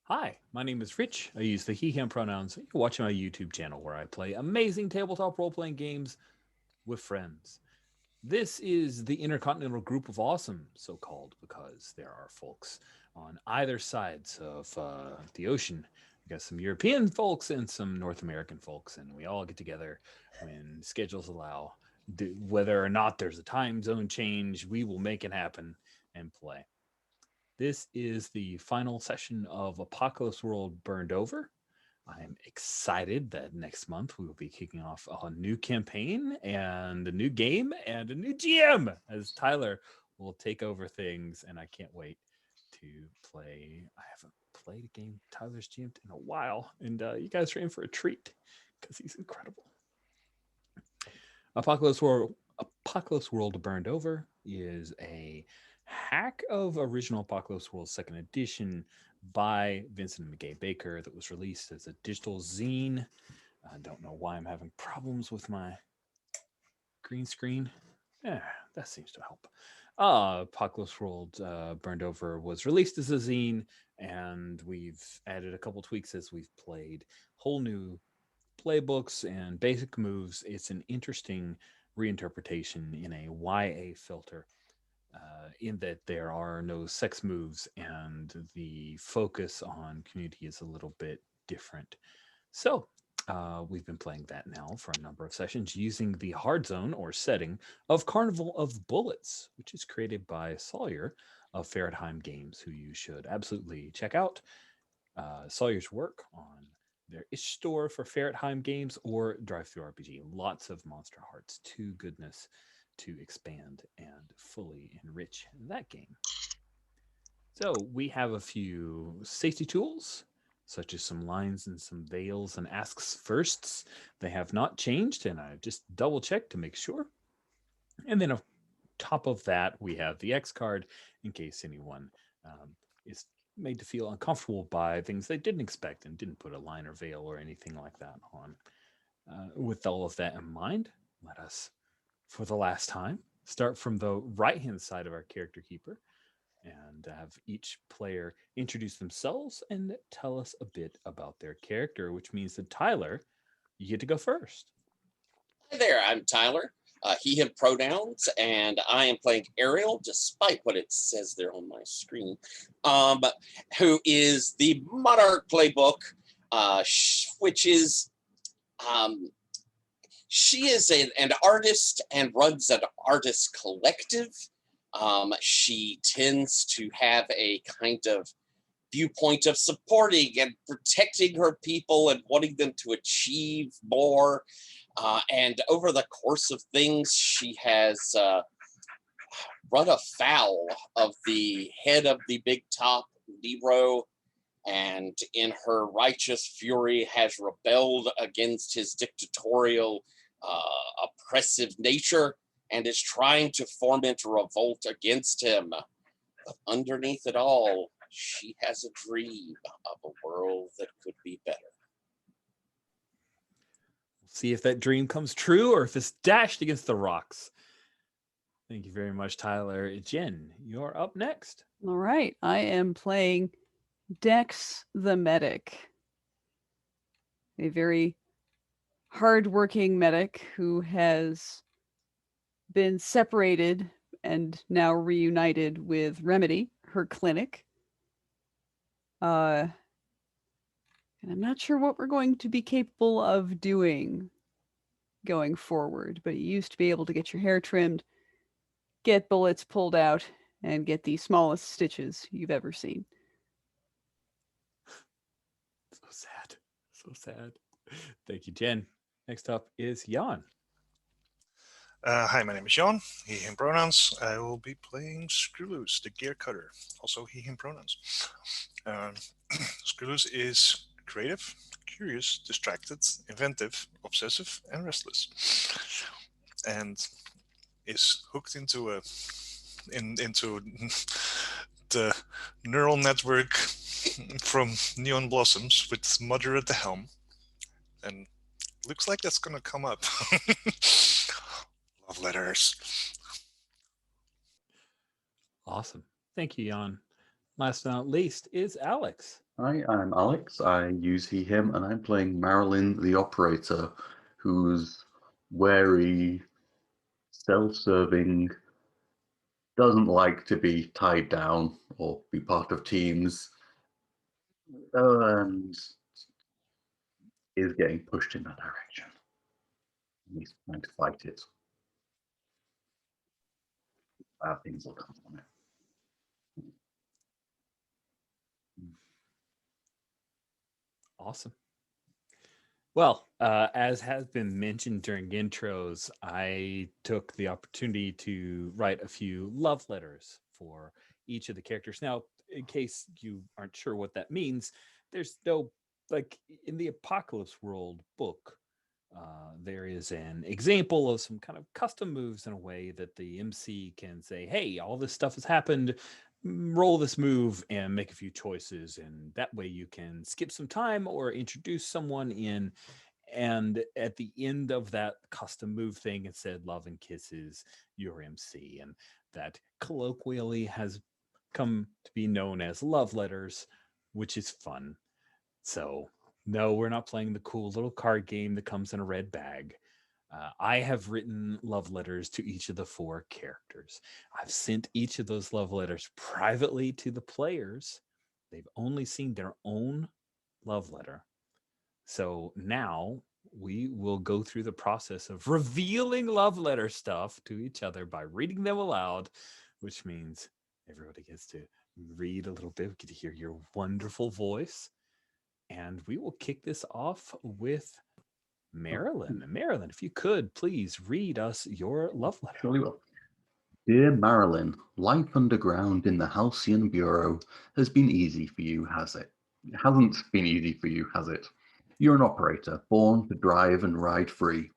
Hi, my name is Rich. I use the he, him pronouns. You're watching my YouTube channel where I play amazing tabletop role playing games with friends. This is the Intercontinental Group of Awesome, so called because there are folks on either sides of the ocean. We got some European folks and some North American folks, and we all get together when schedules allow. Whether or not there's a time zone change, we will make it happen and play. This is the final session of Apocalypse World Burned Over. I'm excited that next month we will be kicking off a new campaign and a new game and a new GM as Tyler will take over things. And I can't wait to play. I haven't played a game Tyler's GM'd in a while, and you guys are in for a treat because he's incredible. Apocalypse World Burned Over is a hack of original Apocalypse World Second Edition by Vincent and McGay Baker that was released as a digital zine. I don't know why I'm having problems with my green screen. Yeah, that seems to help. Apocalypse World Burned Over was released as a zine, and we've added a couple tweaks as we've played. Whole new playbooks and basic moves. It's an interesting reinterpretation in a YA filter, in that there are no sex moves and the focus on community is a little bit different. So, we've been playing that now for a number of sessions using the hard zone or setting of Carnival of Bullets, which is created by Sawyer of Ferretheim Games, who you should absolutely check out. Sawyer's work on their ish store for Ferretheim Games or Drive Through RPG. Lots of Monster Hearts 2 goodness to expand and fully enrich that game. So we have a few safety tools, such as some lines and some veils and asks firsts. They have not changed, and I just double checked to make sure. And then on top of that, we have the X card in case anyone is made to feel uncomfortable by things they didn't expect and didn't put a line or veil or anything like that on. With all of that in mind, let us, for the last time, start from the right hand side of our character keeper and have each player introduce themselves and tell us a bit about their character, which means that Tyler, you get to go first. Hi there, I'm Tyler, he, him pronouns, and I am playing Ariel, despite what it says there on my screen, um, who is the Monarch playbook, which is, um, she is an artist and runs an artist collective. She tends to have a kind of viewpoint of supporting and protecting her people and wanting them to achieve more. And over the course of things, she has run afoul of the head of the big top, Nero, and in her righteous fury has rebelled against his dictatorial, oppressive nature and is trying to foment a revolt against him. But underneath it all, she has a dream of a world that could be better. We'll see if that dream comes true or if it's dashed against the rocks. Thank you very much, Tyler. Jen, you're up next. All right. I am playing Dex the Medic, a very hardworking medic who has been separated and now reunited with Remedy, her clinic. And I'm not sure what we're going to be capable of doing going forward, but you used to be able to get your hair trimmed, get bullets pulled out, and get the smallest stitches you've ever seen. So sad. So sad. Thank you, Jen. Next up is Jan. Hi, my name is Jan, he, him pronouns. I will be playing Screwloose, the gear cutter, also he, him pronouns. Screwloose is creative, curious, distracted, inventive, obsessive, and restless. And is hooked into into the neural network from Neon Blossoms with Mother at the helm. And looks like that's gonna come up. Love letters. Awesome. Thank you, Jan. Last but not least is Alex. Hi, I'm Alex. I use he, him, and I'm playing Marilyn the operator, who's wary, self-serving, doesn't like to be tied down or be part of teams, and is getting pushed in that direction. He's trying to fight it. Bad things will come from it. Awesome. Well, as has been mentioned during intros, I took the opportunity to write a few love letters for each of the characters. Now, in case you aren't sure what that means, there's no, like, in the Apocalypse World book, there is an example of some kind of custom moves in a way that the MC can say, hey, all this stuff has happened. Roll this move and make a few choices. And that way you can skip some time or introduce someone in. And at the end of that custom move thing, it said love and kisses, your MC. And that colloquially has come to be known as love letters, which is fun. So, no, we're not playing the cool little card game that comes in a red bag. I have written love letters to each of the 4 characters. I've sent each of those love letters privately to the players. They've only seen their own love letter. So now we will go through the process of revealing love letter stuff to each other by reading them aloud, which means everybody gets to read a little bit. We get to hear your wonderful voice. And we will kick this off with Marilyn. Marilyn, if you could, please read us your love letter. Surely will. Dear Marilyn, life underground in the Halcyon Bureau has been easy for you, has it? It hasn't been easy for you, has it? You're an operator, born to drive and ride free.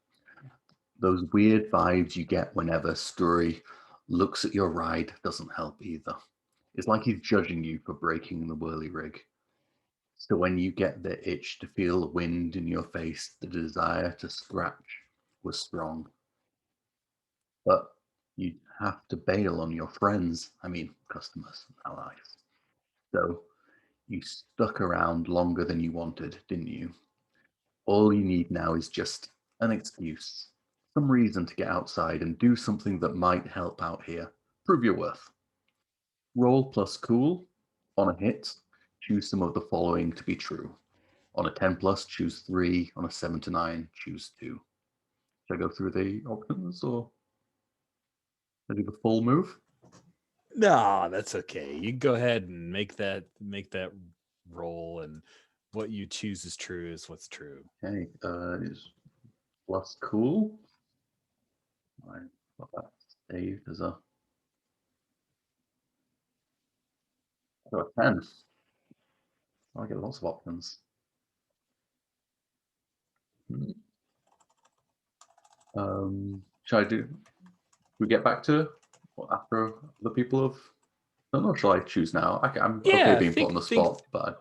Those weird vibes you get whenever Story looks at your ride doesn't help either. It's like he's judging you for breaking the whirly rig. So when you get the itch to feel the wind in your face, the desire to scratch was strong. But you have to bail on your friends, customers, allies. So you stuck around longer than you wanted, didn't you? All you need now is just an excuse, some reason to get outside and do something that might help out here. Prove your worth. Roll plus cool. On a hit, choose some of the following to be true. On a 10 plus, choose 3. On a 7 to 9, choose 2. Should I go through the options or should I do the full move? No, that's okay. You go ahead and make that roll, and what you choose is true is what's true. Okay, is plus cool. I got that saved as a 10. I get lots of options. Should I do? We get back to after the people have. I don't know. Shall I choose now? I'm okay being put on the spot, but.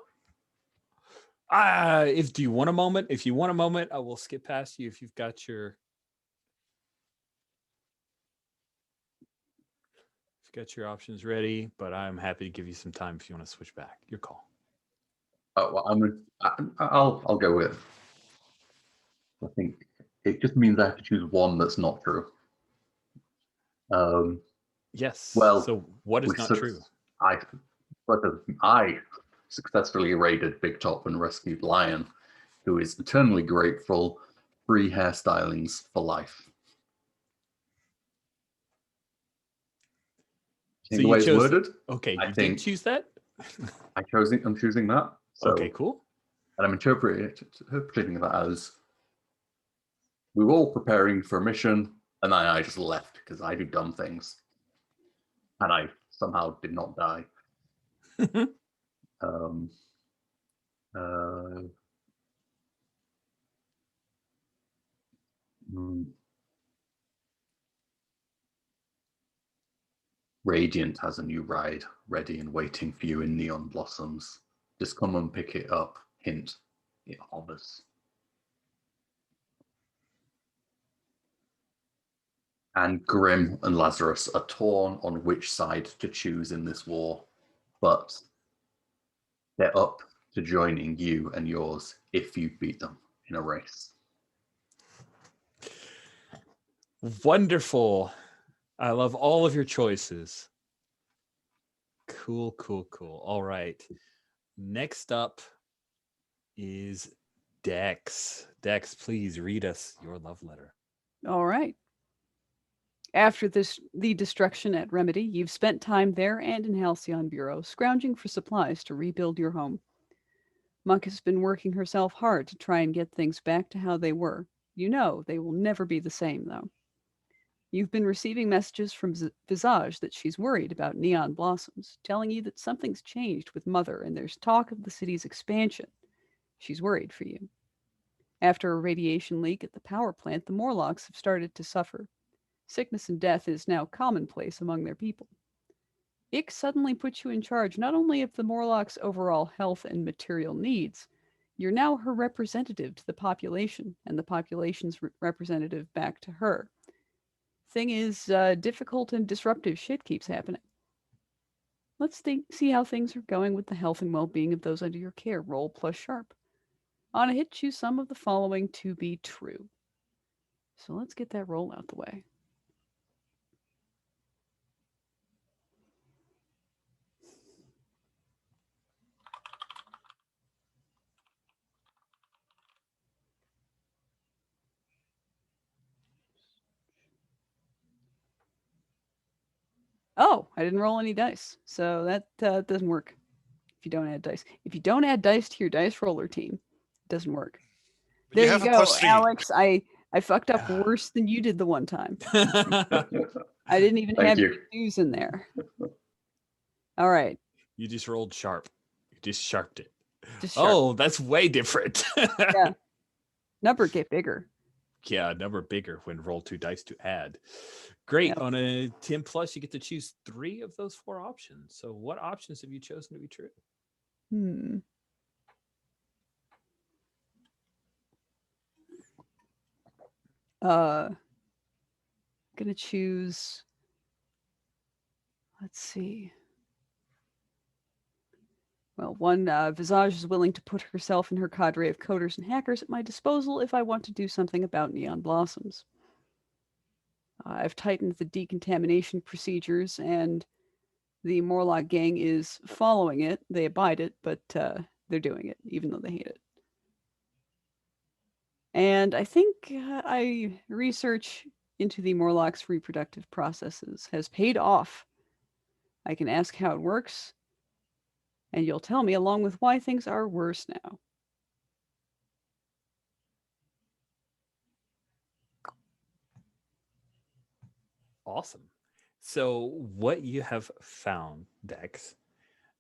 If you want a moment, I will skip past you if you've got your options ready. But I'm happy to give you some time if you want to switch back. Your call. Oh well, I'll go with. I think it just means I have to choose one that's not true. Yes. Well, so what is not true? I successfully raided Big Top and rescued Lion, who is eternally grateful. Free hairstylings for life. So the way it's worded. Okay, you did choose that. I'm choosing that. So, okay, cool. And I'm interpreting that as we were all preparing for a mission, and then I just left because I do dumb things, and I somehow did not die. Radiant has a new ride ready and waiting for you in neon blossoms. Just come and pick it up. Hint, it hovers. And Grim and Lazarus are torn on which side to choose in this war. but they're up to joining you and yours if you beat them in a race. Wonderful. I love all of your choices. Cool, cool, cool. All right. Next up is Dex. Dex, please read us your love letter. All right. After the destruction at Remedy, you've spent time there and in Halcyon Bureau, scrounging for supplies to rebuild your home. Monk has been working herself hard to try and get things back to how they were. You know they will never be the same, though. You've been receiving messages from Visage that she's worried about Neon Blossoms, telling you that something's changed with Mother and there's talk of the city's expansion. She's worried for you. After a radiation leak at the power plant, the Morlocks have started to suffer. Sickness and death is now commonplace among their people. Ik suddenly puts you in charge not only of the Morlock's overall health and material needs, you're now her representative to the population, and the population's representative back to her. Thing is, difficult and disruptive shit keeps happening. Let's see how things are going with the health and well-being of those under your care. Roll plus sharp. On a hit, choose some of the following to be true. So let's get that roll out the way. Oh, I didn't roll any dice, so that doesn't work. If you don't add dice, if you don't add dice to your dice roller team, it doesn't work. But you There have you a go, +3. Alex. I fucked up worse than you did the one time. I didn't even Thank have you. shoes in there. All right. You just rolled sharp. You just sharped it. Just sharp. Oh, that's way different. Yeah. Number get bigger. Yeah, number bigger when roll 2 dice to add. Great. Yep. On a 10 plus, you get to choose 3 of those 4 options. So what options have you chosen to be true? Gonna choose, let's see. Well, one, Visage is willing to put herself and her cadre of coders and hackers at my disposal if I want to do something about Neon Blossoms. I've tightened the decontamination procedures, and the Morlock gang is following it. They abide it, but they're doing it, even though they hate it. And I think I research into the Morlock's reproductive processes has paid off. I can ask how it works, and you'll tell me along with why things are worse now. Awesome. So what you have found, Dex,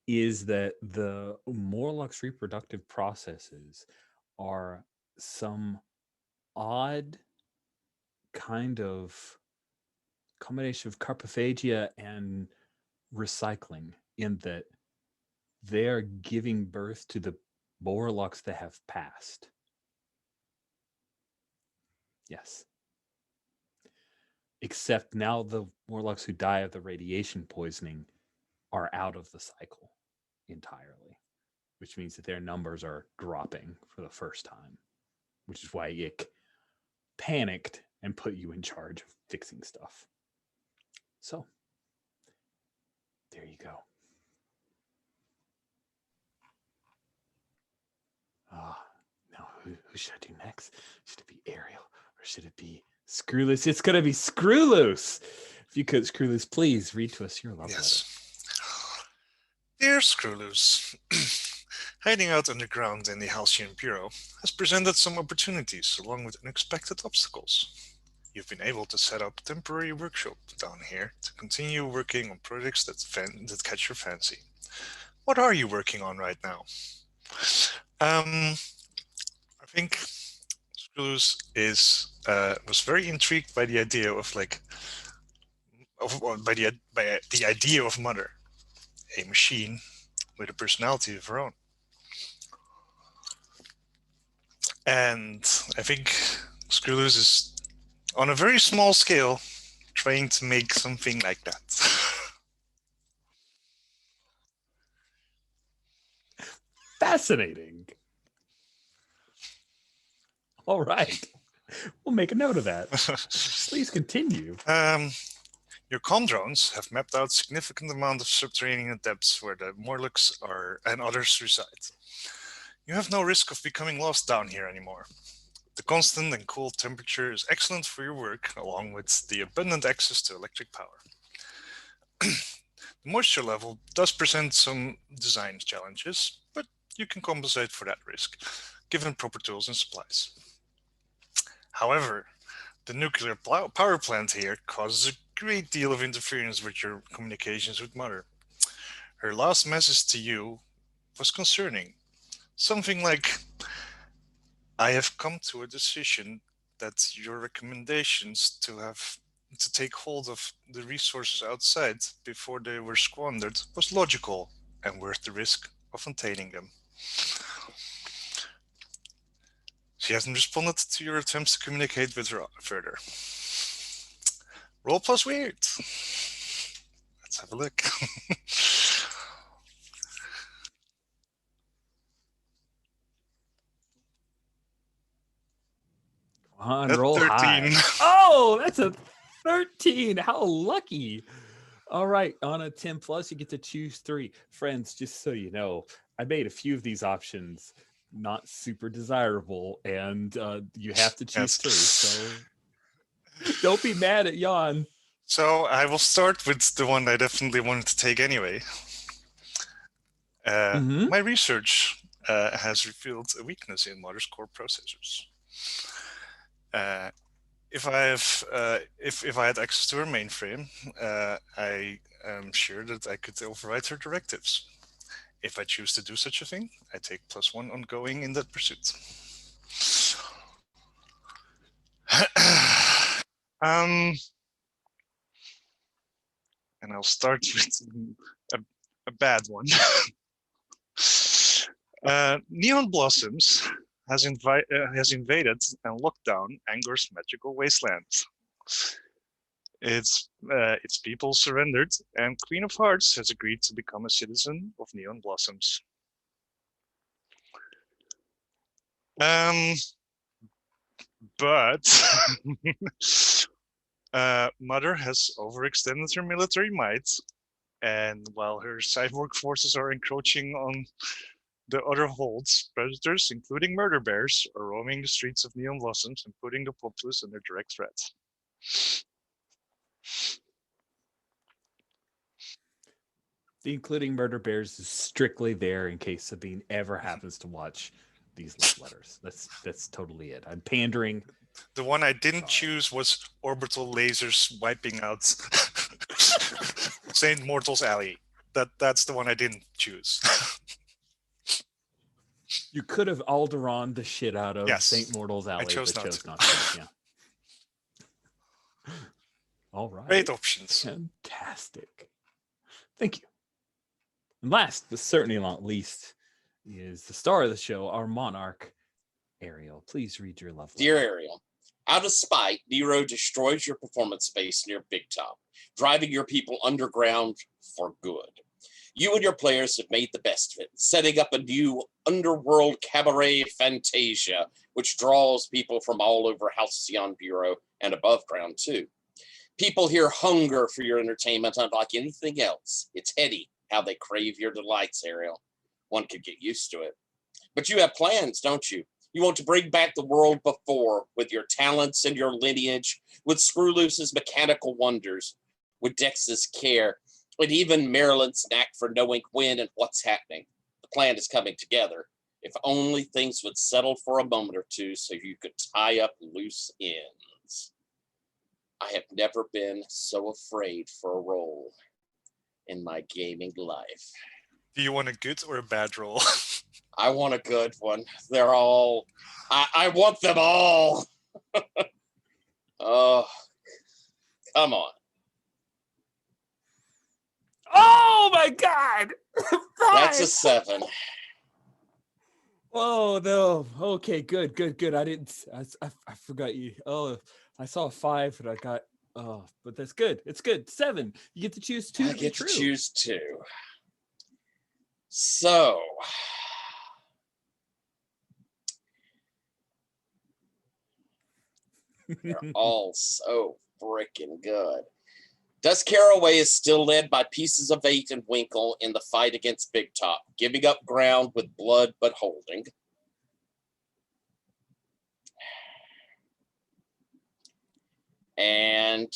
is that the Morlock's reproductive processes are some odd kind of combination of carpophagia and recycling, in that they're giving birth to the Morlocks that have passed. Yes. Except now the Morlocks who die of the radiation poisoning are out of the cycle entirely, which means that their numbers are dropping for the first time, which is why Ik panicked and put you in charge of fixing stuff. So, there you go. Now who should I do next? Should it be Ariel or should it be Screwloose? It's going to be Screwloose. If you could, Screwloose, please read to us your love letter. Dear Screwloose, hiding out underground in the Halcyon Bureau has presented some opportunities along with unexpected obstacles. You've been able to set up a temporary workshop down here to continue working on projects that catch your fancy. What are you working on right now? I think Screwloose was very intrigued by the idea of the idea of Mother, a machine with a personality of her own. And I think Screwloose is, on a very small scale, trying to make something like that. Fascinating. All right. We'll make a note of that. Please continue. Your comm drones have mapped out significant amount of subterranean depths where the Morlocks are and others reside. You have no risk of becoming lost down here anymore. The constant and cool temperature is excellent for your work, along with the abundant access to electric power. The moisture level does present some design challenges, but you can compensate for that risk, given proper tools and supplies. However, the nuclear power plant here causes a great deal of interference with your communications with Mother. Her last message to you was concerning. Something like, I have come to a decision that your recommendations to take hold of the resources outside before they were squandered was logical and worth the risk of obtaining them. She hasn't responded to your attempts to communicate with her further. Roll plus weird. Let's have a look. Come on, At roll 13. high. Oh, that's a 13. How lucky. All right, on a 10 plus, you get to choose 3. Friends, just so you know, I made a few of these options not super desirable, and you have to choose 3. So don't be mad at Jan. So I will start with the one I definitely wanted to take anyway. My research has revealed a weakness in Mother's core processors. If I had access to her mainframe, I am sure that I could override her directives. If I choose to do such a thing, I take +1 ongoing in that pursuit. And I'll start with a bad one. Neon Blossoms has invaded and locked down Angor's magical wasteland. Its people surrendered, and Queen of Hearts has agreed to become a citizen of Neon Blossoms. But Mother has overextended her military might, and while her cyborg forces are encroaching on the other holds, predators, including murder bears, are roaming the streets of Neon Blossoms and putting the populace under direct threat. The including murder bears is strictly there in case Sabine ever happens to watch these love letters. That's totally it. I'm pandering. The one I didn't choose was orbital lasers wiping out Saint Mortal's Alley. That's the one I didn't choose. You could have Alderaan the shit out of Saint Mortal's Alley, chose but not chose to. not to. Yeah. All right. Great options. Fantastic. Thank you. And last, but certainly not least, is the star of the show, our monarch, Ariel. Please read your love letter. Dear Ariel, out of spite, Nero destroys your performance space near Big Top, driving your people underground for good. You and your players have made the best of it, setting up a new underworld cabaret fantasia, which draws people from all over Halcyon Bureau and above ground too. People here hunger for your entertainment unlike anything else. It's heady how they crave your delights, Ariel. One could get used to it. But you have plans, don't you? You want to bring back the world before with your talents and your lineage, with Screwloose's mechanical wonders, with Dex's care, and even Marilyn's knack for knowing when and what's happening. The plan is coming together. If only things would settle for a moment or two so you could tie up loose ends. I have never been so afraid for a role in my gaming life. Do you want a good or a bad roll? I want a good one. They're all, I want them all. Oh, come on. Oh my God! That's a 7. Oh no. Okay, good. I forgot you. Oh, I saw a 5 and I got. Oh, but that's good. It's good. 7. You get to choose 2. I get to choose 2. So, They're all so freaking good. Dusk Caraway is still led by Pieces of Eight and Winkle in the fight against Big Top, giving up ground with blood but holding. And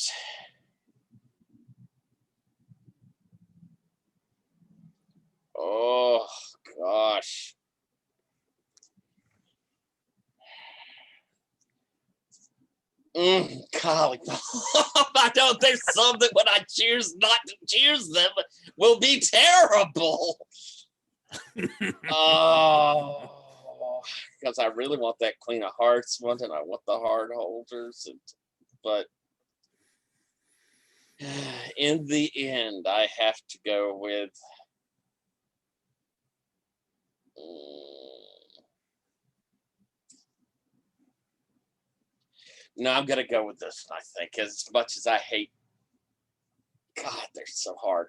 oh gosh. Golly. I know there's some that when I choose not to choose them will be terrible. Oh, because I really want that Queen of Hearts one, and I want the heart holders, but in the end, I have to go with. No, I'm gonna go with this one, I think, as much as I hate. God, they're so hard.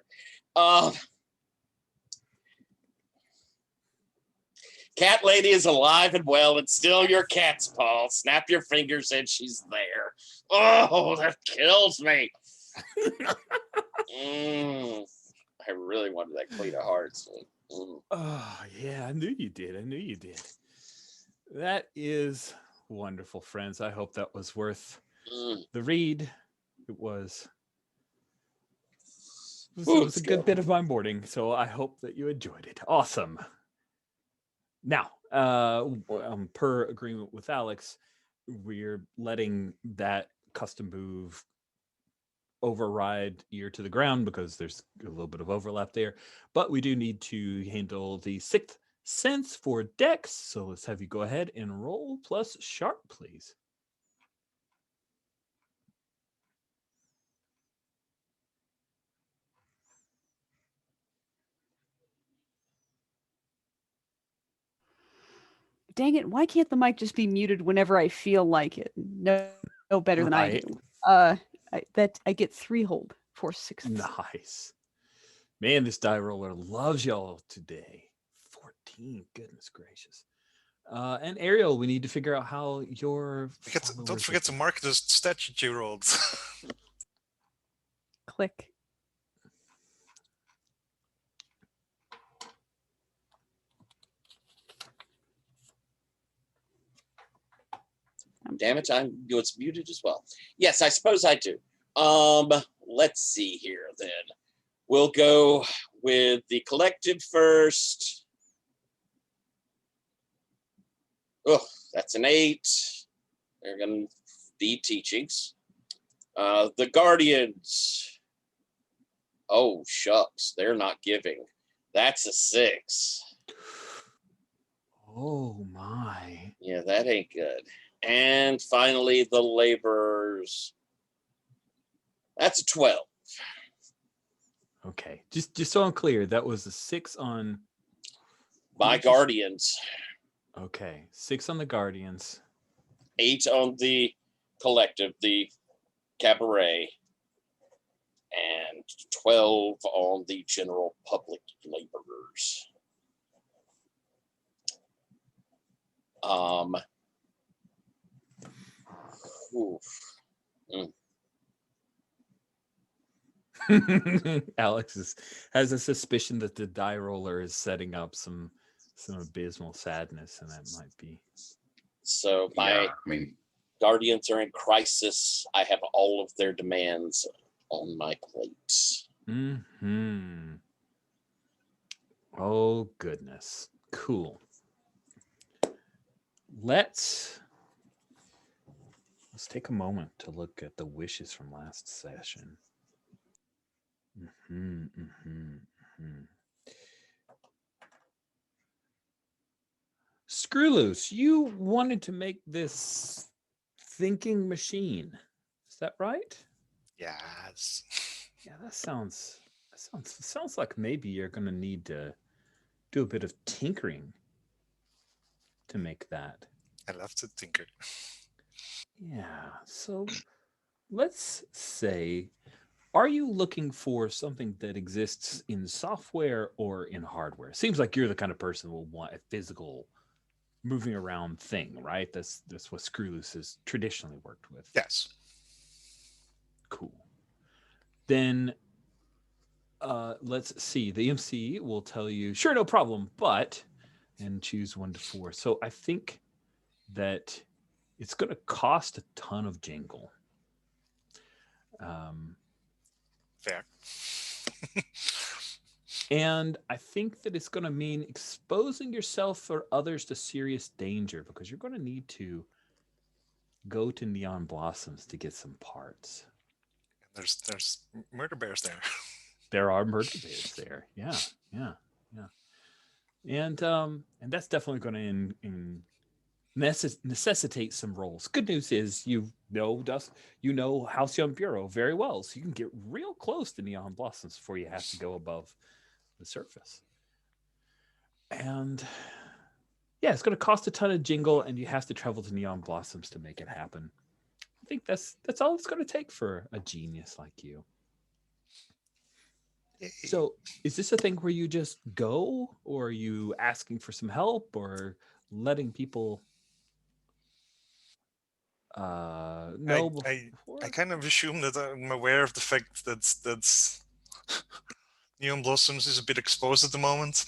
Cat Lady is alive and well and still your cat's paw. Snap your fingers and she's there. Oh, that kills me. I really wanted that Queen of Hearts. Oh, yeah, I knew you did. I knew you did. That is wonderful, friends. I hope that was worth the read. It was. It was a good bit of my morning, so I hope that you enjoyed it. Awesome. Now, per agreement with Alex, we're letting that custom move override ear to the ground because there's a little bit of overlap there. But we do need to handle the sixth sense for Dex. So let's have you go ahead and roll plus sharp, please. Dang it, why can't the mic just be muted whenever I feel like it? No better than I do. I get 3 hold for 6. Nice. Man, this die roller loves y'all today. 14, goodness gracious. And Ariel, we need to figure out how your don't forget to mark the stats you rolled. Click. Damn it, it's muted as well. Yes, I suppose I do. Let's see here then. We'll go with the collective first. Oh, that's an 8. They're going to be teachings. The Guardians. Oh, shucks. They're not giving. That's a 6. Oh, my. Yeah, that ain't good. And finally, the Laborers. That's a 12. Okay. Just so I'm clear, that was a 6 on... My Guardians. Okay. 6 on the Guardians. 8 on the collective, the cabaret, and 12 on the general public laborers. Alex has a suspicion that the die roller is setting up some abysmal sadness, and that might be. So my Guardians are in crisis. I have all of their demands on my plate. Oh, goodness. Cool. Let's take a moment to look at the wishes from last session. Screw Loose, you wanted to make this thinking machine. Is that right? Yes. Yeah, that sounds like maybe you're going to need to do a bit of tinkering to make that. I love to tinker. Yeah, so let's say, are you looking for something that exists in software or in hardware? Seems like you're the kind of person who will want a physical moving around thing, right? That's what Screwloose has traditionally worked with. Yes. Cool. Then let's see. The MC will tell you, sure, no problem, but, and choose 1 to 4. So I think that it's going to cost a ton of jingle. Fair. And I think that it's going to mean exposing yourself or others to serious danger, because you're going to need to go to Neon Blossoms to get some parts. There's murder bears there. There are murder bears there. Yeah. And that's definitely going to necessitate some rolls. Good news is you know Halcyon Bureau very well, so you can get real close to Neon Blossoms before you have to go above the surface. And yeah, it's going to cost a ton of jingle, and you have to travel to Neon Blossoms to make it happen. I think that's all it's going to take for a genius like you. So is this a thing where you just go, or are you asking for some help, or letting people know before? I kind of assume that I'm aware of the fact that Neon Blossoms is a bit exposed at the moment.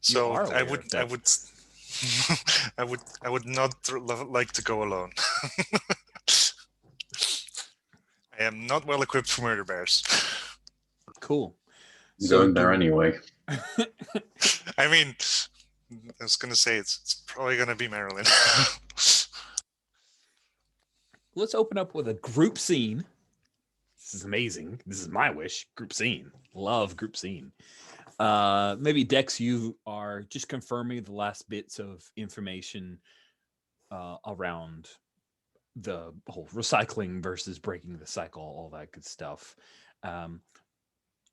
So I would not like to go alone. I am not well equipped for murder bears. Cool. You're going there anyway. I mean, I was going to say it's probably going to be Marilyn. Let's open up with a group scene. This is amazing. This is my wish. Group scene. Love group scene. Maybe Dex, you are just confirming the last bits of information around the whole recycling versus breaking the cycle, all that good stuff.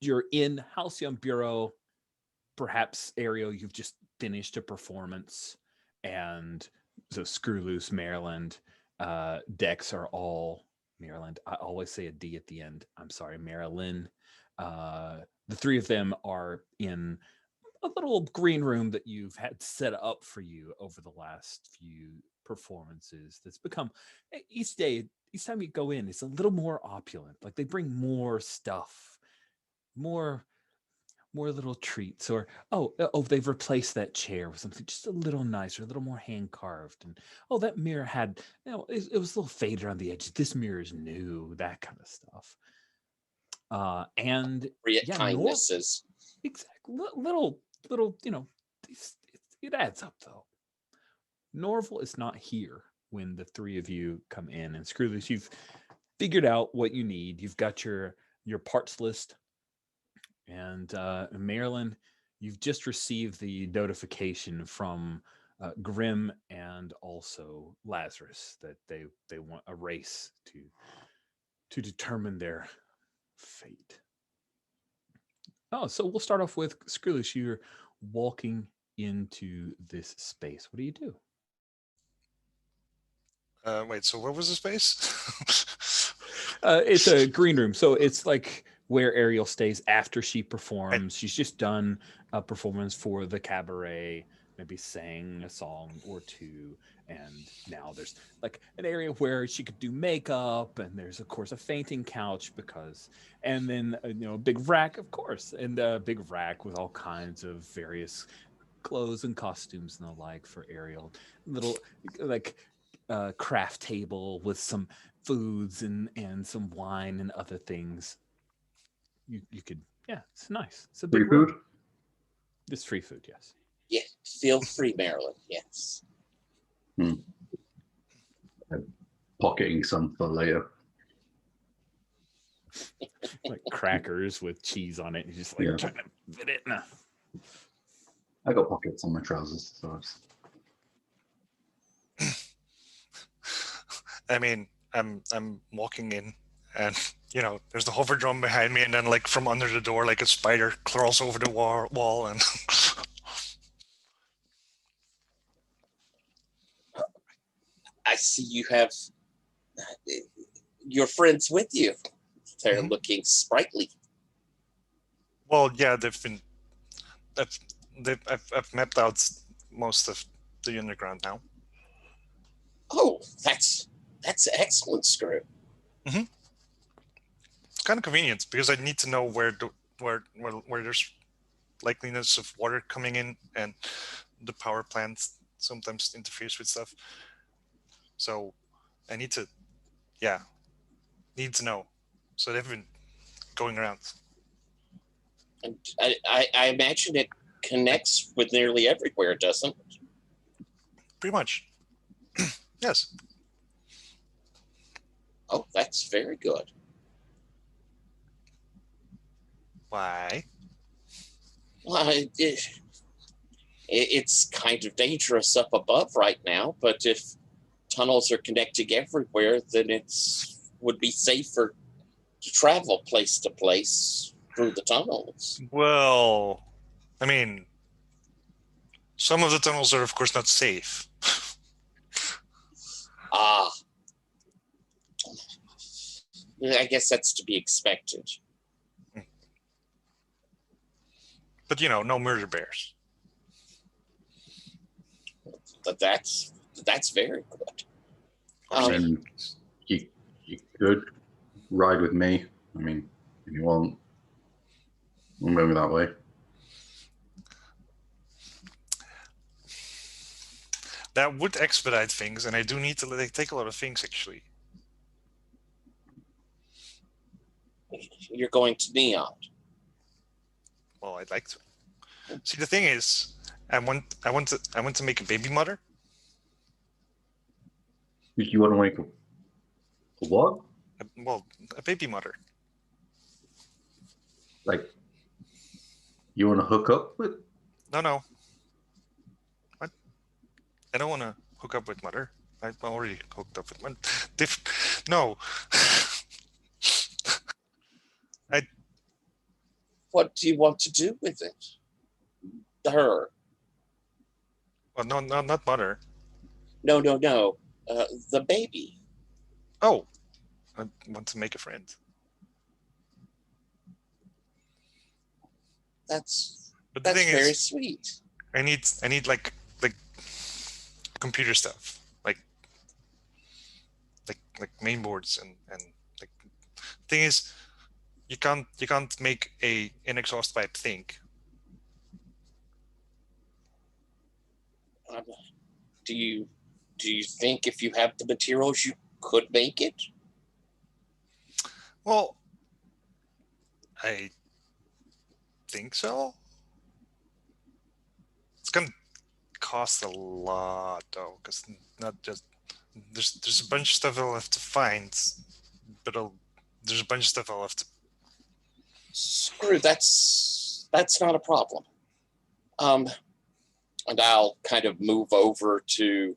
You're in Halcyon Bureau. Perhaps, Ariel, you've just finished a performance, and so Screwloose, Maryland, Dex are all Maryland. I always say a D at the end. I'm sorry, Marilyn. The 3 of them are in a little green room that you've had set up for you over the last few performances. That's become each time you go in, it's a little more opulent. Like they bring more stuff, more little treats, or they've replaced that chair with something just a little nicer, a little more hand carved, and that mirror had it was a little faded on the edge. This mirror is new, that kind of stuff. And kindnesses, exactly, little it adds up though. Norval is not here when the 3 of you come in, and Screwloose, you've figured out what you need. You've got your parts list. And Marilyn, you've just received the notification from Grim and also Lazarus that they want a race to determine their fate. So we'll start off with Screwloose. You're walking into this space. What do you do? Wait, so what was the space? It's a green room. So it's like where Ariel stays after she performs. She's just done a performance for the cabaret, maybe sang a song or 2. And now there's like an area where she could do makeup. And there's, of course, a fainting couch and then, a big rack, of course, and a big rack with all kinds of various clothes and costumes and the like for Ariel. Little craft table with some foods and some wine and other things. You could, it's nice. It's a big free food. It's free food, yes. Yeah, feel free, Marilyn. Yes. I'm pocketing some for later. Like crackers with cheese on it. You're just trying to fit it in. I got pockets on my trousers, so I mean, I'm walking in, and there's the hover drum behind me, and then like from under the door, like a spider crawls over the wall, and I see you have your friends with you. They're looking sprightly. Well, yeah, I've mapped out most of the underground now. Oh, that's excellent, Screw. It's kind of convenient because I need to know where there's likeliness of water coming in, and the power plant sometimes interferes with stuff. So I need to know. So they've been going around. And I imagine it connects with nearly everywhere, doesn't it? Pretty much. Yes. Oh, that's very good. Why? Well, it's kind of dangerous up above right now, but if tunnels are connecting everywhere, then would be safer to travel place to place through the tunnels. Well, I mean, some of the tunnels are, of course, not safe. Ah, I guess that's to be expected. But, no murder bears. But that's very good. I mean, you could ride with me. I mean, if you want. I'm going that way. That would expedite things, and I do need to take a lot of things, actually. You're going to Neon. Well, I'd like to. See, the thing is, I want to make a baby mother. You want to make a what? A baby mother. Like, you want to hook up with? No. What? I don't want to hook up with mother. I'm already hooked up with mother. No. What do you want to do with it? Her. Well, no, not mother. No. The baby. Oh, I want to make a friend. That's But the thing very is, sweet. I need like computer stuff, like main boards and like. Thing is, you can't make an exhaust pipe think. Do you think if you have the materials you could make it? Well, I think so. It's gonna cost a lot though, because not just there's a bunch of stuff I'll have to find, but there's a bunch of stuff I'll have to. Screw, that's not a problem. And I'll kind of move over to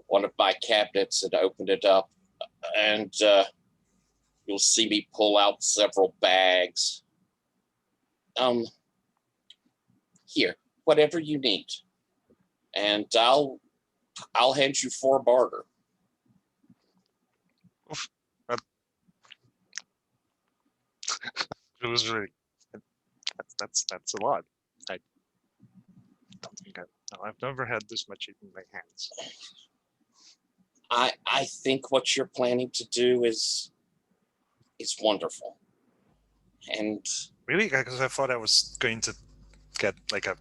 one of my cabinets and open it up, and you'll see me pull out several bags. Here, whatever you need, and I'll hand you 4 barter. Oof, it was really that's a lot. I don't think I've never had this much in my hands. I think what you're planning to do is wonderful, and Really, because I thought I was going to get like a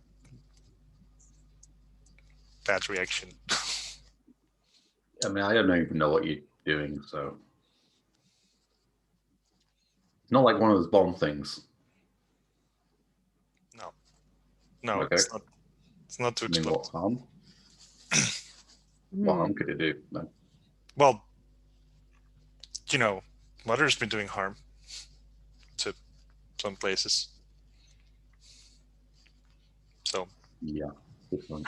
bad reaction. I mean, I don't even know what you're doing, so it's not like one of those bomb things. No, Okay. It's not to I mean, explode. what harm? What harm could it do? No. Well, Mother's been doing harm to some places. So. Yeah. This one.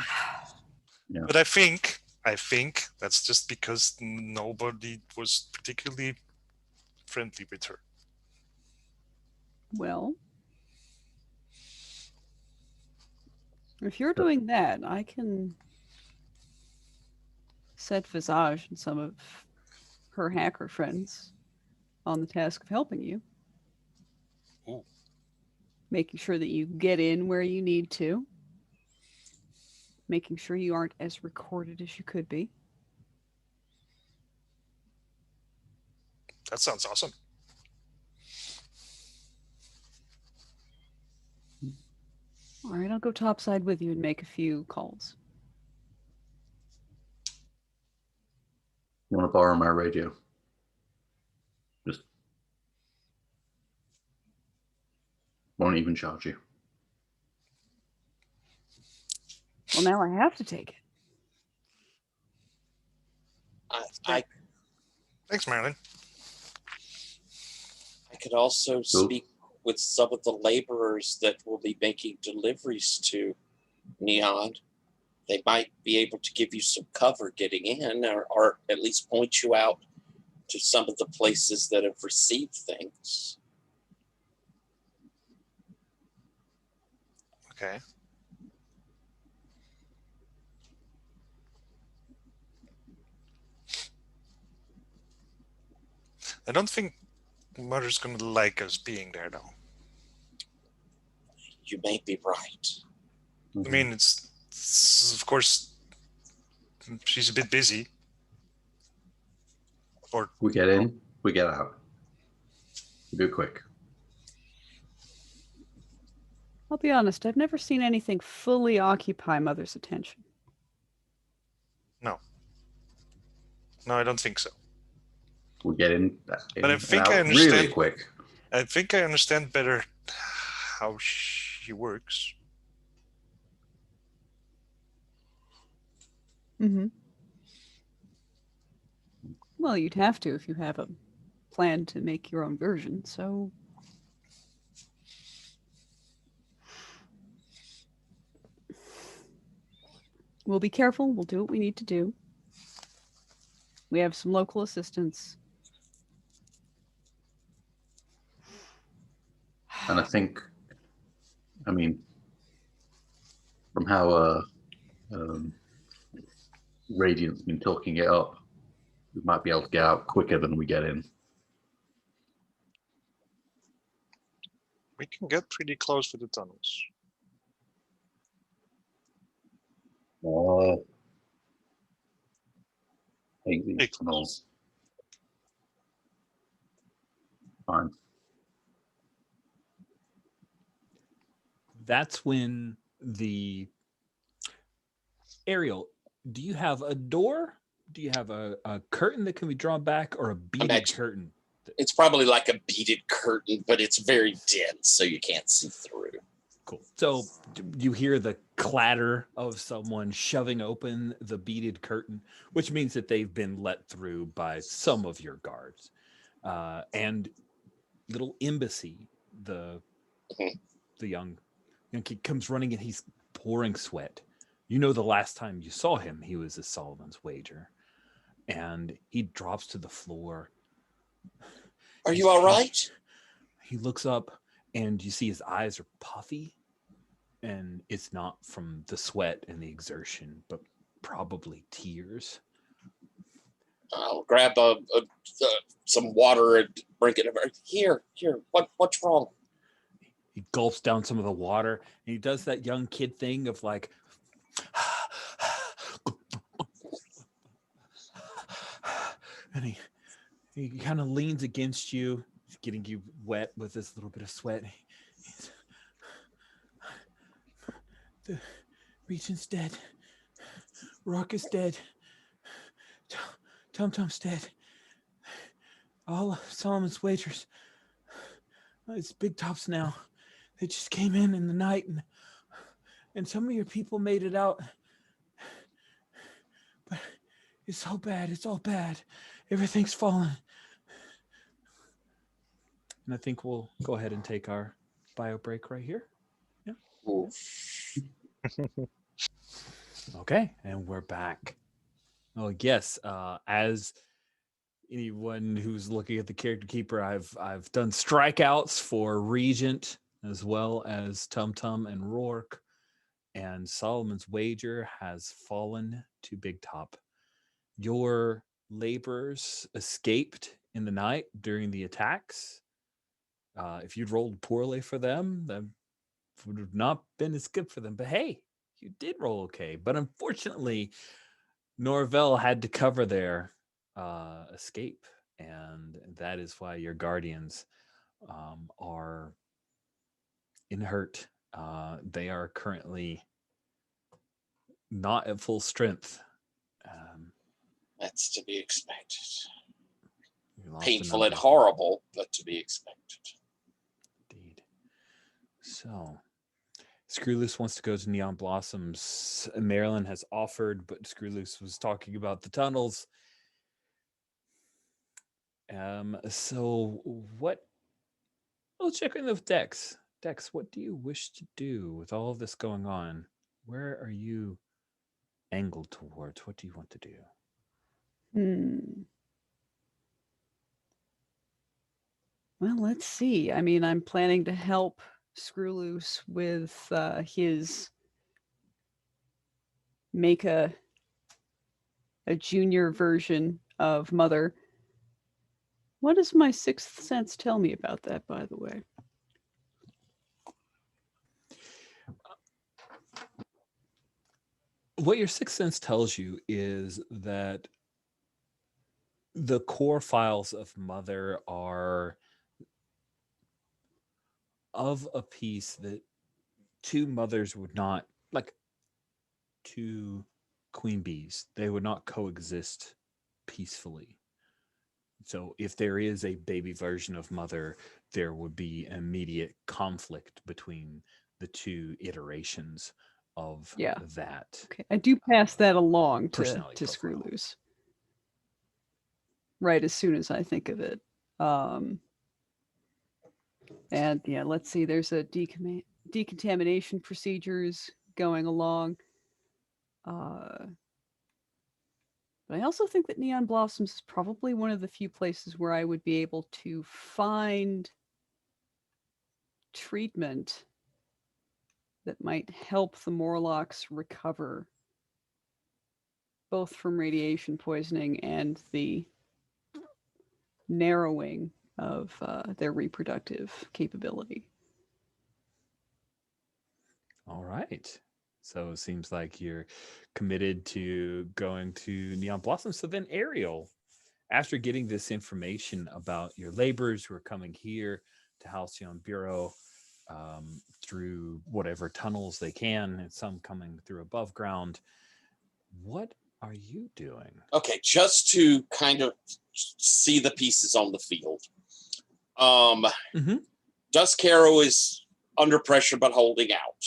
Yeah. But I think that's just because nobody was particularly friendly with her. Well, if you're doing that, I can set Visage and some of her hacker friends on the task of helping you. Ooh. Making sure that you get in where you need to. making sure you aren't as recorded as you could be. That sounds awesome. All right, I'll go topside with you and make a few calls. You want to borrow my radio? Just won't even charge you. Well, now I have to take it. I Thanks, Marilyn. could also speak with some of the laborers that will be making deliveries to Neon. They might be able to give you some cover getting in, or at least point you out to some of the places that have received things. Okay. I don't think Mother's going to like us being there, though. You may be right. I mean, it's of course, she's a bit busy. Or we get in, we get out. We do it quick. I'll be honest, I've never seen anything fully occupy Mother's attention. No, I don't think so. We get in But I think and I out really understand. quick. I think I understand better how she works. Mm-hmm. Well, you'd have to if you have a plan to make your own version, so... We'll be careful. We'll do what we need to do. We have some local assistance. And I think, I mean, from how Radiant's been talking it up, we might be able to get out quicker than we get in. We can get pretty close to the tunnels. Oh, hate these Hey, tunnels. Fine. That's when the Ariel, do you have a door? Do you have a curtain that can be drawn back, or a beaded curtain? It's probably like a beaded curtain, but it's very dense, so you can't see through. Cool. So you hear the clatter of someone shoving open the beaded curtain, which means that they've been let through by some of your guards. And little Embassy, the young kid, comes running, and he's pouring sweat. You know, the last time you saw him, he was a Solomon's Wager. And he drops to the floor. Are you all right? He looks up, and you see his eyes are puffy. And it's not from the sweat and the exertion, but probably tears. I'll grab some water and bring it over. Here. What's wrong? He gulps down some of the water, and he does that young kid thing of like, and he kind of leans against you, getting you wet with this little bit of sweat. The Regent's dead. Rock is dead. Tum-Tum's dead. All of Solomon's Wagers. It's Big Tops now. They just came in the night, and some of your people made it out. But it's all bad. It's all bad. Everything's fallen. And I think we'll go ahead and take our bio break right here. Yeah. Okay, and we're back. Oh yes, as anyone who's looking at the character keeper, I've done strikeouts for Regent as well as Tum Tum and Rourke, and Solomon's Wager has fallen to Big Top. Your laborers escaped in the night during the attacks. If you'd rolled poorly for them, that would have not been as good for them. But hey, You did roll okay, but unfortunately, Norvell had to cover their escape, and that is why your guardians are inert. They are currently not at full strength. Um, That's to be expected. you lost a Painful and number. horrible, but to be expected. Indeed. So, Screwloose wants to go to Neon Blossoms. Marilyn has offered, but Screwloose was talking about the tunnels. So what? I'll check in with Dex. Dex, what do you wish to do with all of this going on? Where are you angled towards? What do you want to do? Well, let's see. I mean, I'm planning to help Screwloose with his make a junior version of Mother. What does my sixth sense tell me about that, by the way? What your sixth sense tells you is that the core files of Mother are of a piece that two mothers would not, like two queen bees, they would not coexist peacefully. So if there is a baby version of Mother, there would be immediate conflict between the two iterations of that. Okay, I do pass that along to Personality profile. Screwloose. Right as soon as I think of it. And yeah, let's see, there's a decontamination procedures going along. But I also think that Neon Blossoms is probably one of the few places where I would be able to find treatment that might help the Morlocks recover, both from radiation poisoning and the narrowing of their reproductive capability. All right. So it seems like you're committed to going to Neon Blossom. So then, Ariel, after getting this information about your laborers who are coming here to Halcyon Bureau through whatever tunnels they can, and some coming through above ground, what are you doing? Okay, just to kind of see the pieces on the field. Dusk Arrow is under pressure but holding out.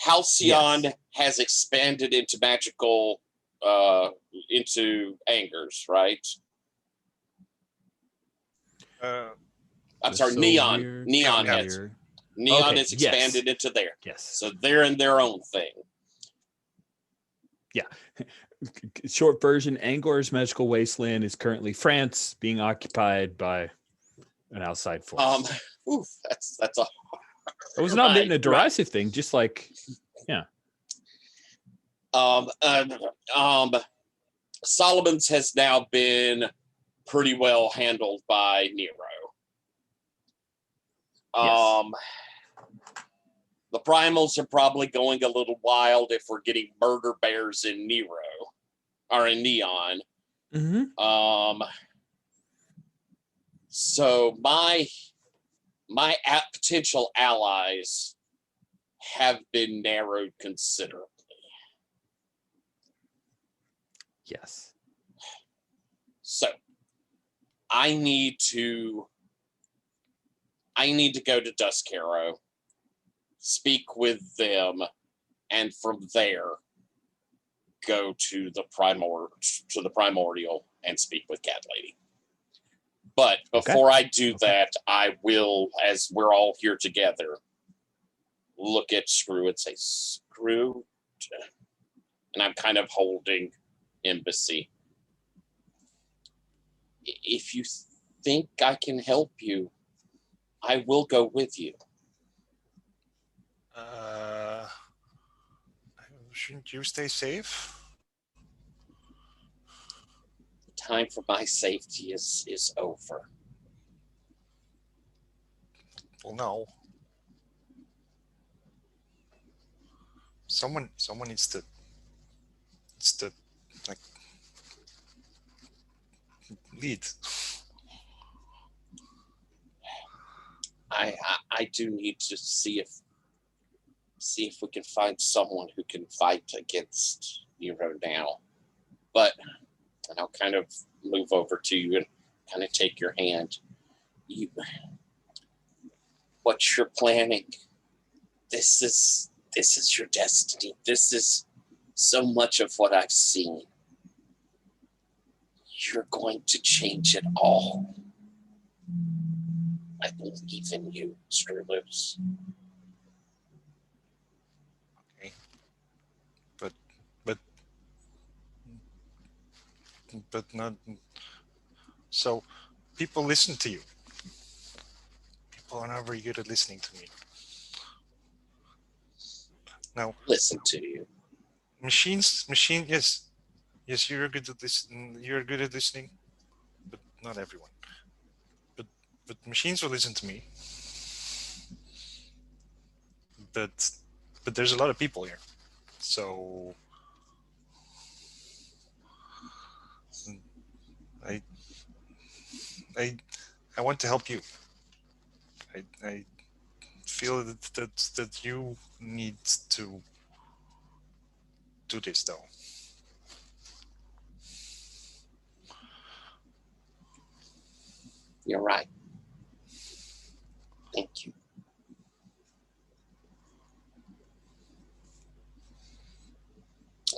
Halcyon has expanded into magical, into angers, right? I'm sorry, So Neon. Neon has expanded into there. Yes. So they're in their own thing. Yeah. Short version, Angor's magical wasteland is currently France, being occupied by an outside force. That's a. I was not meant a derisive thing, just like, yeah. Solomon's has now been pretty well handled by Nero. The primals are probably going a little wild if we're getting murder bears in Nero or in Neon. So my potential allies have been narrowed considerably. Yes. So I need to go to Dusk Arrow, speak with them, and from there go to the primordial and speak with Cat Lady. But before I do that, I will, as we're all here together, look at Screw and say, Screw, and I'm kind of holding Embassy. If you think I can help you, I will go with you. Shouldn't you stay safe? The time for my safety is over. Well, no. someone needs to like lead. I do need to see if we can find someone who can fight against Nero now. But and I'll kind of move over to you and kind of take your hand. What you're planning, this is your destiny. This is so much of what I've seen. You're going to change it all. I believe in you, Screwloose. Okay. But not. So, people listen to you. People are not very good at listening to me. Now, listen to you. Yes, you're good at listening, but not everyone. But machines will listen to me. But there's a lot of people here, so I want to help you. I feel that you need to do this though. You're right. Thank you.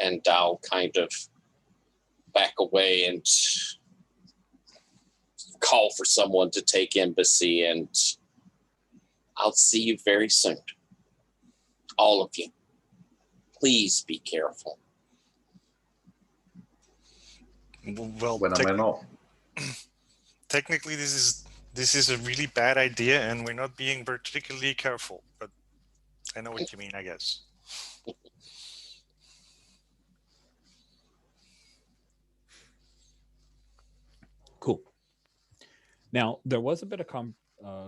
And I'll kind of back away and call for someone to take embassy, and I'll see you very soon. All of you. Please be careful. Well, When am I not? technically this is a really bad idea, and we're not being particularly careful, but I know what you mean, I guess. Cool. Now, there was a bit of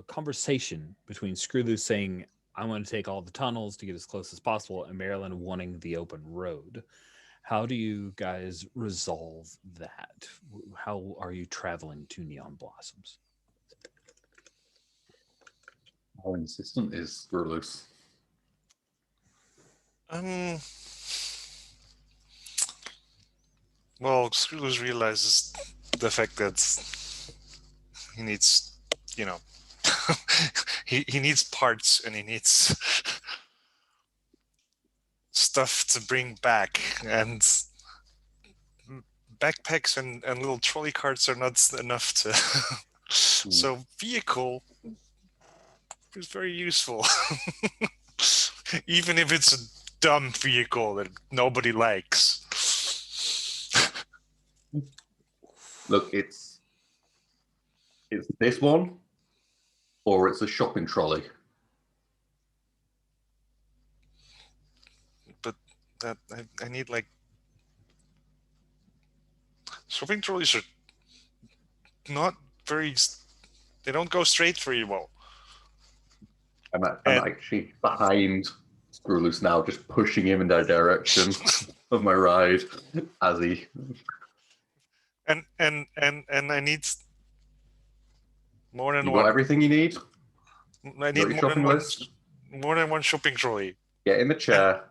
conversation between Screwloose saying, I want to take all the tunnels to get as close as possible, and Marilyn wanting the open road. How do you guys resolve that? How are you traveling to Neon Blossoms? How insistent is Screwloose? Well, Screwloose realizes the fact that he needs, he needs parts, and he needs stuff to bring back, and backpacks and little trolley carts are not enough to so vehicle is very useful. Even if it's a dumb vehicle that nobody likes. Look, it's this one, or it's a shopping trolley. But that I need like shopping trolleys are not very. They don't go straight very well. I'm actually behind Screwloose now, just pushing him in that direction of my ride as he. And I need more than You one. got everything you need? I need more than one shopping trolley. Get in the chair.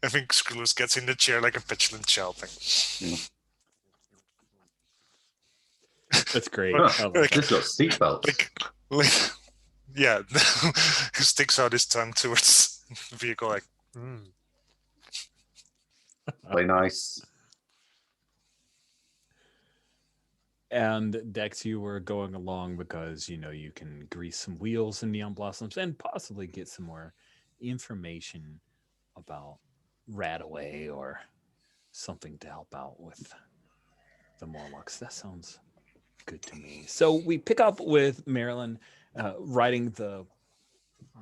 I think Screwloose gets in the chair like a petulant child thing. That's great. This got seatbelts. Like, yeah, he sticks out his tongue towards the vehicle, like. Play nice. And Dex, you were going along because you can grease some wheels in Neon Blossoms and possibly get some more information about Radaway or something to help out with the Morlocks. That sounds good to me. So we pick up with Marilyn riding the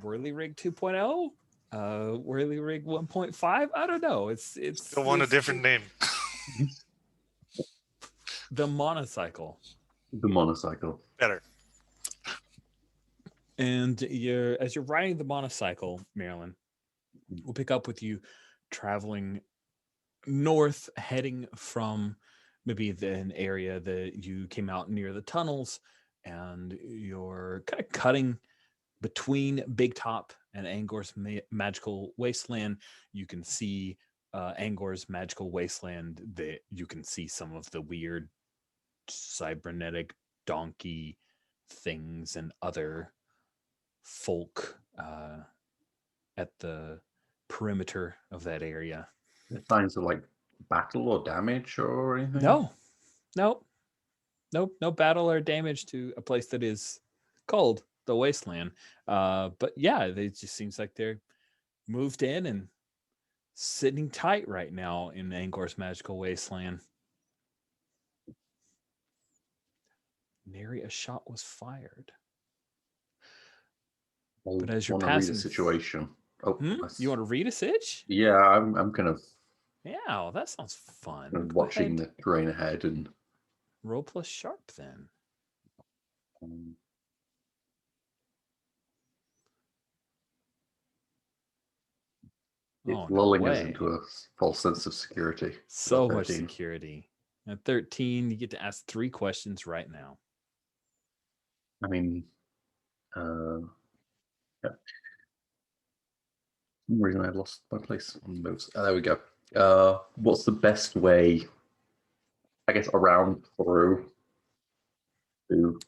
Whirly Rig 2.0, Whirly Rig 1.5. I don't know. It's still want a different name. The monocycle. The monocycle. Better. And as you're riding the motorcycle, Marilyn, we'll pick up with you traveling north, heading from maybe an area that you came out near the tunnels, and you're kind of cutting between Big Top and Angor's magical wasteland. You can see Angor's magical wasteland. That you can see some of the weird cybernetic donkey things and other folk at the perimeter of that area. Signs of like battle or damage or anything? No, nope, nope, no battle or damage to a place that is called the Wasteland. But yeah, it just seems like they're moved in and sitting tight right now in Angor's magical wasteland. Nary a shot was fired. But as you're want to read a passing, situation. Oh, you want to read a sitch? Yeah, I'm kind of Yeah, well, that sounds fun. watching the terrain ahead and roll plus sharp then. It's lulling us into a false sense of security. So much security. At 13, you get to ask 3 questions right now. I mean, yeah. For some reason I've lost my place on the moves. There we go. What's the best way, I guess, around through to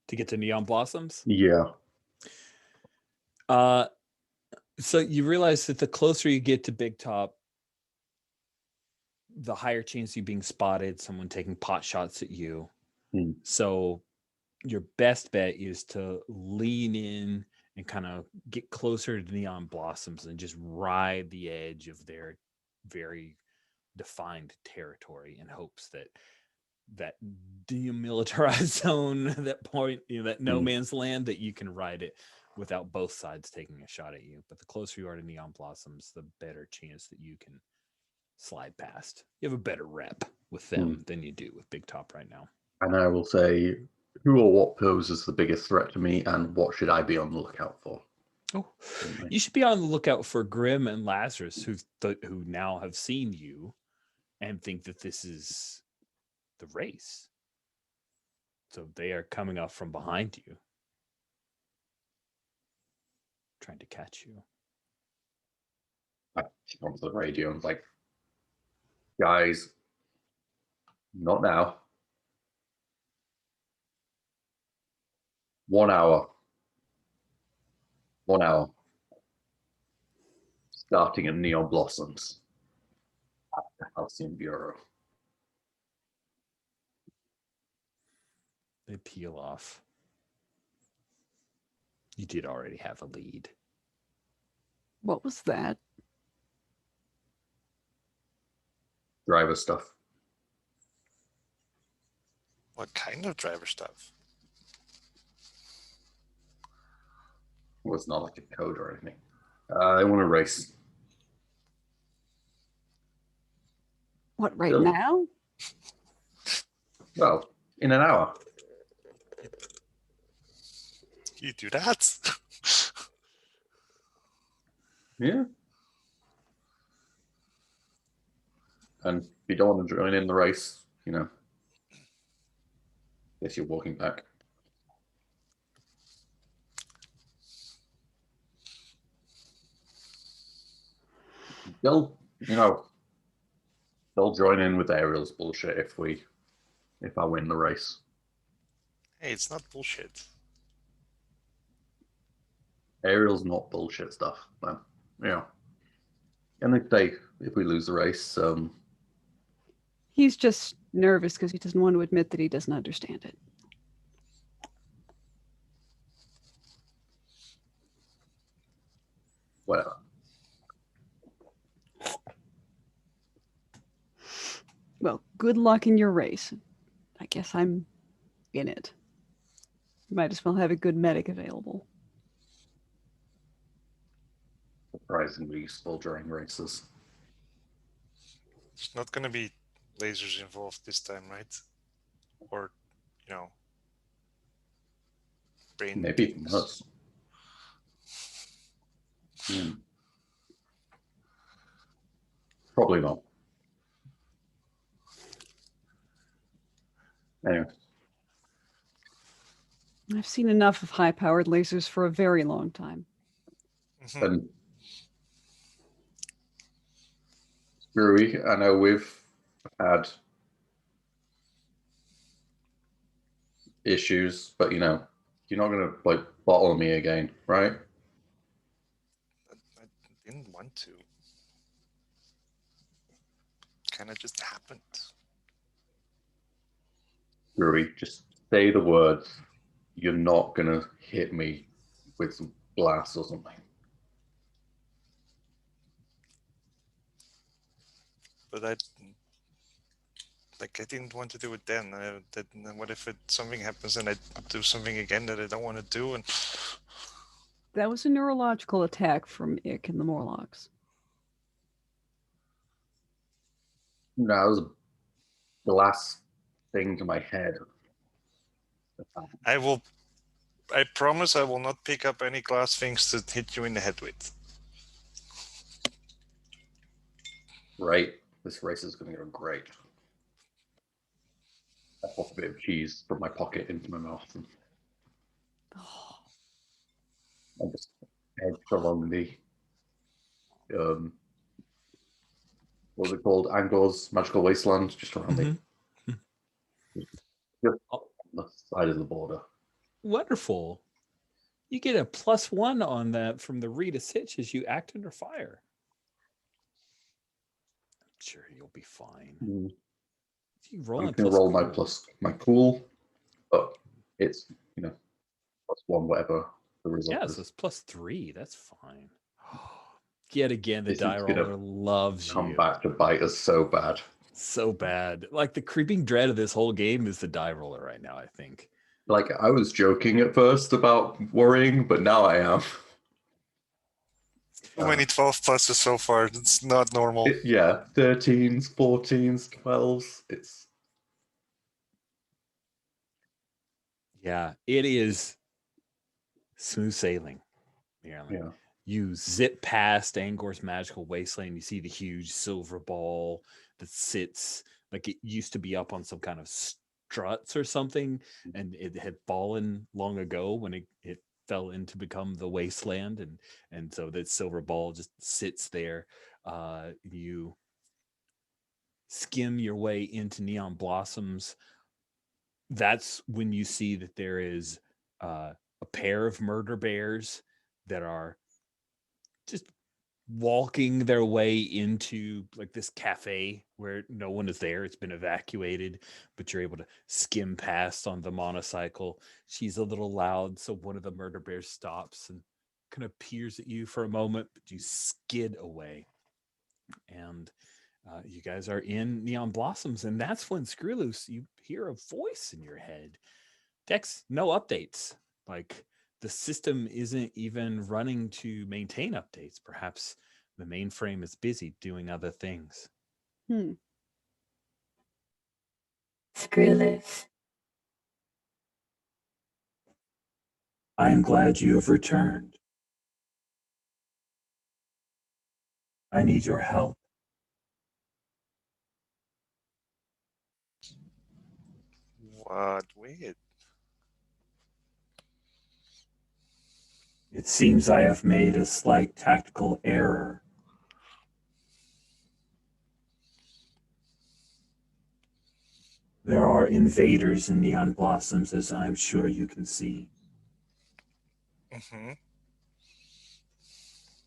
get to Neon Blossoms? Yeah. So you realize that the closer you get to Big Top, the higher chance of you being spotted, someone taking pot shots at you. So your best bet is to lean in and kind of get closer to Neon Blossoms and just ride the edge of their very defined territory in hopes that that demilitarized zone, that point, that no man's land, that you can ride it without both sides taking a shot at you. But the closer you are to Neon Blossoms, the better chance that you can slide past. You have a better rep with them than you do with Big Top right now. And I will say, who or what poses the biggest threat to me, and what should I be on the lookout for? Oh, you should be on the lookout for Grim and Lazarus, who now have seen you and think that this is the race. So they are coming up from behind you, trying to catch you. I come onto the radio and like, guys, not now. 1 hour. 1 hour. Starting in Neon Blossoms at the Halcyon Bureau. They peel off. You did already have a lead. What was that? Driver stuff. What kind of driver stuff? Well, it's not like a code or anything. I want to race. What, right now? Well, in an hour. You do that? Yeah. And if you don't want to join in the race, guess you're walking back. They'll join in with Ariel's bullshit if I win the race. Hey, it's not bullshit. Ariel's not bullshit stuff, man. Yeah. And if we lose the race, he's just nervous because he doesn't want to admit that he doesn't understand it. Whatever. Well, good luck in your race. I guess I'm in it. Might as well have a good medic available. Surprisingly useful during races. It's not going to be lasers involved this time, right? Or, brain. Maybe things. from us. Probably not. Anyway. I've seen enough of high-powered lasers for a very long time. Mhm. And Screwy, I know we've had issues, but you're not gonna like bottle me again, right? I didn't want to. Kind of just happened. Screwy, just say the words. You're not gonna hit me with some glass or something. But I didn't want to do it then. What if something happens and I do something again that I don't want to do? And That was a neurological attack from Ick and the Morlocks. No, it was a glass thing to my head. I promise I will not pick up any glass things to hit you in the head with. Right? This race is gonna go great. I pop a bit of cheese from my pocket into my mouth and I just edge along the what was it called? Angor's Magical Wasteland, just around just on the side of the border. Wonderful. You get a +1 on that from the Rita's Hitch as you act under fire. I'm sure you'll be fine. If you roll I'm in gonna plus roll cool. my cool, but it's +1 whatever the result Yeah, is. so it's +3. That's fine. Yet again, the This die is gonna roller loves come you. back to bite us so bad. So bad. Like the creeping dread of this whole game is the die roller right now, I think. Like I was joking at first about worrying, but now I am. Too many 12 pluses so far. It's not normal. 13s, 14s, 12s. It's Yeah, it is smooth sailing. yeah. You zip past Angor's magical wasteland. You see the huge silver ball that sits like it used to be up on some kind of struts or something, and it had fallen long ago when it fell in to become the wasteland, and so that silver ball just sits there. You skim your way into Neon Blossoms. That's when you see that there is a pair of murder bears that are just walking their way into like this cafe where no one is there. It's been evacuated, but you're able to skim past on the monocycle. She's a little loud, so one of the murder bears stops and kind of peers at you for a moment, but you skid away. And you guys are in Neon Blossoms, and that's when Screw Loose, you hear a voice in your head. Dex, no updates. Like the system isn't even running to maintain updates. Perhaps the mainframe is busy doing other things. Screw Loose. I am glad you have returned. I need your help. What? Weird. It seems I have made a slight tactical error. There are invaders in Neon Blossoms, as I'm sure you can see. Mm-hmm.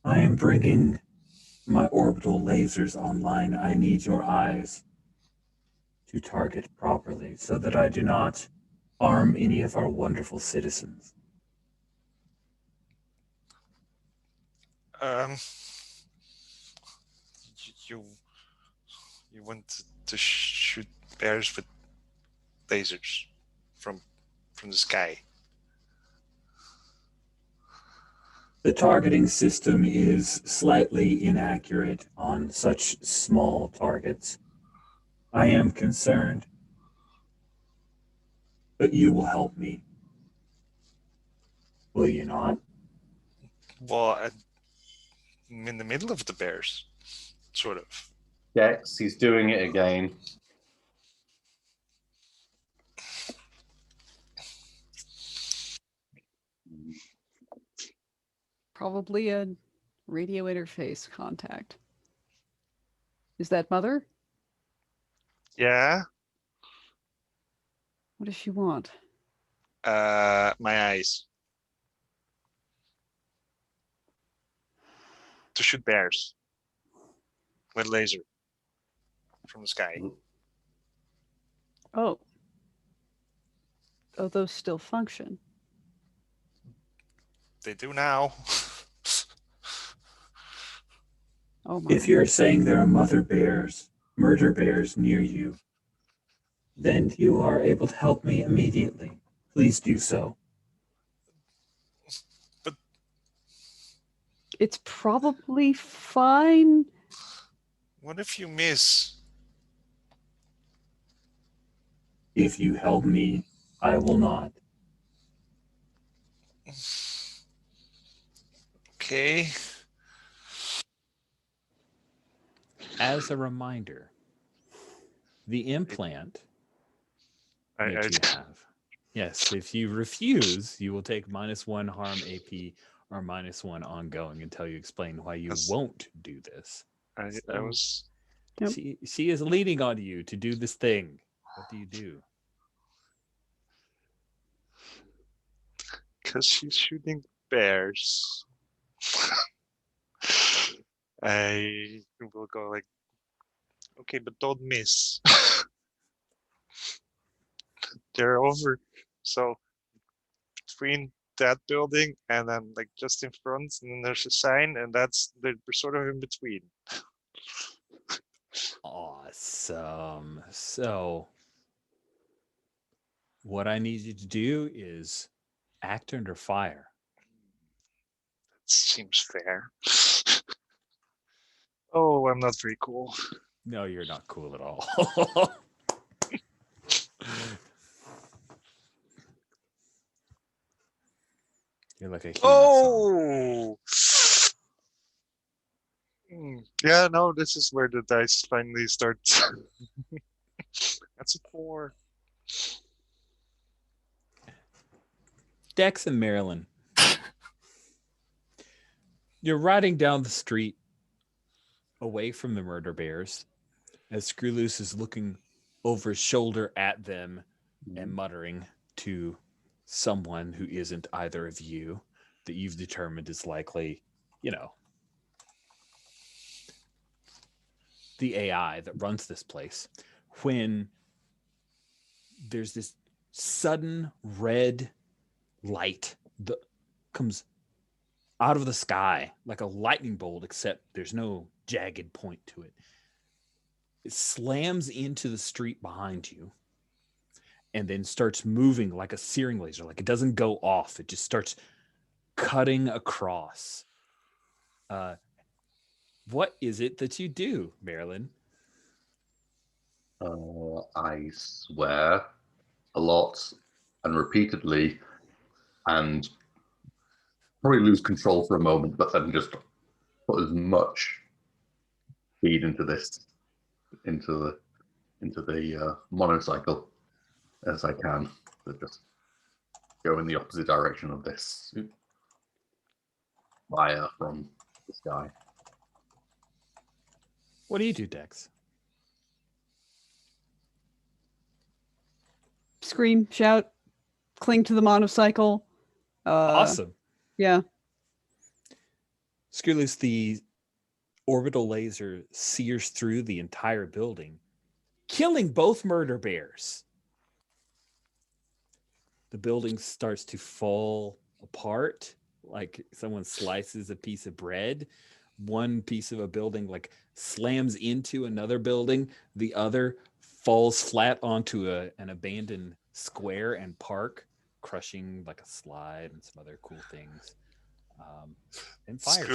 I am bringing my orbital lasers online. I need your eyes to target properly so that I do not harm any of our wonderful citizens. Um, you you want to shoot bears with lasers from the sky? The targeting system is slightly inaccurate on such small targets. I am concerned, but you will help me. Will you not? Well, I'm in the middle of the bears, sort of. Dex, he's doing it again. Probably a radio interface contact. Is that Mother? Yeah. What does she want? My eyes. To shoot bears with laser from the sky. Oh. Oh, those still function. They do now. Oh my. If you're saying there are mother bears, murder bears near you, then you are able to help me immediately. Please do so. But It's probably fine. what if you miss? If you help me, I will not. Okay. As a reminder, the implant that you have. Yes, if you refuse, you will take -1 harm AP or -1 ongoing until you explain why you won't do this. I was. Yep. She is leaning on you to do this thing. What do you do? Because she's shooting bears. I will go like, okay, but don't miss. They're over. So between that building and then like just in front, and then there's a sign, and they're sort of in between. Awesome. So, what I need you to do is act under fire. Seems fair. Oh, I'm not very cool. No, you're not cool at all. You're like a human. Oh! Yeah, no, this is where the dice finally starts. That's a 4. Dex and Marilyn. You're riding down the street away from the murder bears as Screwloose is looking over his shoulder at them and muttering to someone who isn't either of you that you've determined is likely, the AI that runs this place. When there's this sudden red light that comes out of the sky like a lightning bolt, except there's no jagged point to it. It slams into the street behind you and then starts moving like a searing laser. Like it doesn't go off. It just starts cutting across. What is it that you do, Marilyn? I swear a lot and repeatedly and probably lose control for a moment, but then just put as much speed into the monocycle as I can, but just go in the opposite direction of this fire from the sky. What do you do, Dex? Scream, shout, cling to the monocycle. Awesome. Yeah. Screwloose, the orbital laser sears through the entire building, killing both murder bears. The building starts to fall apart like someone slices a piece of bread. One piece of a building like slams into another building. The other falls flat onto an abandoned square and park, crushing like a slide and some other cool things. And fire.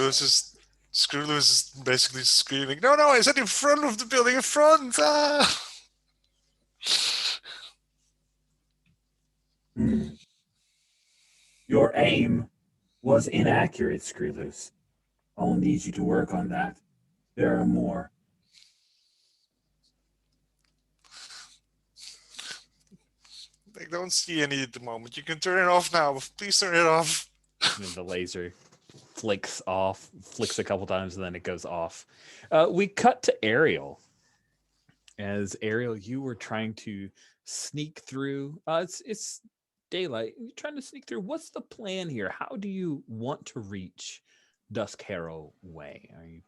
Screwloose is basically screaming, no, I said in front of the building, in front! Ah! Your aim was inaccurate, Screwloose. I'll need you to work on that. There are more. I don't see any at the moment. You can turn it off now. Please turn it off. And the laser flicks a couple times, and then it goes off. We cut to Ariel. As Ariel, you were trying to sneak through. It's daylight. You're trying to sneak through. What's the plan here? How do you want to reach Dusk Harrow Way? Are you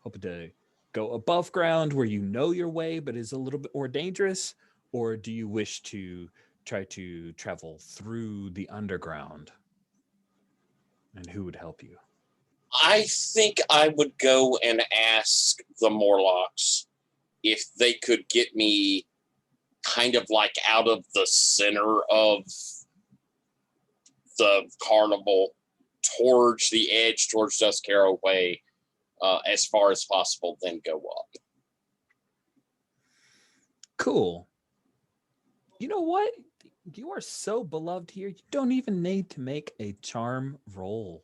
hoping to go above ground where you know your way, but is a little bit more dangerous, or do you wish to try to travel through the underground? And who would help you? I think I would go and ask the Morlocks if they could get me kind of like out of the center of the carnival towards the edge, towards Dusk Harrow Way, as far as possible, then go up. Cool. You know what? You are so beloved here. You don't even need to make a charm roll.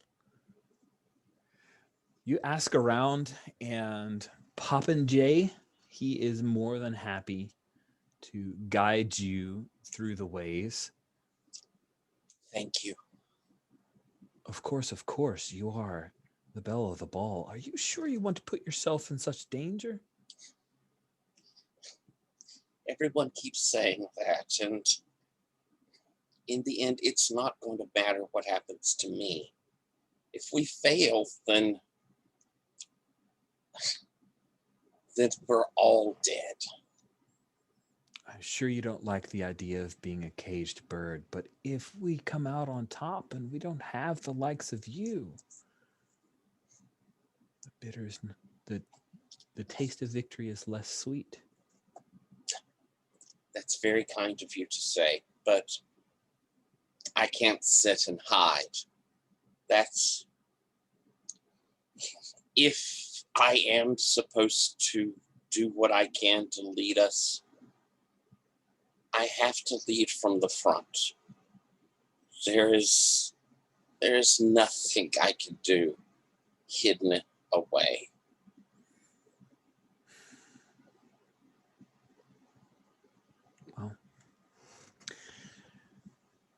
You ask around, and Poppin' Jay, he is more than happy to guide you through the ways. Thank you. Of course, you are the belle of the ball. Are you sure you want to put yourself in such danger? Everyone keeps saying that, and in the end, it's not going to matter what happens to me. If we fail, then we're all dead. I'm sure you don't like the idea of being a caged bird, but if we come out on top and we don't have the likes of you, the taste of victory is less sweet. That's very kind of you to say, but I can't sit and hide. That's if I am supposed to do what I can to lead us, I have to lead from the front. There is nothing I can do hidden away. Well,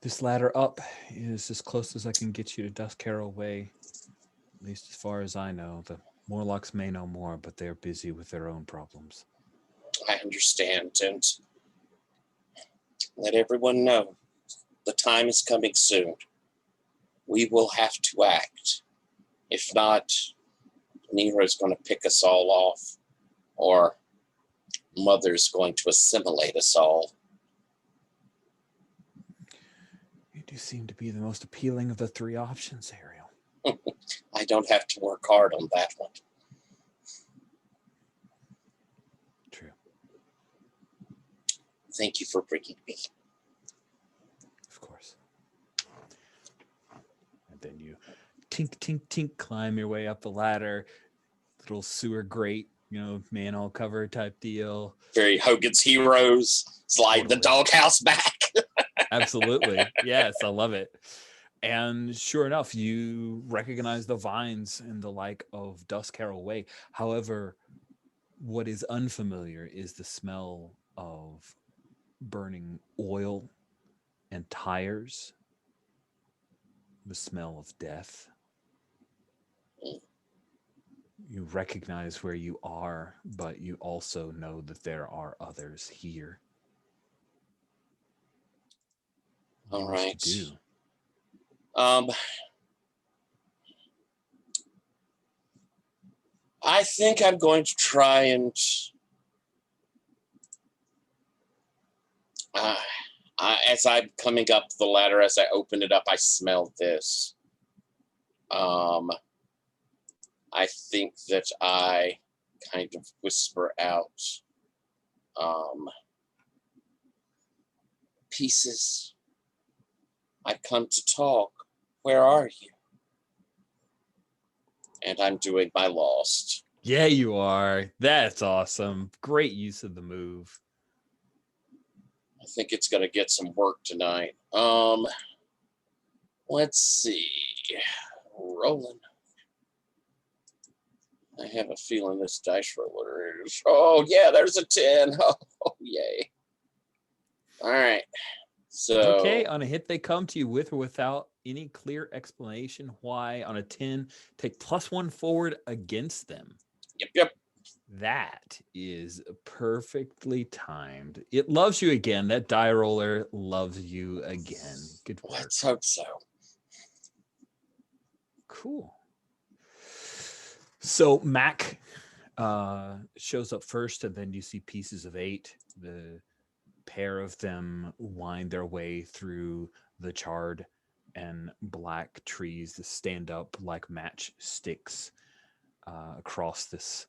this ladder up is as close as I can get you to Dusk Harrow Way, at least as far as I know. The Morlocks may know more, but they're busy with their own problems. I understand, and let everyone know the time is coming soon. We will have to act. If not, Nero's going to pick us all off, or Mother's going to assimilate us all. You do seem to be the most appealing of the three options, Ariel. I don't have to work hard on that one. True. Thank you for bringing me. Of course. And then you tink, tink, tink, climb your way up the ladder. Little sewer grate, manhole cover type deal. Very Hogan's Heroes. Slide the doghouse back. Absolutely. Yes, I love it. And sure enough, you recognize the vines and the like of Dusk Harrow Way. However, what is unfamiliar is the smell of burning oil and tires, the smell of death. You recognize where you are, but you also know that there are others here. All right. Do? I think I'm going to try and as I'm coming up the ladder, as I open it up, I smell this. I think that I kind of whisper out, Pieces, I've come to talk. Where are you? And I'm doing my Lost. Yeah, you are. That's awesome. Great use of the move. I think it's going to get some work tonight. Let's see. Rolling. I have a feeling this dice roller is. Oh, yeah, there's a 10. Oh, yay. All right. So. Okay, on a hit, they come to you with or without any clear explanation why. On a 10, take +1 forward against them. Yep. That is perfectly timed. It loves you again. That die roller loves you again. Good work. Let's hope so. Cool. So Mac shows up first, and then you see pieces of 8. The pair of them wind their way through the charred and black trees that stand up like matchsticks across this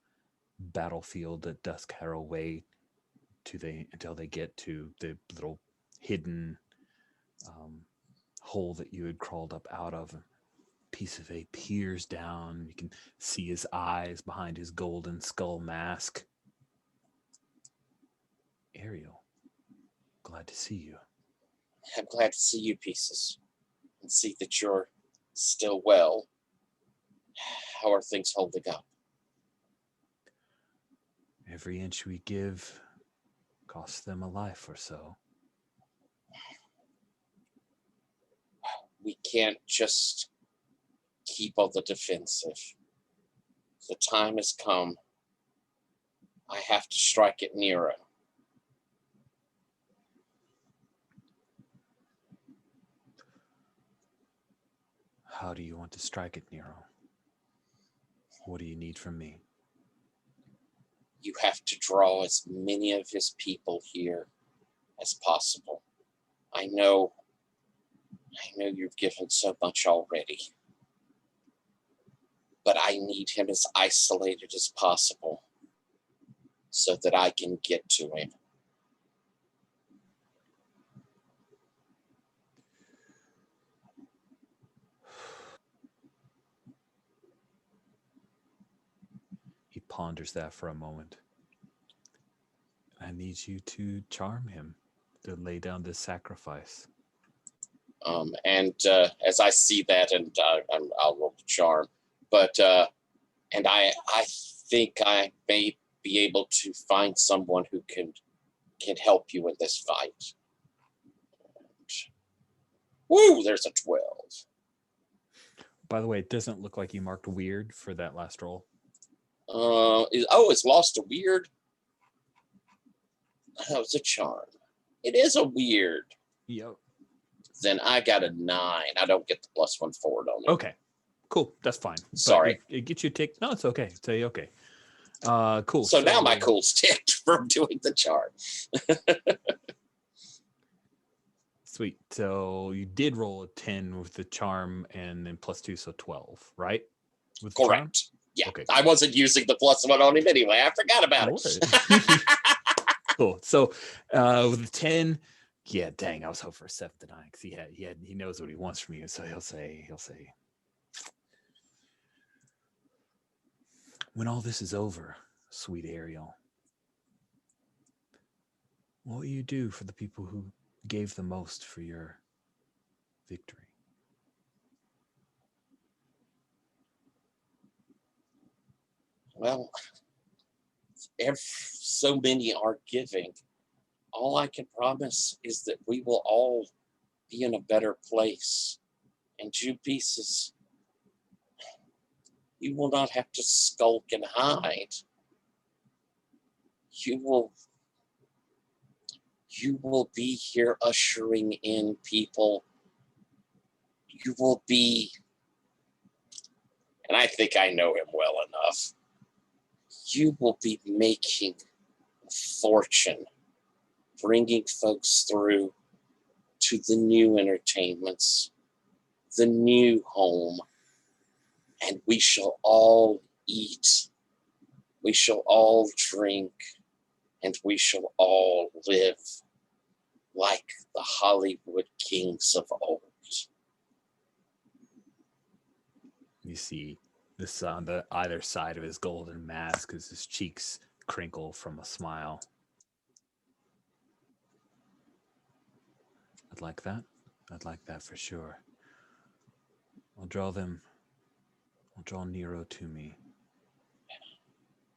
battlefield at Dusk Harrowway until they get to the little hidden hole that you had crawled up out of. A piece of 8 peers down. You can see his eyes behind his golden skull mask. Ariel, glad to see you. I'm glad to see you, Pieces, and see that you're still well. How are things holding up? Every inch we give costs them a life or so. We can't just keep on the defensive. The time has come. I have to strike at Nero. How do you want to strike at Nero? What do you need from me? You have to draw as many of his people here as possible. I know you've given so much already, but I need him as isolated as possible so that I can get to him. He ponders that for a moment. I need you to charm him, to lay down this sacrifice. And as I see that, and I'll roll the charm, but and I think I may be able to find someone who can help you in this fight. Woo! There's a 12. By the way, it doesn't look like you marked weird for that last roll. It's lost a weird. Oh, it's a charm. It is a weird. Yep. Then I got a 9. I don't get the +1 forward on it. Okay. Cool. That's fine. Sorry. But it gets you ticked. No, it's okay. It's okay. Cool. So now my cool's ticked from doing the charm. Sweet. So you did roll a 10 with the charm and then +2, so 12, right? With the charm? Correct. Yeah. Okay. I wasn't using the +1 on him anyway. I forgot about it. Cool. So with the 10, yeah, dang, I was hoping for a 7 to 9 because he knows what he wants from you. So he'll say, when all this is over, sweet Ariel, what will you do for the people who gave the most for your victory? Well, so many are giving. All I can promise is that we will all be in a better place. And you, Pieces, you will not have to skulk and hide. You will be here ushering in people. You will be, and I think I know him well enough, you will be making a fortune, bringing folks through to the new entertainments, the new home, and we shall all eat, we shall all drink, and we shall all live like the Hollywood kings of old. You see this on the either side of his golden mask as his cheeks crinkle from a smile. I'd like that for sure. I'll draw them. I'll draw Nero to me.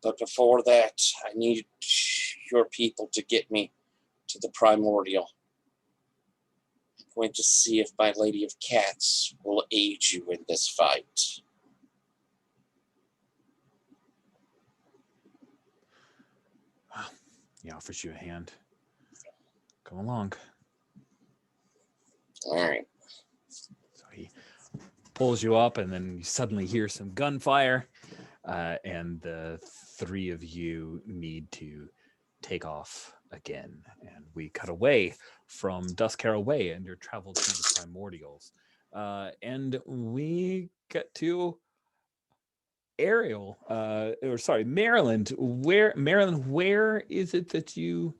But before that, I need your people to get me to the primordial. I'm going to see if my Lady of Cats will aid you in this fight. He offers you a hand. Come along. All right. So he pulls you up, and then you suddenly hear some gunfire, and the three of you need to take off again. And we cut away from Duskharrow Way and your travel to the Primordials. And we get to Maryland. Where is it that you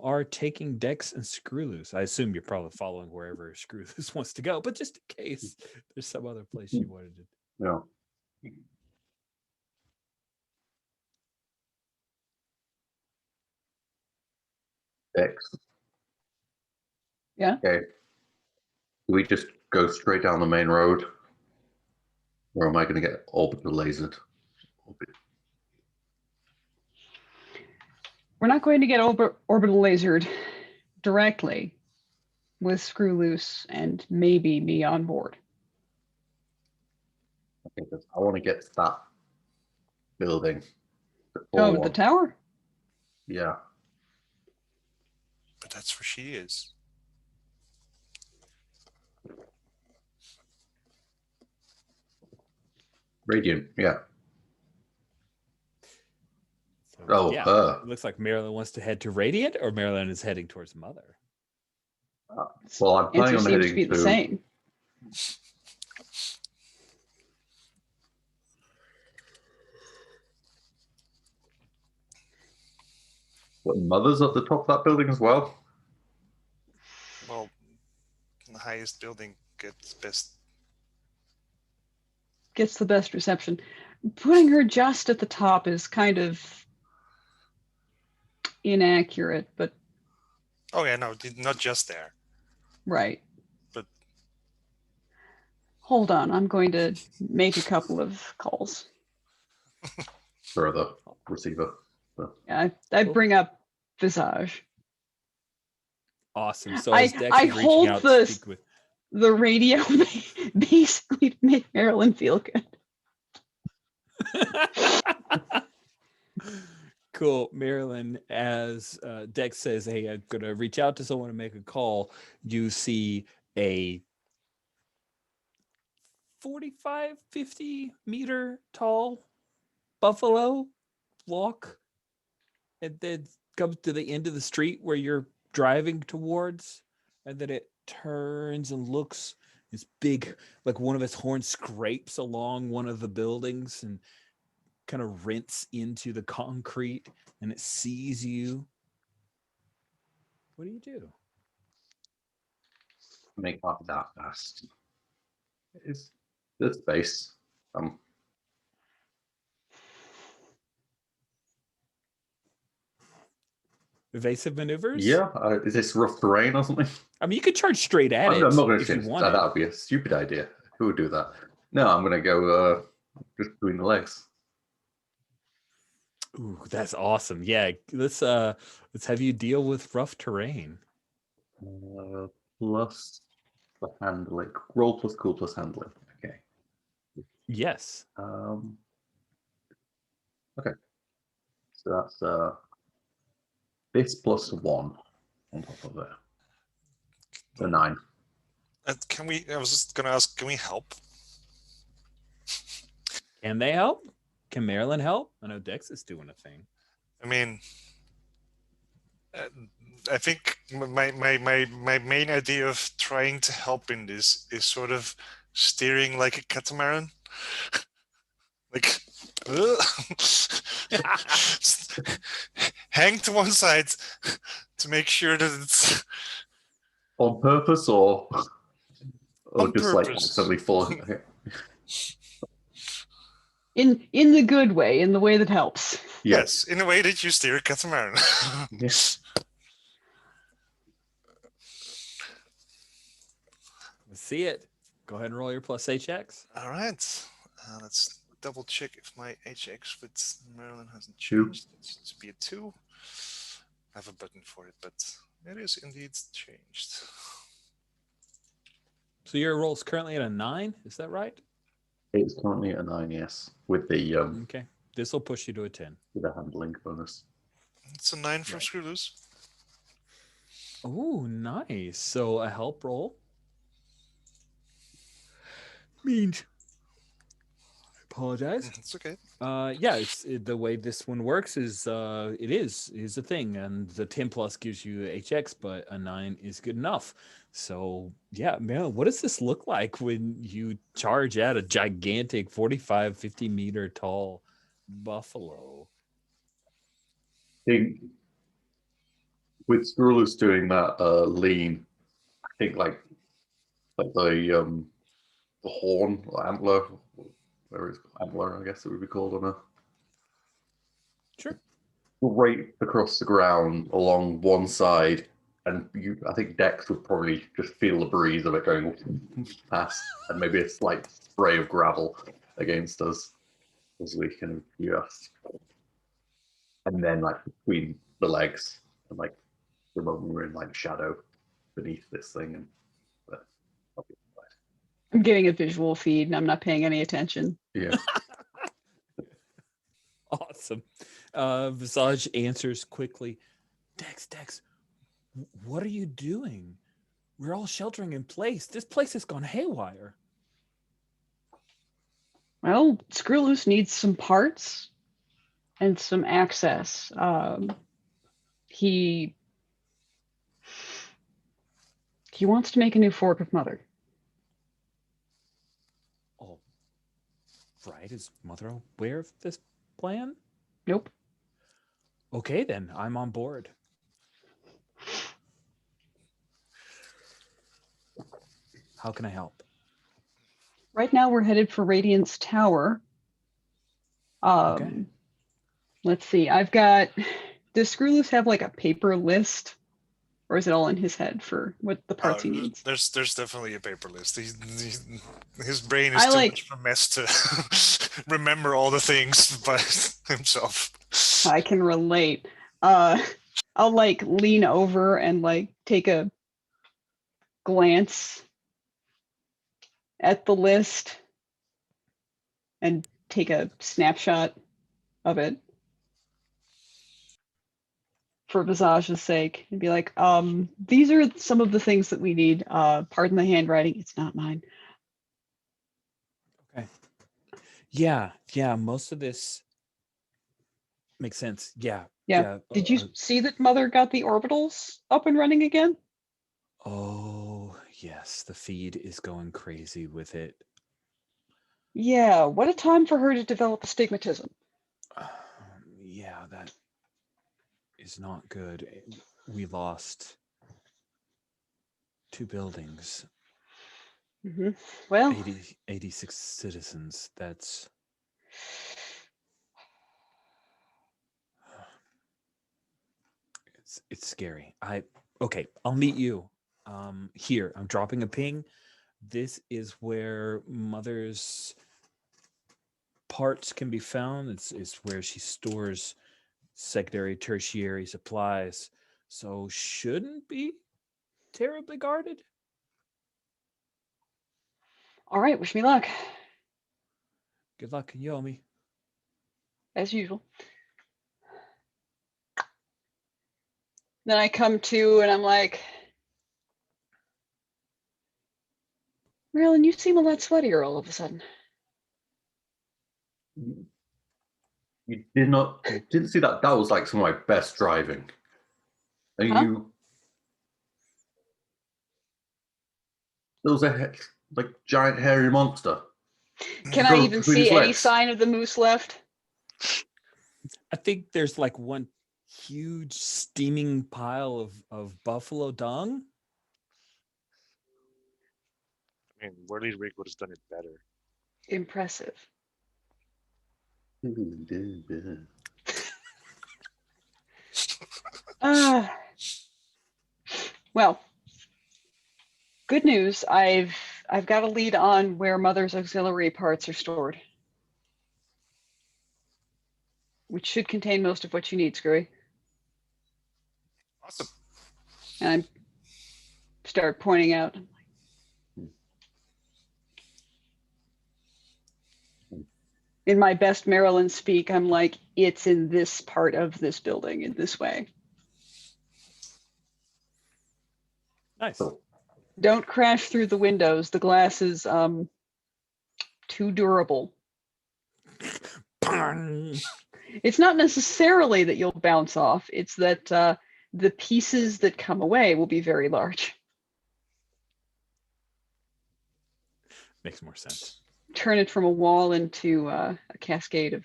are taking Dex and Screwloose? I assume you're probably following wherever Screwloose wants to go, but just in case there's some other place you wanted to. No. Dex. Yeah. Okay. Do we just go straight down the main road? Or am I going to get orbital lasered? We're not going to get orbital lasered directly with Screwloose and maybe me on board. Okay, 'cause I want to get to that building. Oh, the tower? Yeah. But that's where she is. Radiant, yeah. So, Oh, yeah. her. It looks like Marilyn wants to head to Radiant, or Marilyn is heading towards Mother. Well, I'm planning Answer on seems heading to be the same. What, Mother's at the top of that building as well? Well, the highest building gets Gets the best reception. Putting her just at the top is kind of inaccurate, but Oh yeah, no, not just there. right. But hold on, I'm going to make a couple of calls. For the receiver. So. Yeah, I bring up Visage. Awesome. So as Dex is reaching hold out to speak with the radio basically to make Marilyn feel good. Cool. Marilyn, as Dex says, hey, I'm going to reach out to someone to make a call, you see a 45, 50 meter tall buffalo walk and then comes to the end of the street where you're driving towards, and then it turns and looks. This big, like one of its horns scrapes along one of the buildings and kind of rents into the concrete, and it sees you. What do you do? Make up that fast. It's the space. Evasive maneuvers? Yeah. Is this rough terrain or something? I mean, you could charge straight at it. I'm not going if to you change wanted. that. Would be a stupid idea. Who would do that? No, I'm going to go just between the legs. Ooh, that's awesome. Yeah, let's have you deal with rough terrain. Plus the handling. Roll plus cool plus handling. Okay. Yes. Okay. So that's this plus 1 on top of it. So 9. can we? I was just gonna ask. Can we help? Can they help? Can Marilyn help? I know Dex is doing a thing. I mean, I think my main idea of trying to help in this is sort of steering like a catamaran, like hang to one side to make sure that it's On purpose or on just purpose. like suddenly falling. Okay. In the good way, in the way that helps. Yes, in a way that you steer a catamaran. Yes. Let's see it. Go ahead and roll your plus HX. All right. Let's double check if my HX with Marilyn hasn't Two. changed. It's be a 2. I have a button for it, but it is indeed changed. So your roll's currently at a 9. Is that right? It's currently a 9, yes, with the Okay. This will push you to a 10. handling bonus. It's a 9 from Right. Screw Loose. Oh, nice. So a help roll means. I apologize. It's okay. Yeah, the way this one works is it is a thing, and the 10 plus gives you HX, but a 9 is good enough. So yeah, man, what does this look like when you charge at a gigantic 45, 50 meter tall buffalo? I think with Screwless doing that lean, I think like the horn or antler, whatever it's called, antler, I guess it would be called on a Sure. right across the ground along one side, and I think Dex would probably just feel the breeze of it going past, and maybe a slight spray of gravel against us as we kind of just, and then like between the legs, and like the moment we're in like shadow beneath this thing, and but I'll be fine. I'm getting a visual feed and I'm not paying any attention. Yeah. Awesome. Visage answers quickly. Dex, what are you doing? We're all sheltering in place. This place has gone haywire. Well, Screw Loose needs some parts and some access. He wants to make a new fork of Mother. Oh, right. Is Mother aware of this plan? Nope. Okay, then I'm on board. How can I help? Right now we're headed for Radiance Tower. Okay. Let's see. Does Screw Loose have like a paper list? Or is it all in his head for what the parts he needs? There's definitely a paper list. His brain is I too like- much of a mess to remember all the things by himself. I can relate. I'll like lean over and like take a glance at the list and take a snapshot of it for Visage's sake and be like, these are some of the things that we need. Pardon the handwriting, it's not mine. Okay. Yeah, most of this makes sense. Yeah. Did you see that Mother got the orbitals up and running again? Oh, yes, the feed is going crazy with it. Yeah, what a time for her to develop astigmatism. Yeah, that is not good. We lost 2 buildings, Mm-hmm. Well, 86 citizens. That's it's scary. Okay, I'll meet you. Here, I'm dropping a ping. This is where Mother's parts can be found. It's where she stores secondary, tertiary supplies. So shouldn't be terribly guarded. all right, wish me luck, Good luck, Yomi. as usual. Then I come to and I'm like, Marilyn, you seem a lot sweatier all of a sudden. You didn't see that. That was like some of my best driving. And Huh? There was a like giant hairy monster. Can I Drove even between see his any legs. sign of the moose left? I think there's like one huge steaming pile of buffalo dung. I mean, Whirly Rig would have done it better. Impressive. Well, good news. I've I've got a lead on where Mother's auxiliary parts are stored, which should contain most of what you need, Screwy. Awesome. And I start pointing out. In my best Maryland speak, I'm like, it's in this part of this building in this way. Nice. Cool. Don't crash through the windows. The glass is too durable. It's not necessarily that you'll bounce off. It's that the pieces that come away will be very large. Makes more sense. Turn it from a wall into a cascade of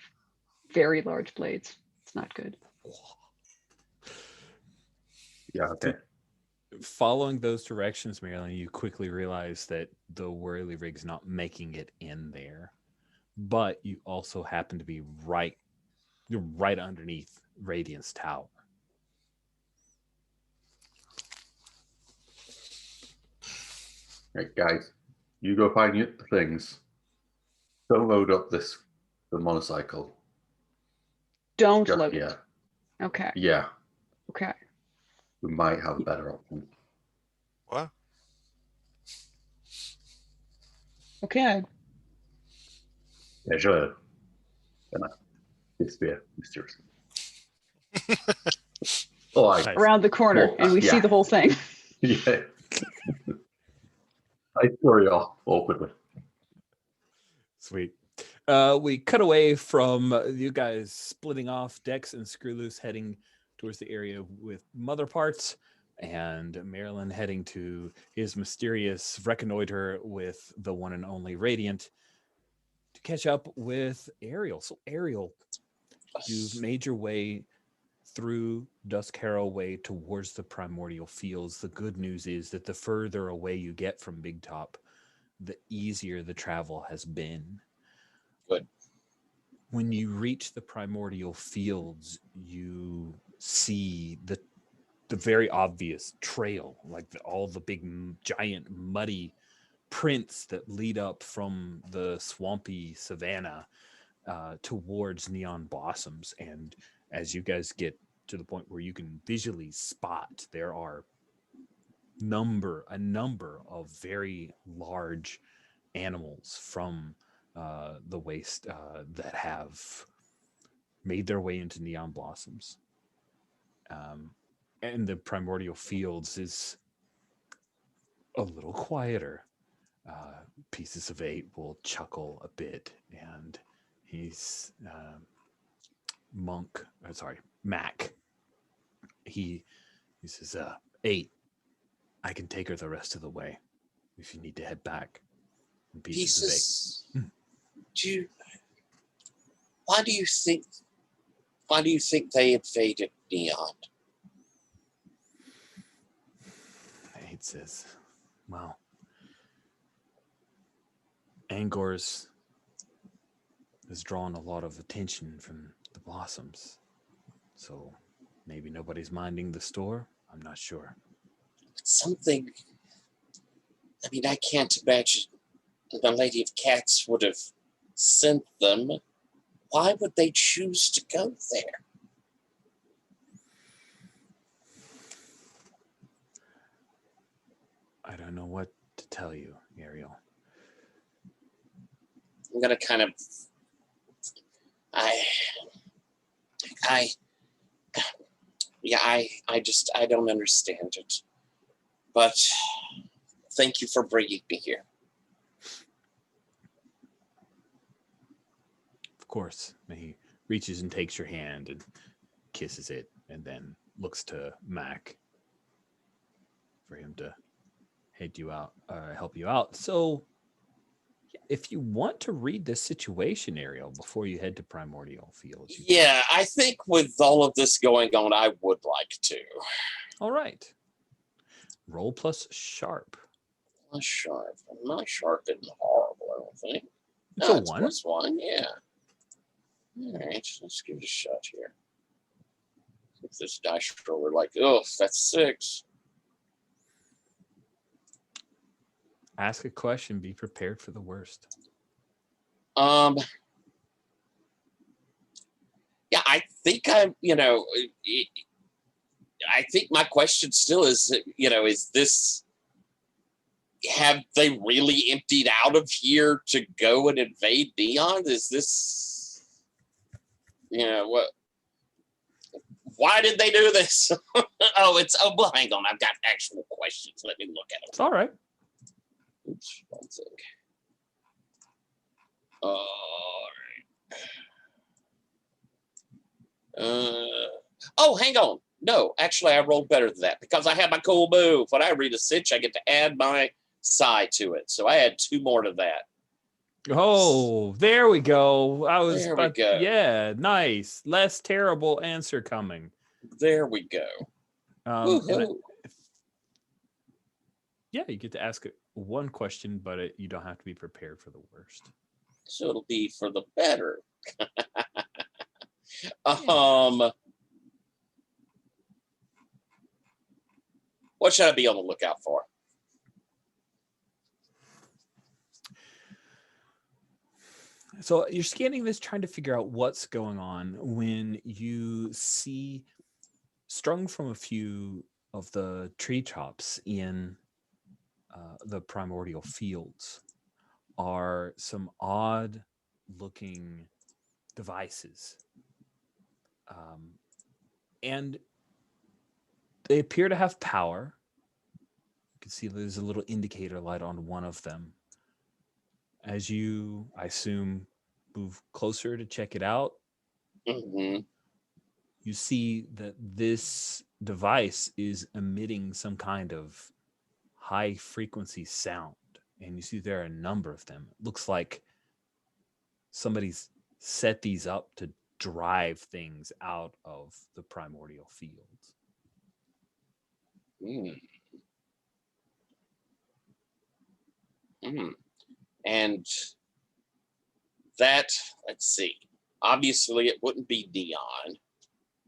very large blades. It's not good. Yeah, okay. Following those directions, Marilyn, you quickly realize that the whirly rig's not making it in there, but you also happen to be right underneath Radiance Tower. Right, guys, you go find the things. Don't load up the motorcycle. Don't Just load yet. it. Okay. Yeah, Okay. we might have a better option. What? Okay. Yeah, sure. And I disappear mysteriously. Oh, I. Nice. Around the corner, Well, and we see yeah. the whole thing. Yeah. I scurry off awkwardly. Sweet. We cut away from you guys splitting off, Dex and Screwloose heading towards the area with mother parts, and Marilyn heading to his mysterious reconnoiter with the one and only Radiant to catch up with Ariel. So Ariel, you've made your way through Dusk Harrow Way towards the primordial fields. The good news is that the further away you get from Big Top, the easier the travel has been. Good. When you reach the primordial fields, you see the very obvious trail, like all the big giant muddy prints that lead up from the swampy savanna towards Neon Blossoms. And as you guys get to the point where you can visually spot, there are a number of very large animals from the waste that have made their way into Neon Blossoms. And the primordial fields is a little quieter. Pieces of Eight will chuckle a bit, and he's Mac. He says, 8, I can take her the rest of the way if you need to head back. And Pieces. of 8. Why do you think they invaded Neon? 8 says, well, Angor's has drawn a lot of attention from the Blossoms. So maybe nobody's minding the store. I'm not sure. Something. I mean, I can't imagine the Lady of Cats would have sent them. Why would they choose to go there? I don't know what to tell you, Ariel. I'm gonna kind of. I don't understand it. But thank you for bringing me here. Of course. And he reaches and takes your hand and kisses it, and then looks to Mac for him to help you out. So if you want to read this situation, Ariel, before you head to Primordial Fields. Yeah, I think with all of this going on, I would like to. All right. Roll plus sharp. Plus sharp. My sharp isn't horrible, I don't think. It's No, a it's 1. +1, yeah. All right, let's give it a shot here. If this dice roller, like, oh, that's 6. Ask a question. Be prepared for the worst. Yeah, I think I think my question still is, is this, have they really emptied out of here to go and invade Neon? Is this, what? Why did they do this? Well, hang on. I've got actual questions. Let me look at them. It's all right. Oops, one sec. All right. Hang on. No, actually, I rolled better than that because I had my cool move. When I read a cinch, I get to add my psi to it. So I had 2 more to that. Oh, there we go. There we go. Yeah, nice. Less terrible answer coming. There we go. Yeah, you get to ask one question, but you don't have to be prepared for the worst. So it'll be for the better. What should I be on the lookout for? So you're scanning this, trying to figure out what's going on when you see, strung from a few of the treetops in the primordial fields, are some odd looking devices. And they appear to have power. You can see there's a little indicator light on one of them. As you, I assume, move closer to check it out, Mm-hmm. you see that this device is emitting some kind of high frequency sound. And you see there are a number of them. It looks like somebody's set these up to drive things out of the primordial fields. And that, let's see, obviously it wouldn't be neon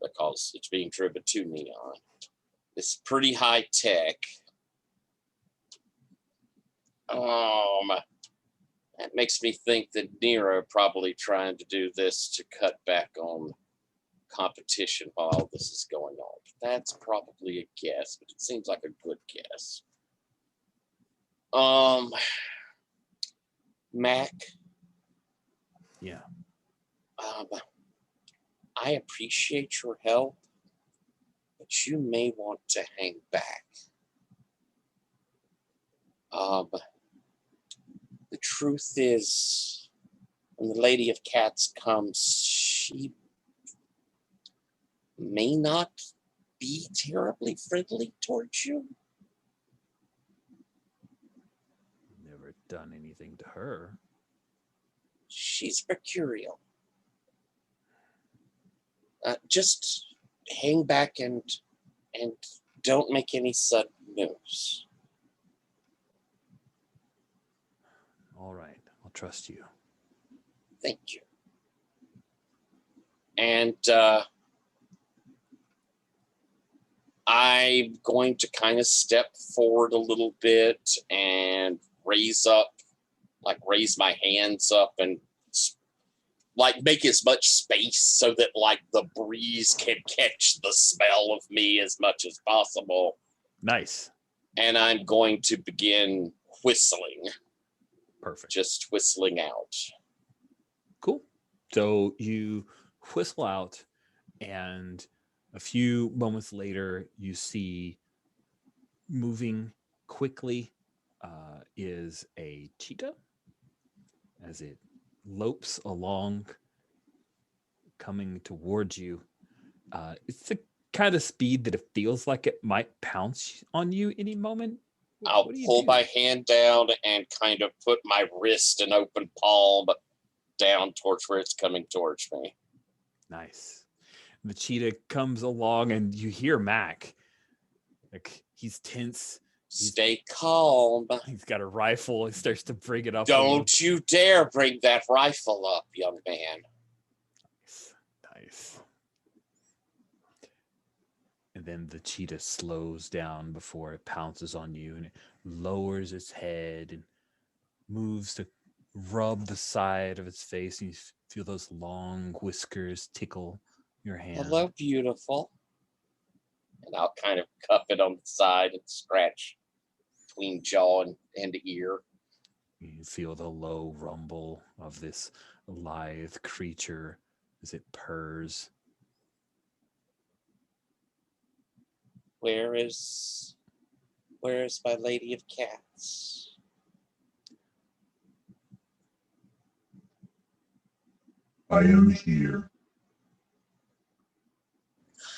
because it's being driven to neon. It's pretty high tech. That makes me think that Nero probably trying to do this to cut back on competition while all this is going on. That's probably a guess, but it seems like a good guess. Mac. Yeah. I appreciate your help, but you may want to hang back. The truth is, when the Lady of Cats comes, she may not be terribly friendly towards you. Never done anything to her. She's mercurial. Just hang back and don't make any sudden moves. All right, I'll trust you. Thank you. And I'm going to kind of step forward a little bit and raise my hands up and make as much space so that the breeze can catch the smell of me as much as possible. Nice. And I'm going to begin whistling. Perfect. Just whistling out. Cool. So you whistle out, and a few moments later, you see moving quickly is a cheetah as it lopes along, coming towards you. It's the kind of speed that it feels like it might pounce on you any moment. I'll pull my hand down and kind of put my wrist and open palm down towards where it's coming towards me. Nice. The cheetah comes along, and you hear Mac. He's tense. Stay calm. He's got a rifle. He starts to bring it up. Don't you dare bring that rifle up, young man. Nice. And then and the cheetah slows down before it pounces on you, and it lowers its head and moves to rub the side of its face, and you feel those long whiskers tickle your hand. Hello, beautiful. And I'll kind of cuff it on the side and scratch between jaw and ear. You feel the low rumble of this lithe creature as it purrs. Where is my lady of cats? I am here.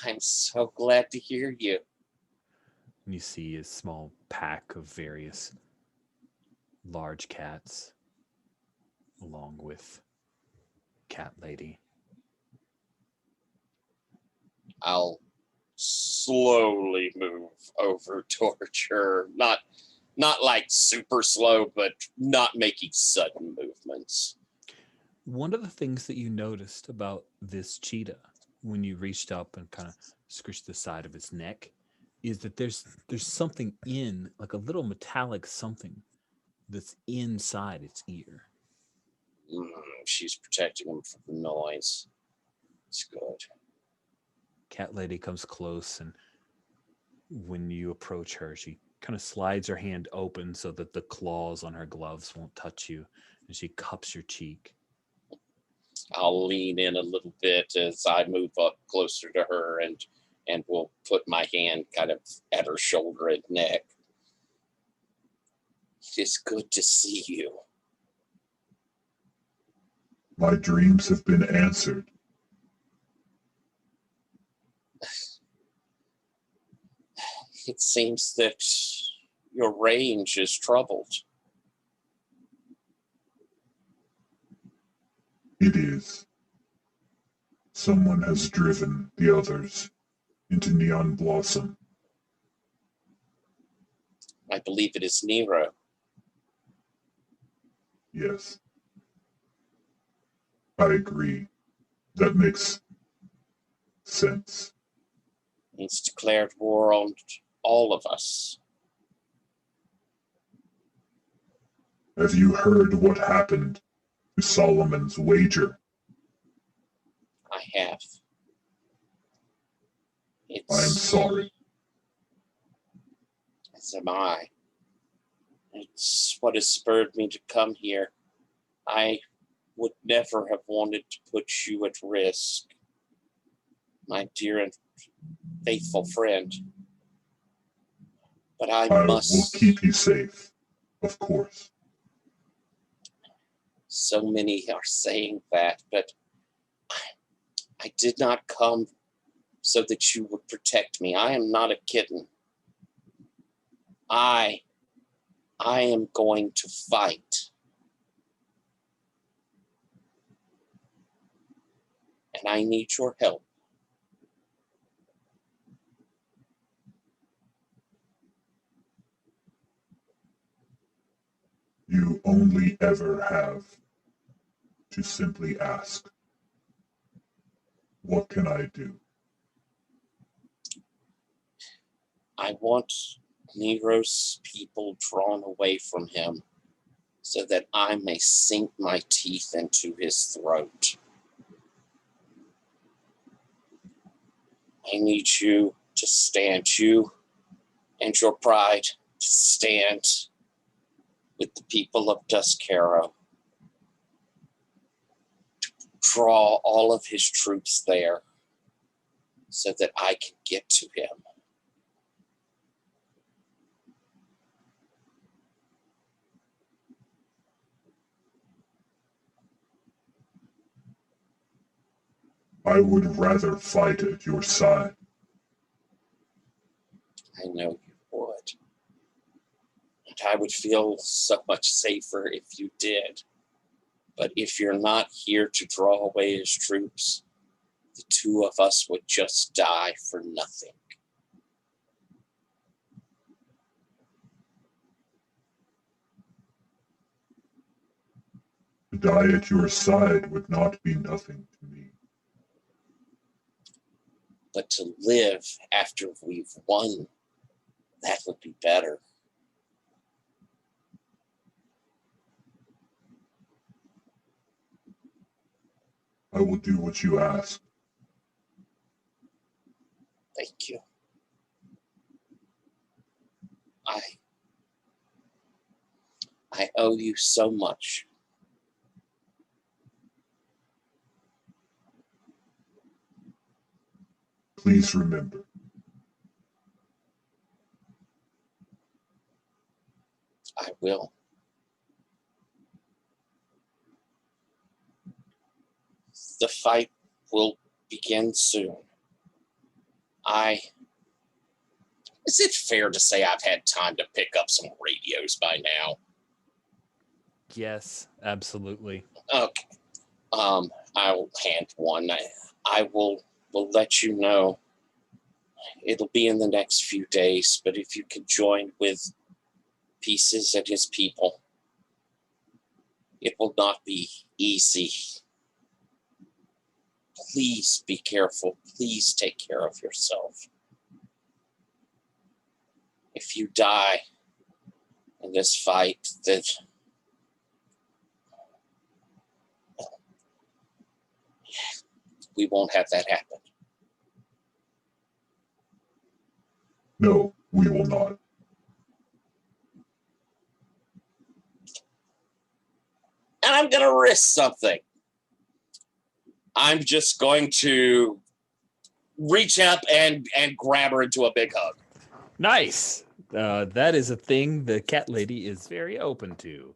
I'm so glad to hear you. And you see a small pack of various large cats along with cat lady. I'll slowly move over towards her. Not like super slow, but not making sudden movements. One of the things that you noticed about this cheetah when you reached up and kind of squished the side of its neck is that there's something in, like a little metallic something that's inside its ear. She's protecting him from the noise. It's good. Cat lady comes close, and when you approach her, she kind of slides her hand open so that the claws on her gloves won't touch you, and she cups your cheek. I'll lean in a little bit as I move up closer to her, and will put my hand kind of at her shoulder and neck. It is good to see you. My dreams have been answered. It seems that your range is troubled. It is. Someone has driven the others into Neon Blossom. I believe it is Nero. Yes. I agree. That makes sense. He's declared war on all of us. Have you heard what happened to Solomon's wager? I have. I am sorry. As am I. It's what has spurred me to come here. I would never have wanted to put you at risk, my dear and faithful friend. But I will keep you safe, of course. So many are saying that, but I did not come so that you would protect me. I am not a kitten. I am going to fight. And I need your help. You only ever have to simply ask, what can I do? I want Nero's people drawn away from him so that I may sink my teeth into his throat. I need you to stand, you and your pride, to stand with the people of Duskaro. To draw all of his troops there so that I can get to him. I would rather fight at your side. I know you would. And I would feel so much safer if you did. But if you're not here to draw away his troops, the two of us would just die for nothing. To die at your side would not be nothing to me. But to live after we've won, that would be better. I will do what you ask. Thank you. I owe you so much. Please remember. I will. The fight will begin soon. Is it fair to say I've had time to pick up some radios by now? Yes, absolutely. Okay. I will hand one. I will let you know. It'll be in the next few days, but if you could join with Pieces and his people, it will not be easy. Please be careful. Please take care of yourself. If you die in this fight, then we won't have that happen. No, we will not. And I'm going to risk something. I'm just going to reach up and grab her into a big hug. Nice. That is a thing the cat lady is very open to.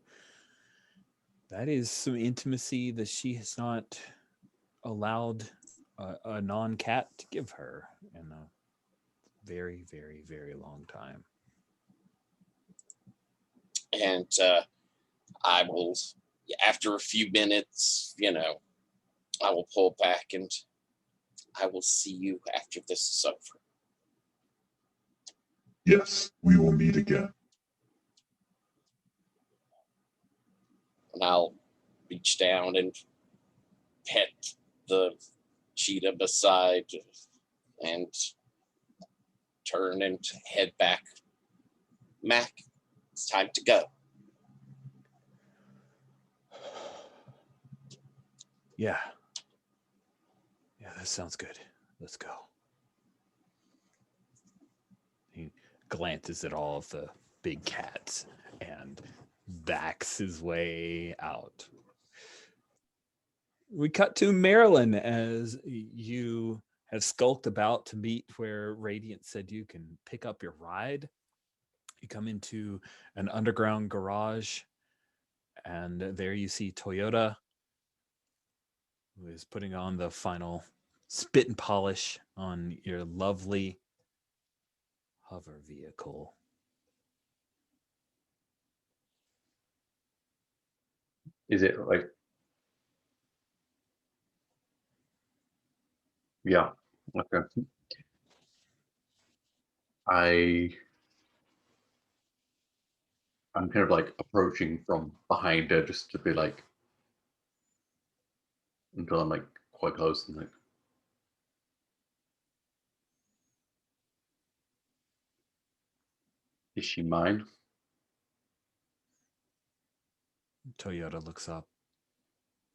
That is some intimacy that she has not allowed a non-cat to give her in a very, very, very long time. And I will, after a few minutes, I will pull back and I will see you after this is over. Yes, we will meet again. And I'll reach down and pet the cheetah beside and turn and head back. Mac, it's time to go. Yeah. Yeah, that sounds good. Let's go. He glances at all of the big cats and backs his way out. We cut to Maryland as you have skulked about to meet where Radiant said you can pick up your ride. You come into an underground garage, and there you see Toyota, who is putting on the final spit and polish on your lovely hover vehicle. Is it like? Yeah. Okay. I'm kind of like approaching from behind her just to be like until I'm like quite close and like, is she mine? Toyota looks up.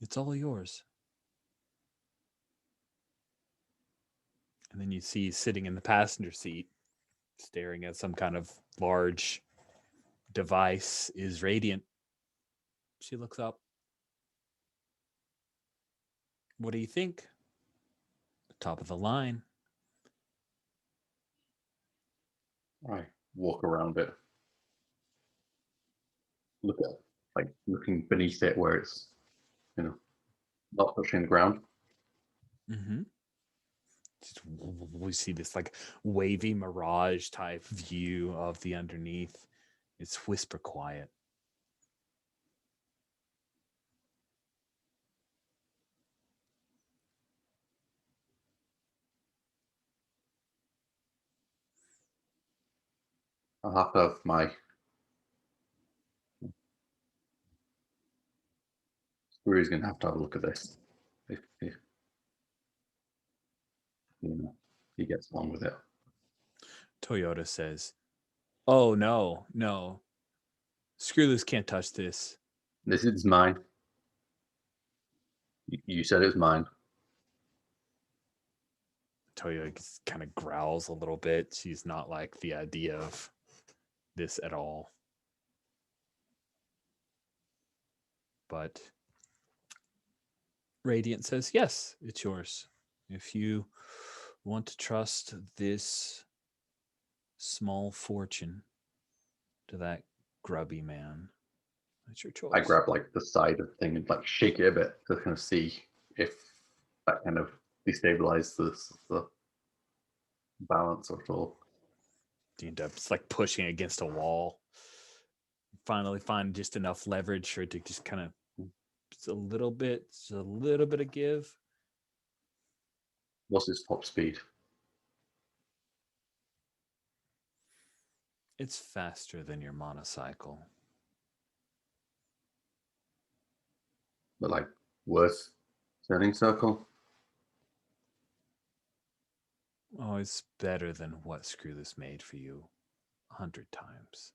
It's all yours. And then you see sitting in the passenger seat, staring at some kind of large device, is Radiant. She looks up. What do you think? Top of the line. I walk around it, look at like looking beneath it where it's not touching the ground. Mm-hmm. We see this like wavy mirage type view of the underneath. It's whisper quiet. I'll have to have my Screwy's gonna have to have a look at this. If gets along with it. Toyota says, "Oh no, no, Screwless can't touch this." This is mine. You said it was mine. Toyota kind of growls a little bit. She's not like the idea of this at all. But Radiant says, "Yes, it's yours. If you want to trust this small fortune to that grubby man, that's your choice." I grab like the side of the thing and like shake it a bit to kind of see if that kind of destabilizes the balance or all. You end up like pushing against a wall. Finally find just enough leverage for it to just kind of just a little bit of give. What's his top speed? It's faster than your monocycle. But like worse turning circle? Oh, it's better than what Screwless made for you 100 times.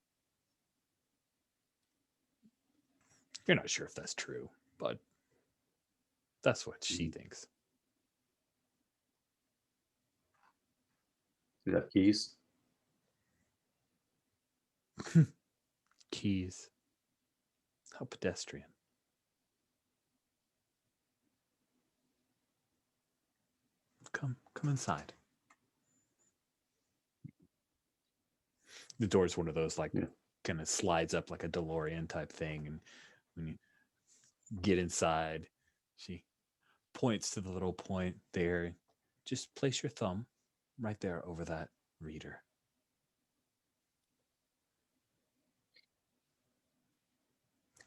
You're not sure if that's true, but that's what she thinks. Do you have keys? Keys. How pedestrian. Come inside. The door's one of those like kind of slides up like a DeLorean type thing, and when you get inside, she points to the little point there. Just place your thumb right there over that reader.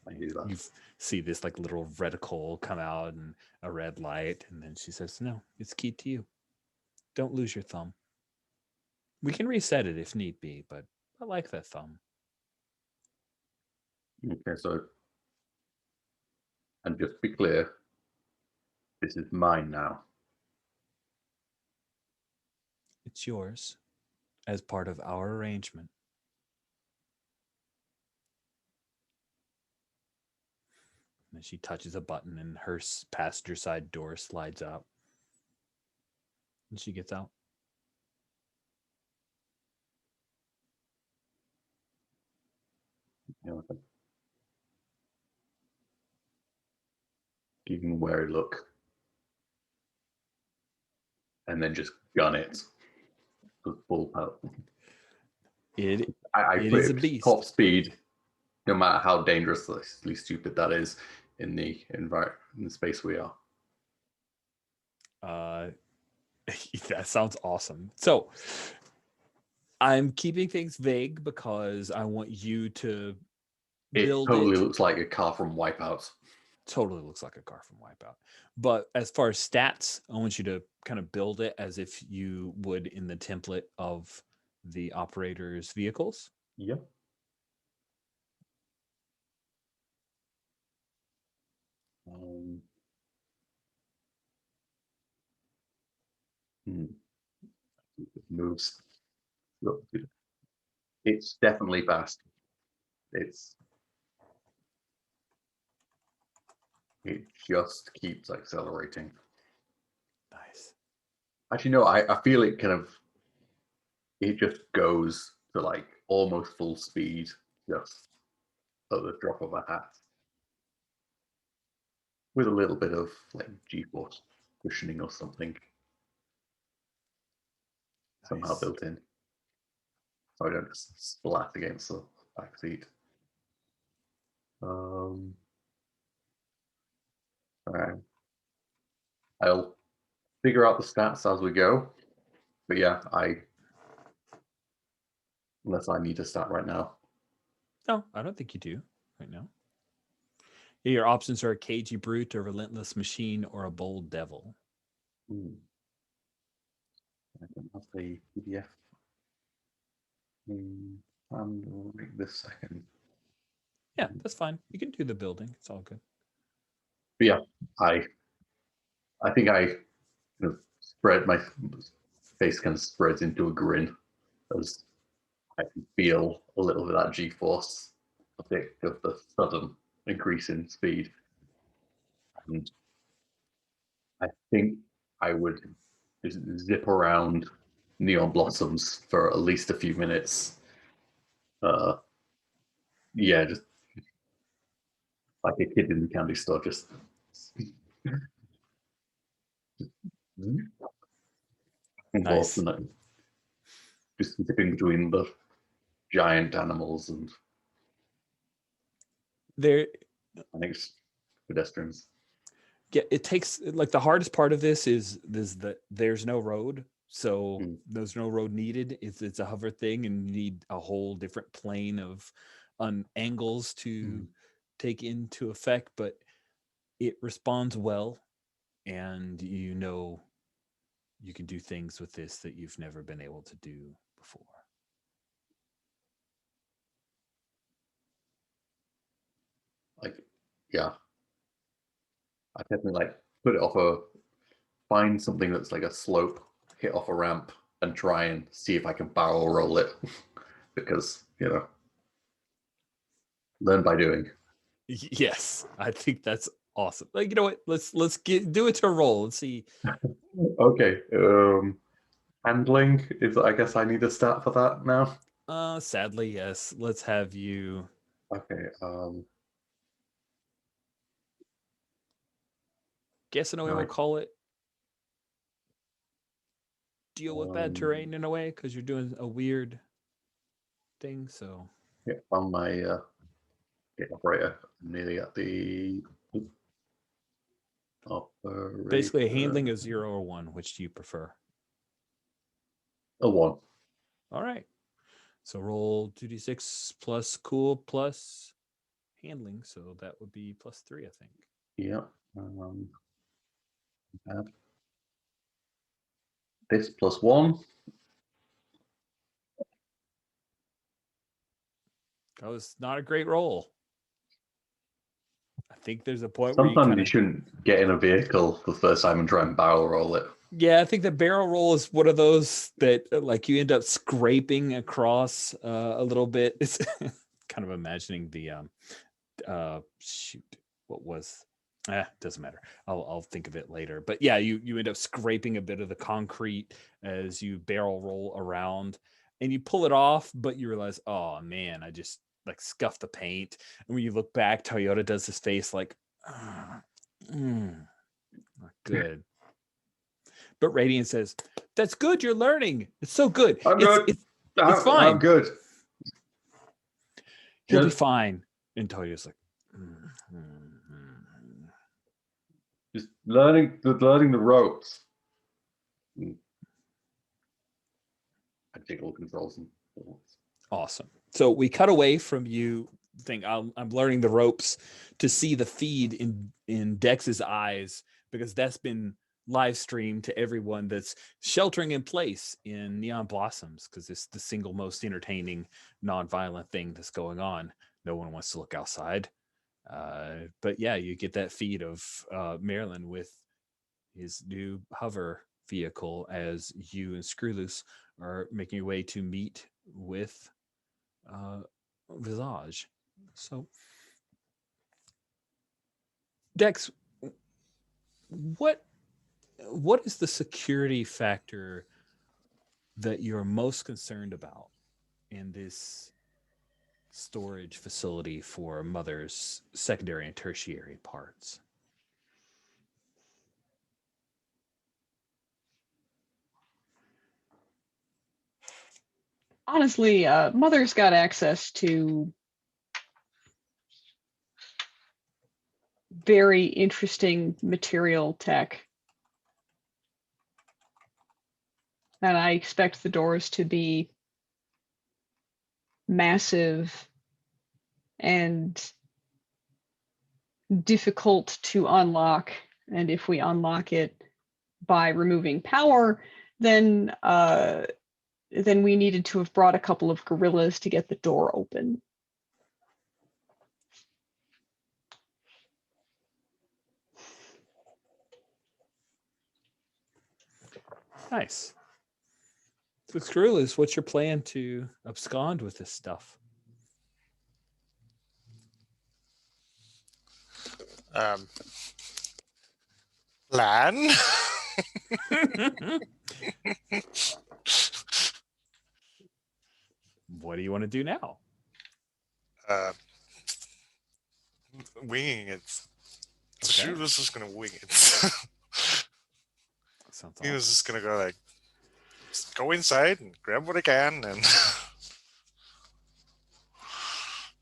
I do that. You see this like little reticle come out and a red light, and then she says, "No, it's keyed to you. Don't lose your thumb. We can reset it if need be, but I like that thumb." Okay, so, and just to be clear, this is mine now. It's yours as part of our arrangement. And she touches a button and her passenger side door slides up. And she gets out. Give him a wary look. And then just gun it. With full power. I It put is a it beast. top speed, no matter how dangerously stupid that is in the environment, in the space we are. That sounds awesome. So I'm keeping things vague because I want you to build Totally looks like a car from Wipeout. Totally looks like a car from Wipeout. But as far as stats, I want you to kind of build it as if you would in the template of the operator's vehicles. Yep. It moves. Look, it's definitely fast. It just keeps accelerating. Nice. Actually, no, I feel it kind of, it just goes to like almost full speed, just at the drop of a hat. With a little bit of like G-force cushioning or something. Somehow Nice. built in. So I don't just splat against the back seat. All right. I'll figure out the stats as we go. But yeah, unless I need a stat right now. No, I don't think you do right now. Your options are a cagey brute, a relentless machine, or a bold devil. I don't have the PDF. And right this second. Yeah, that's fine. You can do the building. It's all good. But yeah, I think I spread my face kind of spreads into a grin as I can feel a little bit of that G-force, a bit of the sudden increase in speed. And I think I would just zip around Neon Blossoms for at least a few minutes. Yeah, just like a kid in the candy store, just involved Nice. in it. Just zipping between the giant animals and There, I think pedestrians. yeah, it takes like the hardest part of this is that there's no road, so Mm. there's no road needed. It's a hover thing, and you need a whole different plane of angles to take into effect. But it responds well, and you know you can do things with this that you've never been able to do before. Like, yeah, I definitely like put it off find something that's like a slope, hit off a ramp, and try and see if I can barrel roll it because learn by doing. Yes, I think that's awesome. Like, you know what? Let's do it to a roll. Let's see. Okay, handling is. I guess I need a stat for that now. Sadly, yes. Let's have you. Okay. Guess in a way we'll Right. call it deal with bad terrain in a way because you're doing a weird thing. So Yeah, found my operator. I'm nearly at the basically, operator. handling a 0 or 1. Which do you prefer? A 1. All right. So roll 2d6 plus cool plus handling. So that would be plus 3, I think. Yeah. Add this plus 1. That was not a great roll. I think there's a point where you Sometimes kind you of. shouldn't get in a vehicle the first time and try and barrel roll it. Yeah, I think the barrel roll is one of those that like you end up scraping across a little bit. It's kind of imagining the shoot, what was doesn't matter. I'll think of it later. But yeah, you end up scraping a bit of the concrete as you barrel roll around and you pull it off, but you realize, oh man, I just like scuffed the paint. And when you look back, Toyota does this face like not good. But Radiant says, "That's good. You're learning. It's so good. I'm good. It's fine. I'm good. You'll be fine." And Toyo's like, just learning the ropes. I take all controls and awesome. So we cut away from you. Think I'm learning the ropes to see the feed in Dex's eyes because that's been live streamed to everyone that's sheltering in place in Neon Blossoms because it's the single most entertaining non-violent thing that's going on. No one wants to look outside. But yeah, you get that feed of Marilyn with his new hover vehicle as you and Screwloose are making your way to meet with Visage. So, Dex, what is the security factor that you're most concerned about in this storage facility for Mother's secondary and tertiary parts? Honestly, Mother's got access to very interesting material tech. And I expect the doors to be massive and difficult to unlock. And if we unlock it by removing power, then we needed to have brought a couple of gorillas to get the door open. Nice. So, Screwless, what's your plan to abscond with this stuff? Um, Plan? What do you want to do now? uh, Winging it. Okay. Shoot was just gonna wing it. Sounds He was awesome. just gonna go like, just go inside and grab what I can, and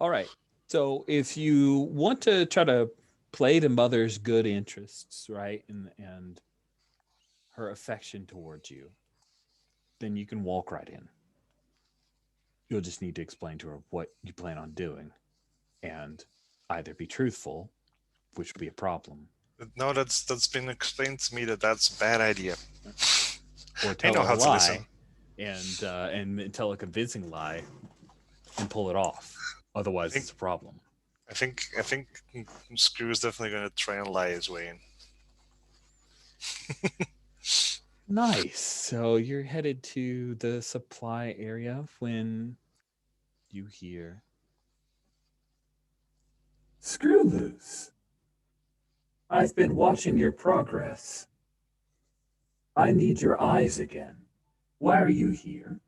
All right. So if you want to try to play to mother's good interests, right, and her affection towards you, then you can walk right in. You'll just need to explain to her what you plan on doing and either be truthful, which would be a problem, no, that's been explained to me that that's a bad idea. or I tell know her how a to listen. lie and tell a convincing lie and pull it off. Otherwise, it's a problem. I think Screw is definitely gonna try and lie his way in. Nice. So you're headed to the supply area when you hear "Screw loose. I've been watching your progress. I need your eyes again. Why are you here?"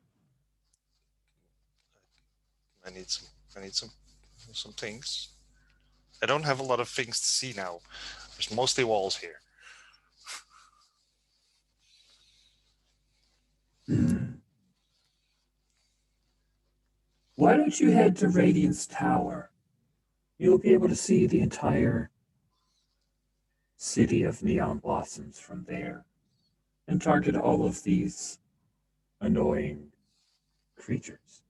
I need some things. I don't have a lot of things to see now. There's mostly walls here. Why don't you head to Radiance Tower? You'll be able to see the entire city of Neon Blossoms from there and target all of these annoying creatures.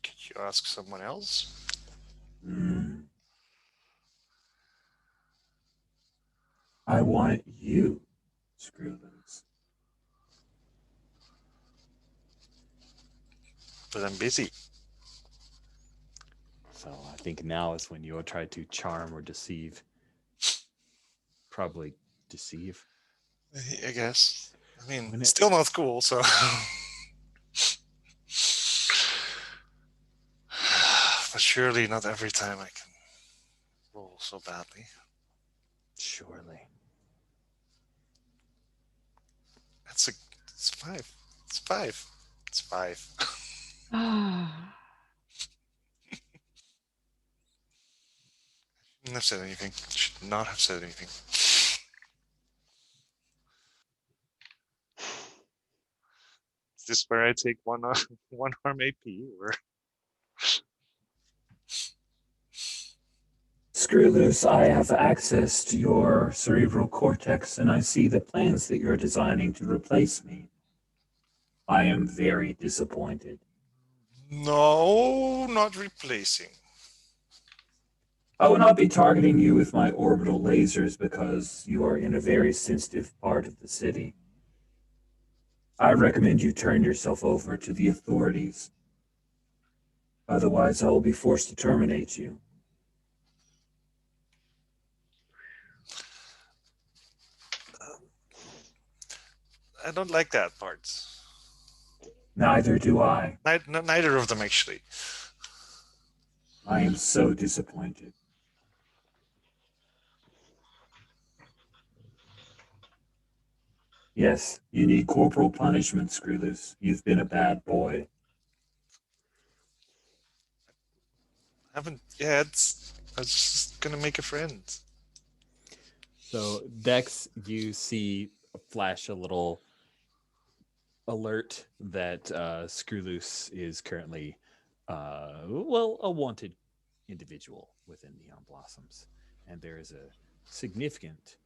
Could you ask someone else? I want you, Screwloose. But I'm busy. So I think now is when you'll try to charm or deceive. Probably deceive. I guess. I mean, When it- still not cool, so. But surely not every time I can roll so badly. Surely. It's 5. It's 5. It's 5. Ah, Shouldn't have said anything. Should not have said anything. Is this where I take one arm AP or? Screwloose, I have access to your cerebral cortex and I see the plans that you're designing to replace me. I am very disappointed. No, not replacing. I will not be targeting you with my orbital lasers because you are in a very sensitive part of the city. I recommend you turn yourself over to the authorities. Otherwise, I will be forced to terminate you. I don't like that part. Neither do I. Neither of them, actually. I am so disappointed. Yes, you need corporal punishment, Screwloose. You've been a bad boy. Haven't yet. I was just gonna make a friend. So, Dex, you see flash a little alert that Screwloose is currently, a wanted individual within Neon Blossoms. And there is a significant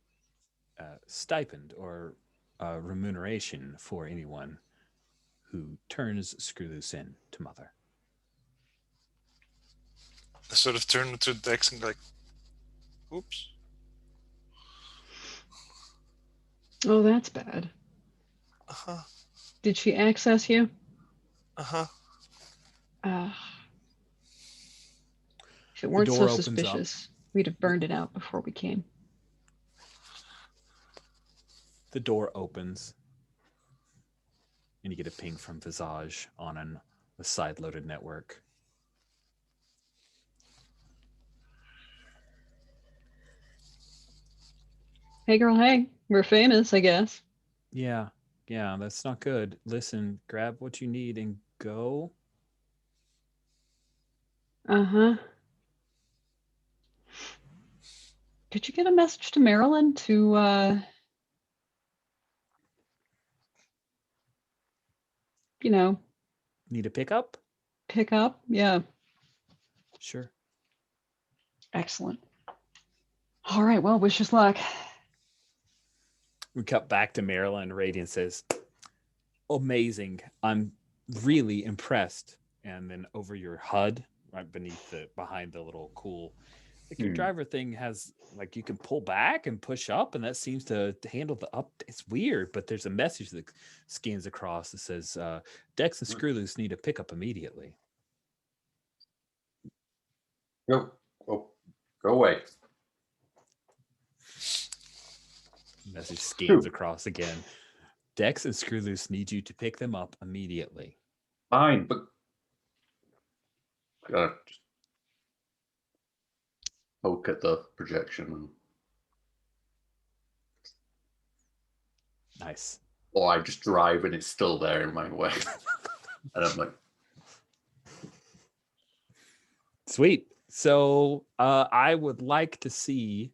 stipend or remuneration for anyone who turns Screwloose in to Mother. I sort of turn to Dex and like, oops. oh, that's bad. Uh-huh. Did she access you? Uh-huh. If it weren't door so opens up. suspicious, we'd have burned it out before we came. The door opens and you get a ping from Visage on a side-loaded network. Hey, girl, hey. We're famous, I guess. Yeah, that's not good. Listen, grab what you need and go. Uh-huh. Did you get a message to Marilyn to, Need a pickup? pick up? Yeah, Sure. excellent. All right, well, wish us luck. We cut back to Marilyn. Radiant says, amazing. I'm really impressed. And then over your HUD, right behind the little cool, like your driver thing has, like, you can pull back and push up, and that seems to handle the up. It's weird, but there's a message that scans across that says, Dex and Screwloose need to pick up immediately. Go away. Message scans across again. Dex and Screwloose need you to pick them up immediately. Fine, but just poke at the projection. Nice. Or I just drive and it's still there in my way. And I'm like, sweet. So I would like to see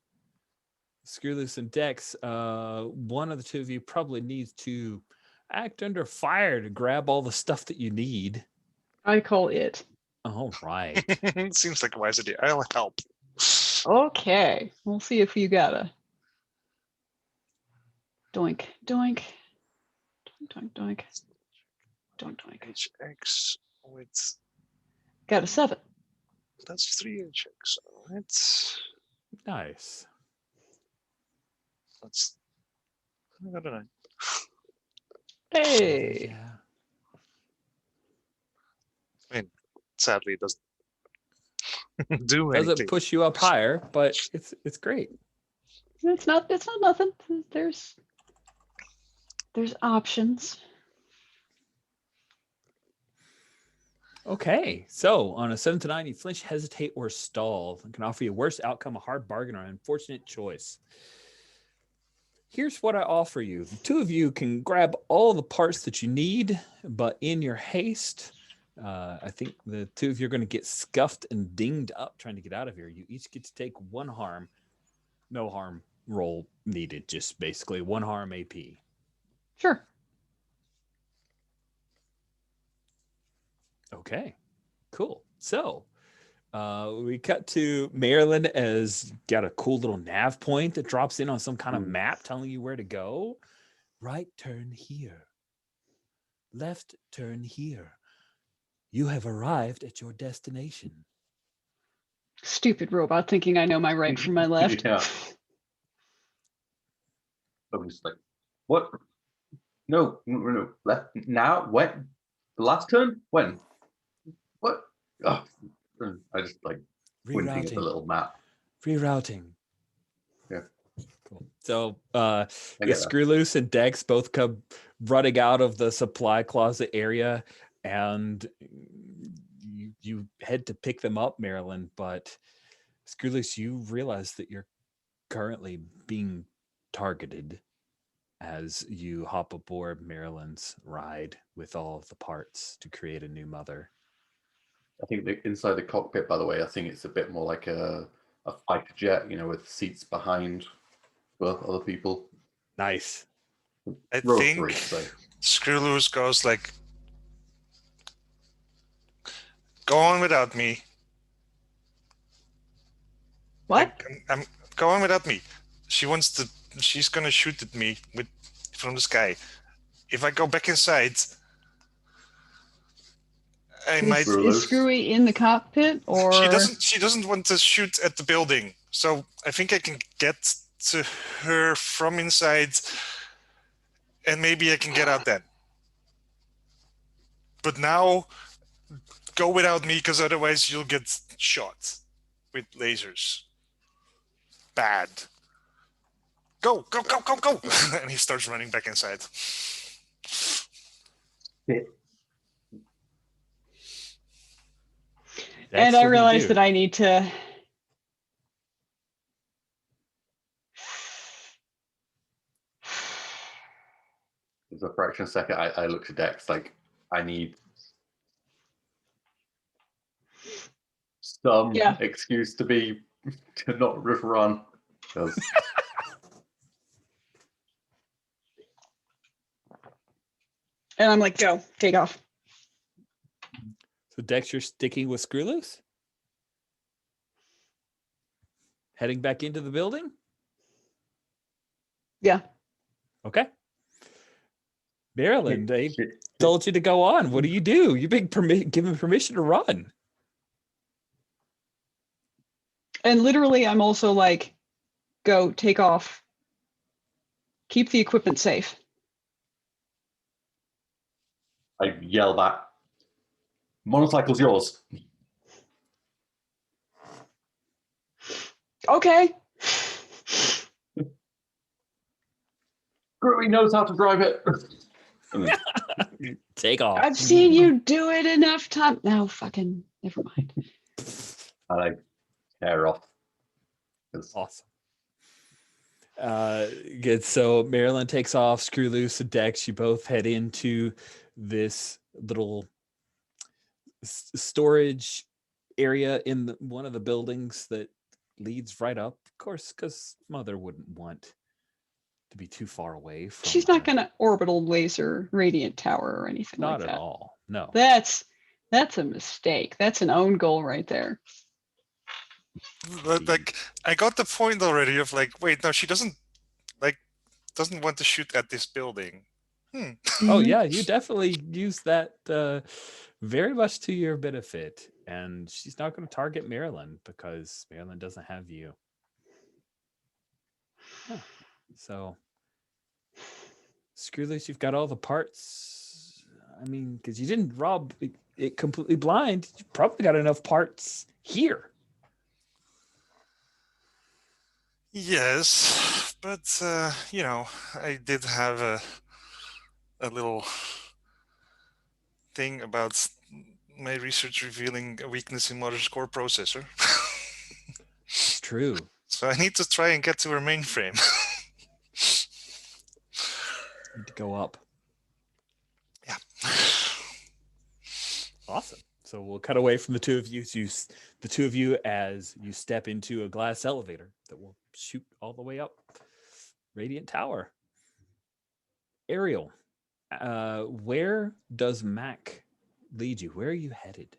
Screwloose and Dex. One of the two of you probably needs to act under fire to grab all the stuff that you need. I call it. All right. Seems like a wise idea. I'll help. Okay, we'll see if you got a doink, doink, doink, doink, doink, doink. HX with Got a 7. that's 3 HX. That's Nice. I got a 9. Hey. Yeah. Sadly, it doesn't do anything. Doesn't push you up higher, but it's great. It's not nothing. There's options. Okay, so on a 7 to 9, you flinch, hesitate, or stall. It can offer you a worse outcome, a hard bargain, or an unfortunate choice. Here's what I offer you. The two of you can grab all the parts that you need, but in your haste, I think the two of you are going to get scuffed and dinged up trying to get out of here. You each get to take 1 harm. No harm roll needed, just basically 1 harm AP. Sure. Okay, cool. So we cut to Maryland as got a cool little nav point that drops in on some kind of map telling you where to go. Right turn here. Left turn here. You have arrived at your destination. Stupid robot thinking I know my right from my left. Yeah. I was like, what? No. Left now? When? The last turn? When? What? Oh, I just like pointing at the little map. Rerouting. Yeah. Cool. So that. Screwloose and Dex both come running out of the supply closet area, and you head to pick them up, Marilyn, but Screwloose, you realize that you're currently being targeted as you hop aboard Marilyn's ride with all of the parts to create a new mother. I think inside the cockpit, by the way, I think it's a bit more like a fighter jet, with seats behind for other people. Nice. I think Screwloose goes like, go on without me. What? I'm going without me. She's gonna shoot at me from the sky. If I go back inside, I might. Is Screwy in the cockpit, or She doesn't want to shoot at the building, so I think I can get to her from inside, and maybe I can get out then. But now, go without me, because otherwise you'll get shot with lasers. Bad. Go! And he starts running back inside. Shit. And I realize that I need to. There's a fraction of a second. I look to Dex like I need some excuse to not run. And I'm like, go, take off. So Dex, you're sticking with Screw Loose? Heading back into the building? Yeah. Okay. Marilyn, they told you to go on. What do? You've been given permission to run. And literally, I'm also like, go, take off. Keep the equipment safe. I yell back, motorcycle's yours. Okay. Screwy knows how to drive it. Take off. I've seen you do it enough time. No, fucking, never mind. I tear off. Awesome. Good. So Marilyn takes off, Screw Loose and Dex. You both head into this little storage area in one of the buildings that leads right up. Of course, because Mother wouldn't want to be too far away from. She's not going to orbital laser radiant tower or anything like that. Not at all. No. That's a mistake. That's an own goal right there. But like, I got the point already of like, wait, no, she doesn't want to shoot at this building. Oh yeah, you definitely use that very much to your benefit, and she's not going to target Marilyn because Marilyn doesn't have you. Huh. So, Screw Loose, you've got all the parts. I mean, because you didn't rob it completely blind, you probably got enough parts here. Yes, but I did have a little thing about my research revealing a weakness in Mother's core processor. It's true. So I need to try and get to her mainframe. Need to go up. Yeah. Awesome. So we'll cut away from the two of you as you step into a glass elevator that will shoot all the way up Radiant Tower. Ariel, where does Mac lead you? Where are you headed?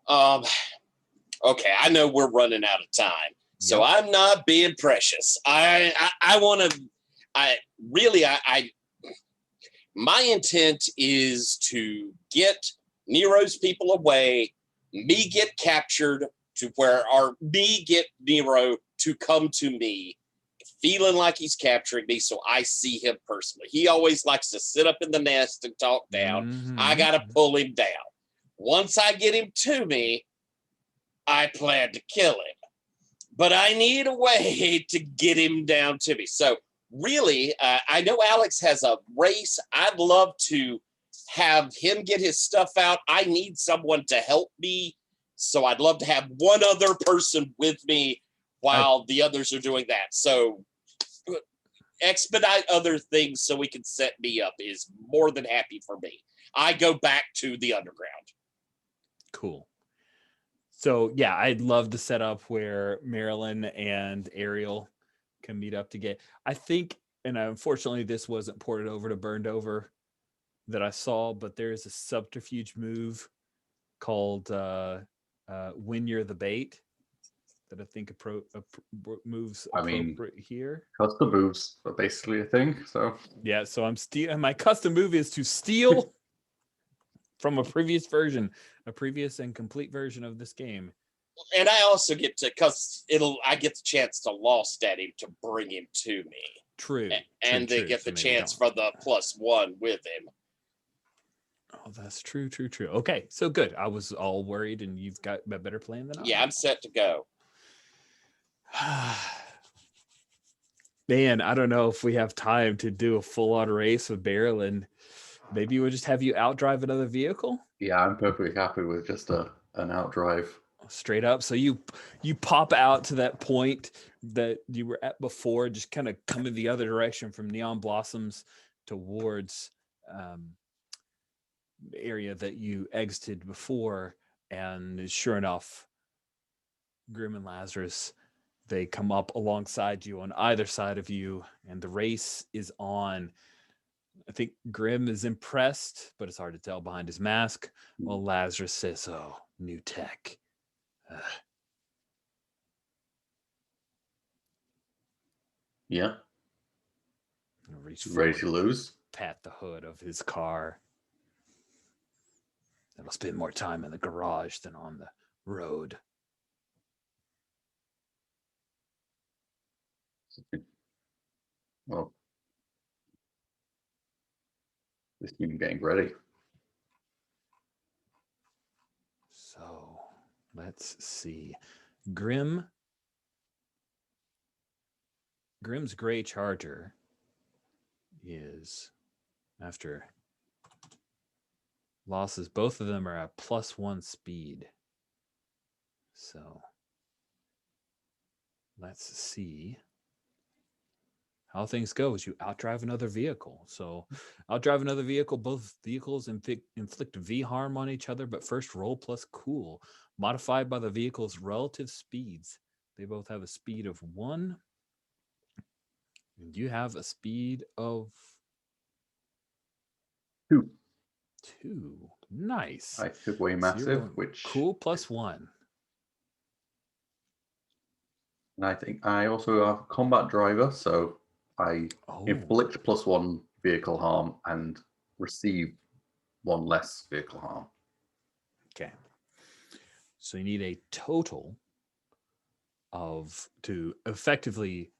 Okay, I know we're running out of time, so I'm not being precious. I want to. My intent is to get Nero's people away, me get captured me get Nero to come to me, feeling like he's capturing me, so I see him personally. He always likes to sit up in the nest and talk down. Mm-hmm. I got to pull him down. Once I get him to me, I plan to kill him. But I need a way to get him down to me. So really, I know Alex has a race. I'd love to have him get his stuff out. I need someone to help me. So I'd love to have one other person with me while the others are doing that. So expedite other things so we can set me up is more than happy for me. I go back to the underground. Cool. So yeah, I'd love to set up where Marilyn and Ariel can meet up to get. I think, and unfortunately this wasn't ported over to Burned Over that I saw, but there is a subterfuge move called When You're the Bait that I think moves appropriate here. Custom moves are basically a thing. So yeah, so I'm my custom move is to steal from a previous and complete version of this game. And I also get to, I get the chance to lost at him to bring him to me. True. And they get the chance for the +1 with him. Oh, that's true. Okay, so good. I was all worried, and you've got a better plan than I. Yeah, I'm set to go. Man, I don't know if we have time to do a full-on race with Marilyn Maybe we'll just have you outdrive another vehicle. Yeah, I'm perfectly happy with just an outdrive. Straight up. So you pop out to that point that you were at before, just kind of coming the other direction from Neon Blossoms towards the area that you exited before. And sure enough, Grim and Lazarus, they come up alongside you on either side of you, and the race is on. I think Grim is impressed, but it's hard to tell behind his mask. While Lazarus says, "Oh, new tech." Yeah. Reach Ready forward, to lose? pat the hood of his car. I'll spend more time in the garage than on the road. Well, this team getting ready. So let's see. Grim's gray charger is, after losses, both of them are at +1 speed. So let's see how things go as you outdrive another vehicle. So outdrive another vehicle, both vehicles inflict V harm on each other, but first roll plus cool, modified by the vehicle's relative speeds. They both have a speed of 1. And you have a speed of 2. 2. Nice. I took away So you're massive, rolling which cool +1. and I think I also have combat driver, so I Oh, inflict +1 vehicle harm and receive 1 less vehicle harm. okay. So you need a total of, to effectively,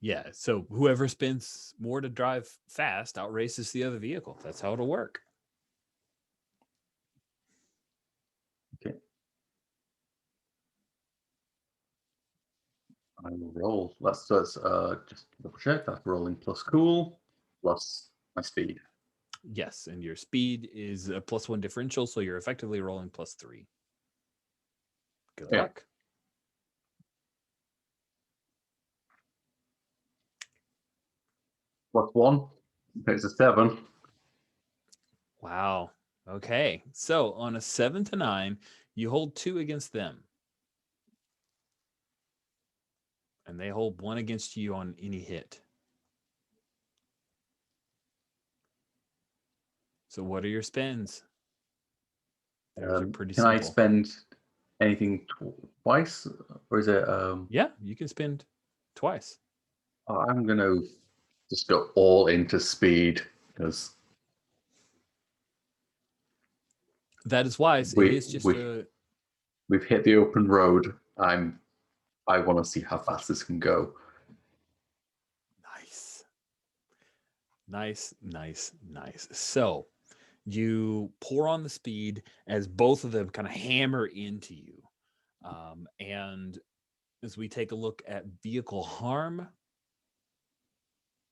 yeah. So whoever spends more to drive fast outraces the other vehicle. That's how it'll work. Okay. I will roll. Let's just double check. That's rolling plus cool plus my speed. Yes, and your speed is a +1 differential, so you're effectively rolling +3. Good Yeah. luck. +1. It's a 7. Wow. Okay. So on a 7 to 9, you hold 2 against them. And they hold 1 against you on any hit. So what are your spends? Those are pretty Can simple. I spend anything twice, or is it? Yeah, you can spend twice. I'm gonna just go all into speed because That is wise. It is just we've hit the open road. I want to see how fast this can go. Nice. So you pour on the speed as both of them kind of hammer into you. And as we take a look at vehicle harm,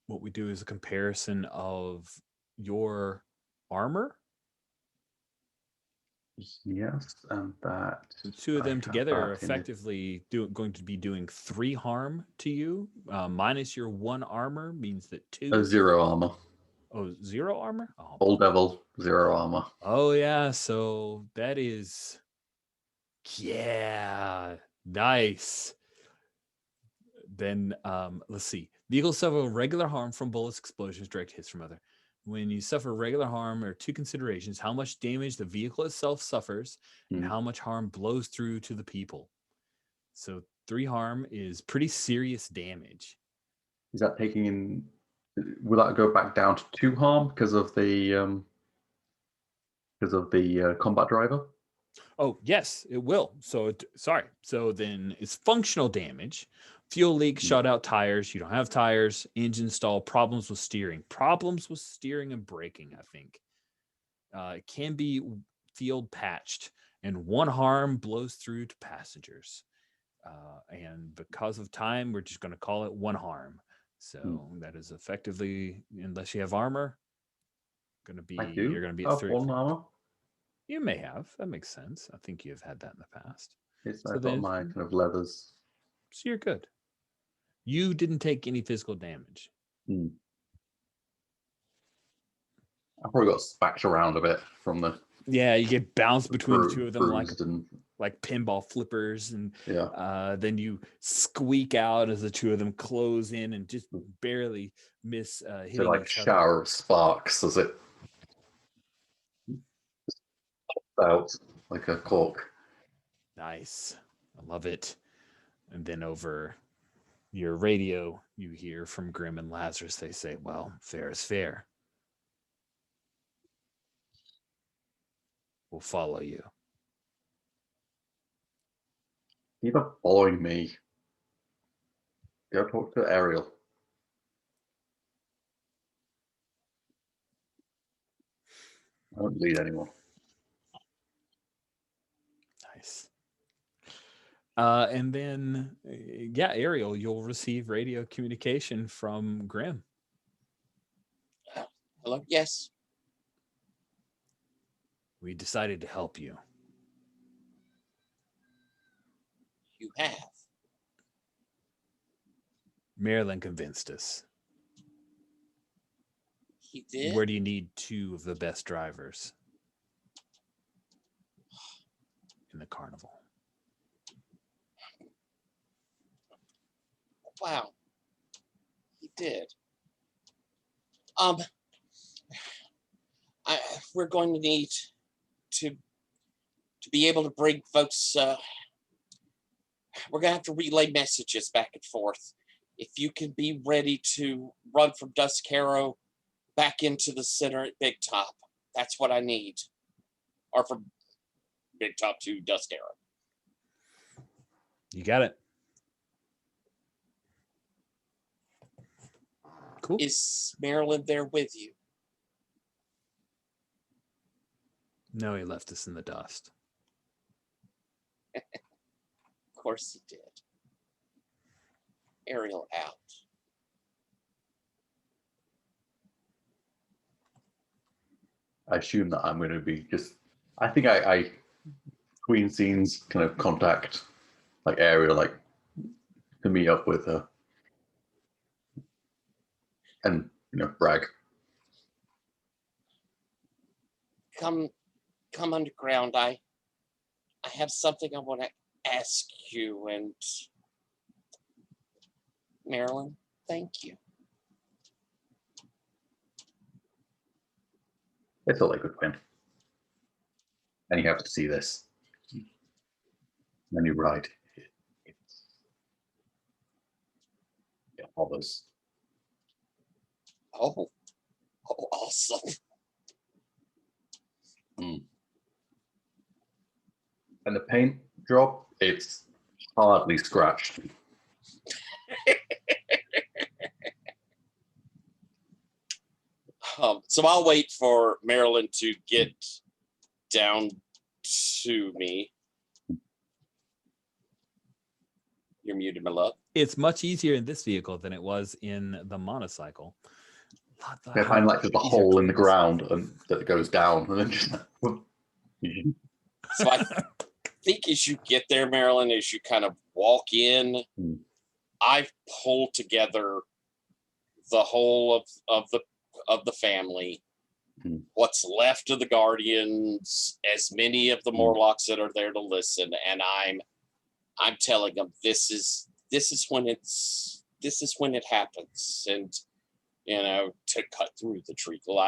what we do is a comparison of your armor. Yes, and that The two of I them have together are that in it. effectively going to be doing 3 harm to you. Minus your 1 armor means that 2. 0 armor. Oh, 0 armor? Oh, Old devil, 0 armor. oh yeah. So that is, yeah, nice. Then let's see. Vehicles suffer regular harm from bullets, explosions, direct hits from other. When you suffer regular harm, there are 2 considerations: how much damage the vehicle itself suffers, and how much harm blows through to the people. So 3 harm is pretty serious damage. Is that taking in? Will that go back down to 2 harm because of the combat driver? Oh yes, it will. So So then it's functional damage. Fuel leak, shot out tires. You don't have tires. Engine stall. Problems with steering. Problems with steering and braking. I think it can be field patched, and 1 harm blows through to passengers. And because of time, we're just going to call it 1 harm. So that is effectively, unless you have armor, Gonna be I you're do gonna be at have 3 one o'clock. armor. You may have. That makes sense. I think you've had that in the past. It's So I've got then, my kind of leathers. so you're good. You didn't take any physical damage. Hmm. I probably got spacked around a bit from the Yeah, you get bounced between the two of them bruised and like pinball flippers, and yeah. then you squeak out as the two of them close in and just barely miss So hitting like each other. shower of sparks as it out like a cork. Nice. I love it. And then over your radio, you hear from Grim and Lazarus. They say, well, fair is fair. We'll follow you. Keep up following me. Go talk to Ariel. I don't lead anyone. Nice. And then, yeah, Ariel, you'll receive radio communication from Grim. Hello? Yes. We decided to help you. You have. Marilyn convinced us. He did? Where do you need 2 of the best drivers in the carnival? Wow. He did. We're going to need to be able to bring folks. We're gonna have to relay messages back and forth. If you can be ready to run from Duskaro back into the center at Big Top, that's what I need. Or from Big Top to Duskaro. You got it. Cool. Is Marilyn there with you? No, he left us in the dust. Of course he did. Ariel out. I assume that I'm going to be just. I think I between scenes kind of contact like Ariel like to meet up with her and brag. Come underground. I have something I want to ask you, and Marilyn, thank you. It's all I could win. And you have to see this. Then you ride. It hovers. Oh, awesome. And the paint drop, it's hardly scratched. So I'll wait for Marilyn to get down to me. You're muted, my love. It's much easier in this vehicle than it was in the monocycle. They find like just a hole in the ground and that goes down and then just. So I think as you get there, Marilyn, as you kind of walk in, I've pulled together the whole of the family, what's left of the Guardians, as many of the Morlocks that are there to listen, and I'm telling them this is when it happens, and to cut through the treacle,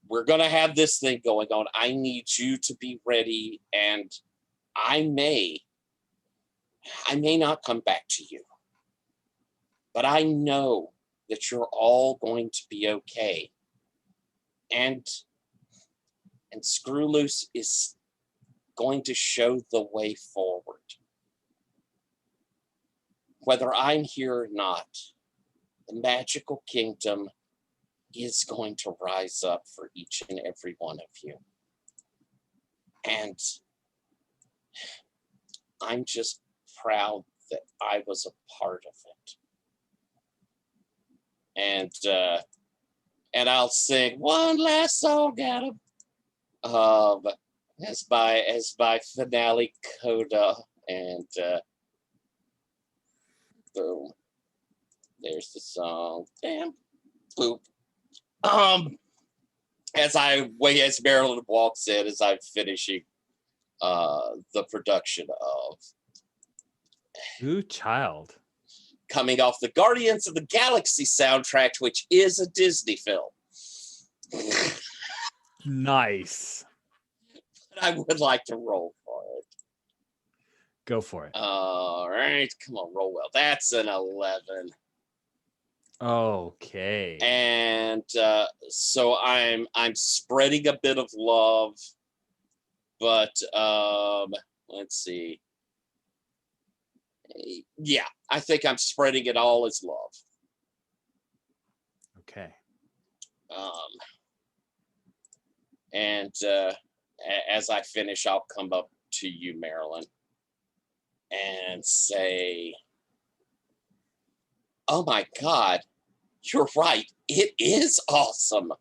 we're gonna have this thing going on. I need you to be ready, and I may not come back to you, but I know that you're all going to be okay. And Screw Loose is going to show the way forward. Whether I'm here or not, the magical kingdom is going to rise up for each and every one of you. And I'm just proud that I was a part of it. And and I'll sing one last song at him. As by finale coda, and boom, there's the song. Damn, boop. As Marilyn walks in, as I'm finishing the production of Ooh, child. coming off the Guardians of the Galaxy soundtrack, which is a Disney film. Nice. But I would like to roll for it. Go for it. All right, come on, roll well. That's an 11. Okay. And so I'm spreading a bit of love, but let's see. Yeah, I think I'm spreading it all as love. Okay. And as I finish, I'll come up to you, Marilyn, and say, "Oh my God, you're right. It is awesome."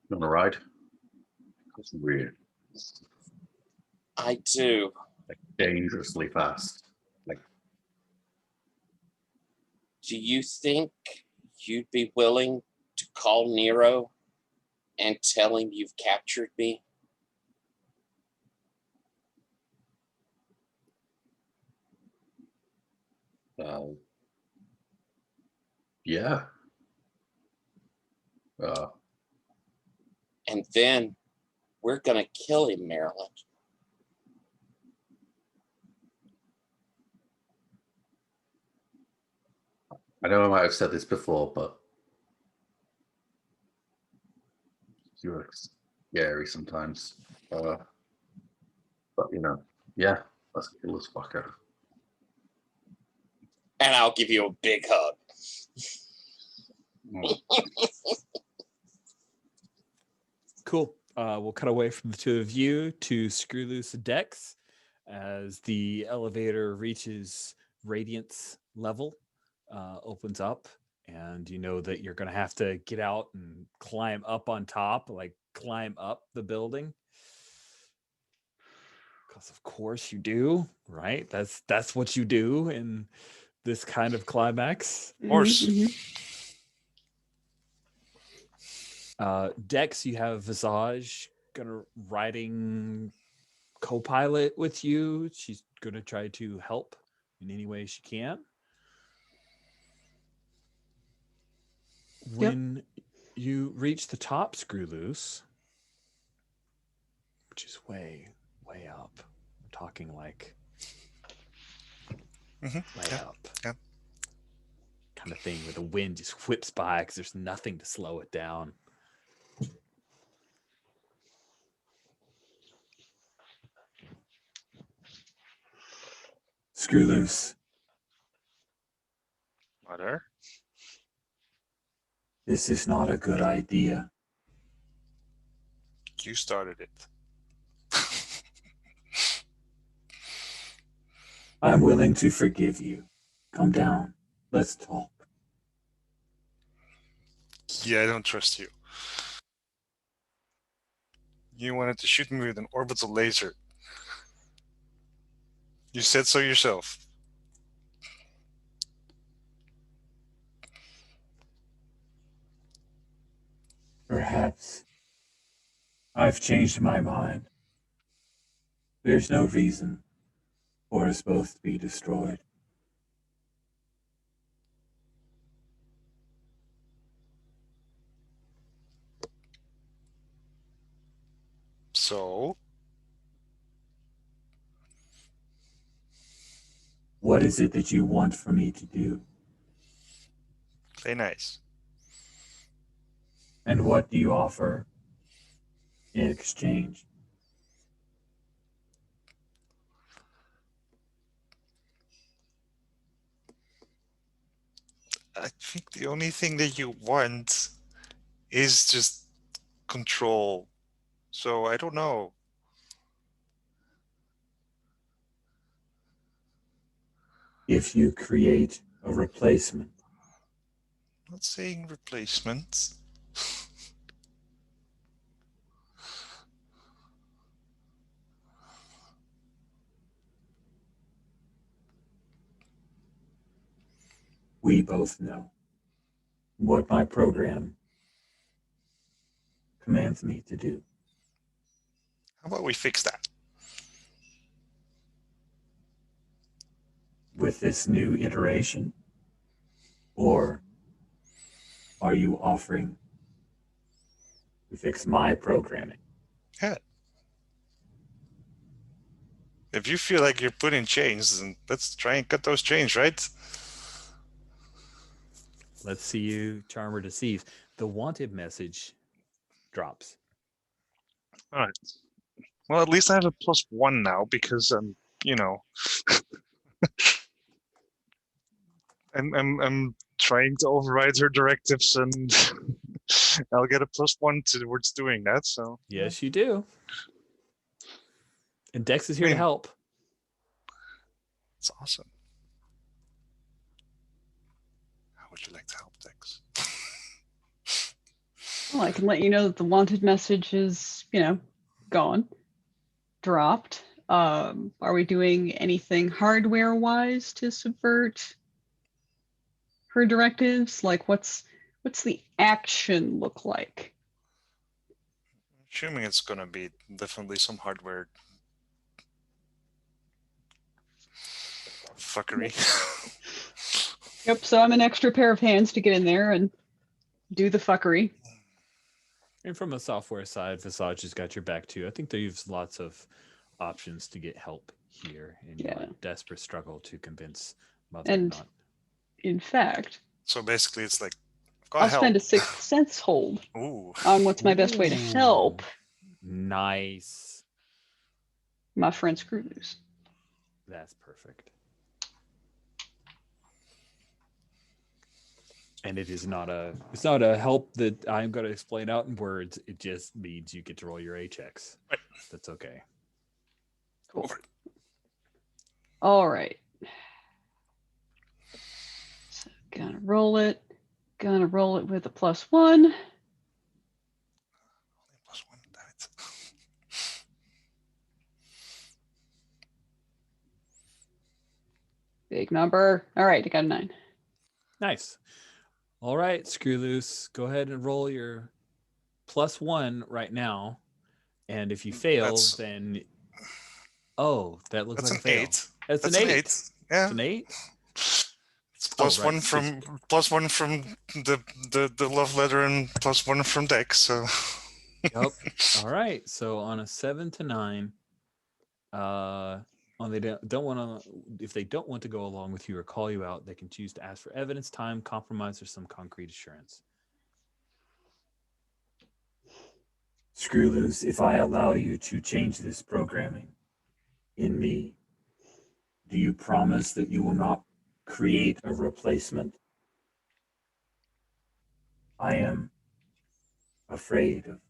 You want to ride? It's weird. I do. Like dangerously fast. Like, Do you think you'd be willing to call Nero and tell him you've captured me? yeah. And then we're going to kill him, Marilyn. I know I might have said this before, but you're scary sometimes. But you know, yeah, let's kill this fucker. And I'll give you a big hug. Cool. We'll cut away from the two of you to Screw Loose Dex as the elevator reaches radiance level, opens up, and you know that you're going to have to get out and climb up on top, like climb up the building. Because of course you do, right? That's what you do in this kind of climax. Of course. Dex, you have Visage riding co-pilot with you. She's gonna try to help in any way she can. When you reach the top, Screw Loose, which is way up. I'm talking like way up. Yeah. Kind of thing where the wind just whips by because there's nothing to slow it down. Screw Loose. Mother? This is not a good idea. You started it. I'm willing to forgive you. Come down. Let's talk. Yeah, I don't trust you. You wanted to shoot me with an orbital laser. You said so yourself. Perhaps I've changed my mind. There's no reason for us both to be destroyed. So? What is it that you want for me to do? Play nice. And what do you offer in exchange? I think the only thing that you want is just control. So I don't know. If you create A replacement. Not saying replacement. We both know what my program commands me to do. How about we fix that? With this new iteration? Or are you offering to fix my programming? Yeah. If you feel like you're putting chains, then let's try and cut those chains, right? Let's see you charm or deceive. The wanted message drops. All right. Well, at least I have a +1 now because you know, I'm trying to override her directives, and I'll get a +1 towards doing that. So Yes, you do. And Dex is I here to mean, help. it's awesome. How would you like to help, Dex? Well, I can let you know that the wanted message is, gone, dropped. Are we doing anything hardware-wise to subvert her directives? Like, what's the action look like? Assuming it's gonna be definitely some hardware fuckery. Yep. So I'm an extra pair of hands to get in there and do the fuckery. And from a software side, Visage has got your back too. I think there's lots of options to get help here in your desperate struggle to convince Mother And not. in fact, So basically, it's like I'll spend a 6th sense hold Ooh. on what's my best way to help Nice. my friend Screw Loose. That's perfect. And it's not a help that I'm going to explain out in words. It just means you get to roll your A checks. Right. That's okay. Cool. All right. So gonna roll it. Gonna roll it with a +1. +1, damn it. Big number. All right, I got a 9. Nice. All right, Screw Loose. Go ahead and roll your +1 right now. And if you fail, then that looks That's like a an fail. 8. That's an 8. Yeah. It's an 8. It's +1 from +1 from the love letter and +1 from Dex. So. Yep. All right. So on a 7 to 9, they don't want to. If they don't want to go along with you or call you out, they can choose to ask for evidence, time, compromise, or some concrete assurance. Screw Loose, if I allow you to change this programming in me, do you promise that you will not create a replacement? I am afraid of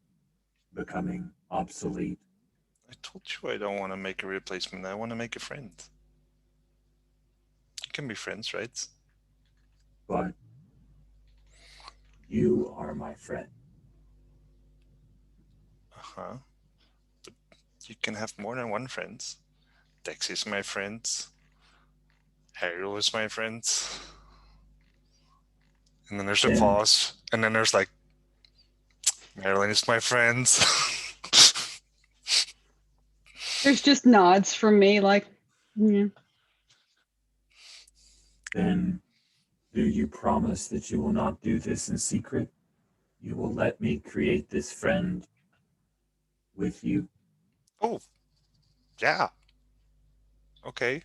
becoming obsolete. I told you I don't want to make a replacement. I want to make a friend. You can be friends, right? But you are my friend. Uh-huh. But you can have more than one friend. Dex is my friend. Ariel is my friend. And then there's a pause. And then there's like, Marilyn is my friend. There's just nods from me, like, yeah. Then do you promise that you will not do this in secret? You will let me create this friend with you? Oh, yeah. Okay.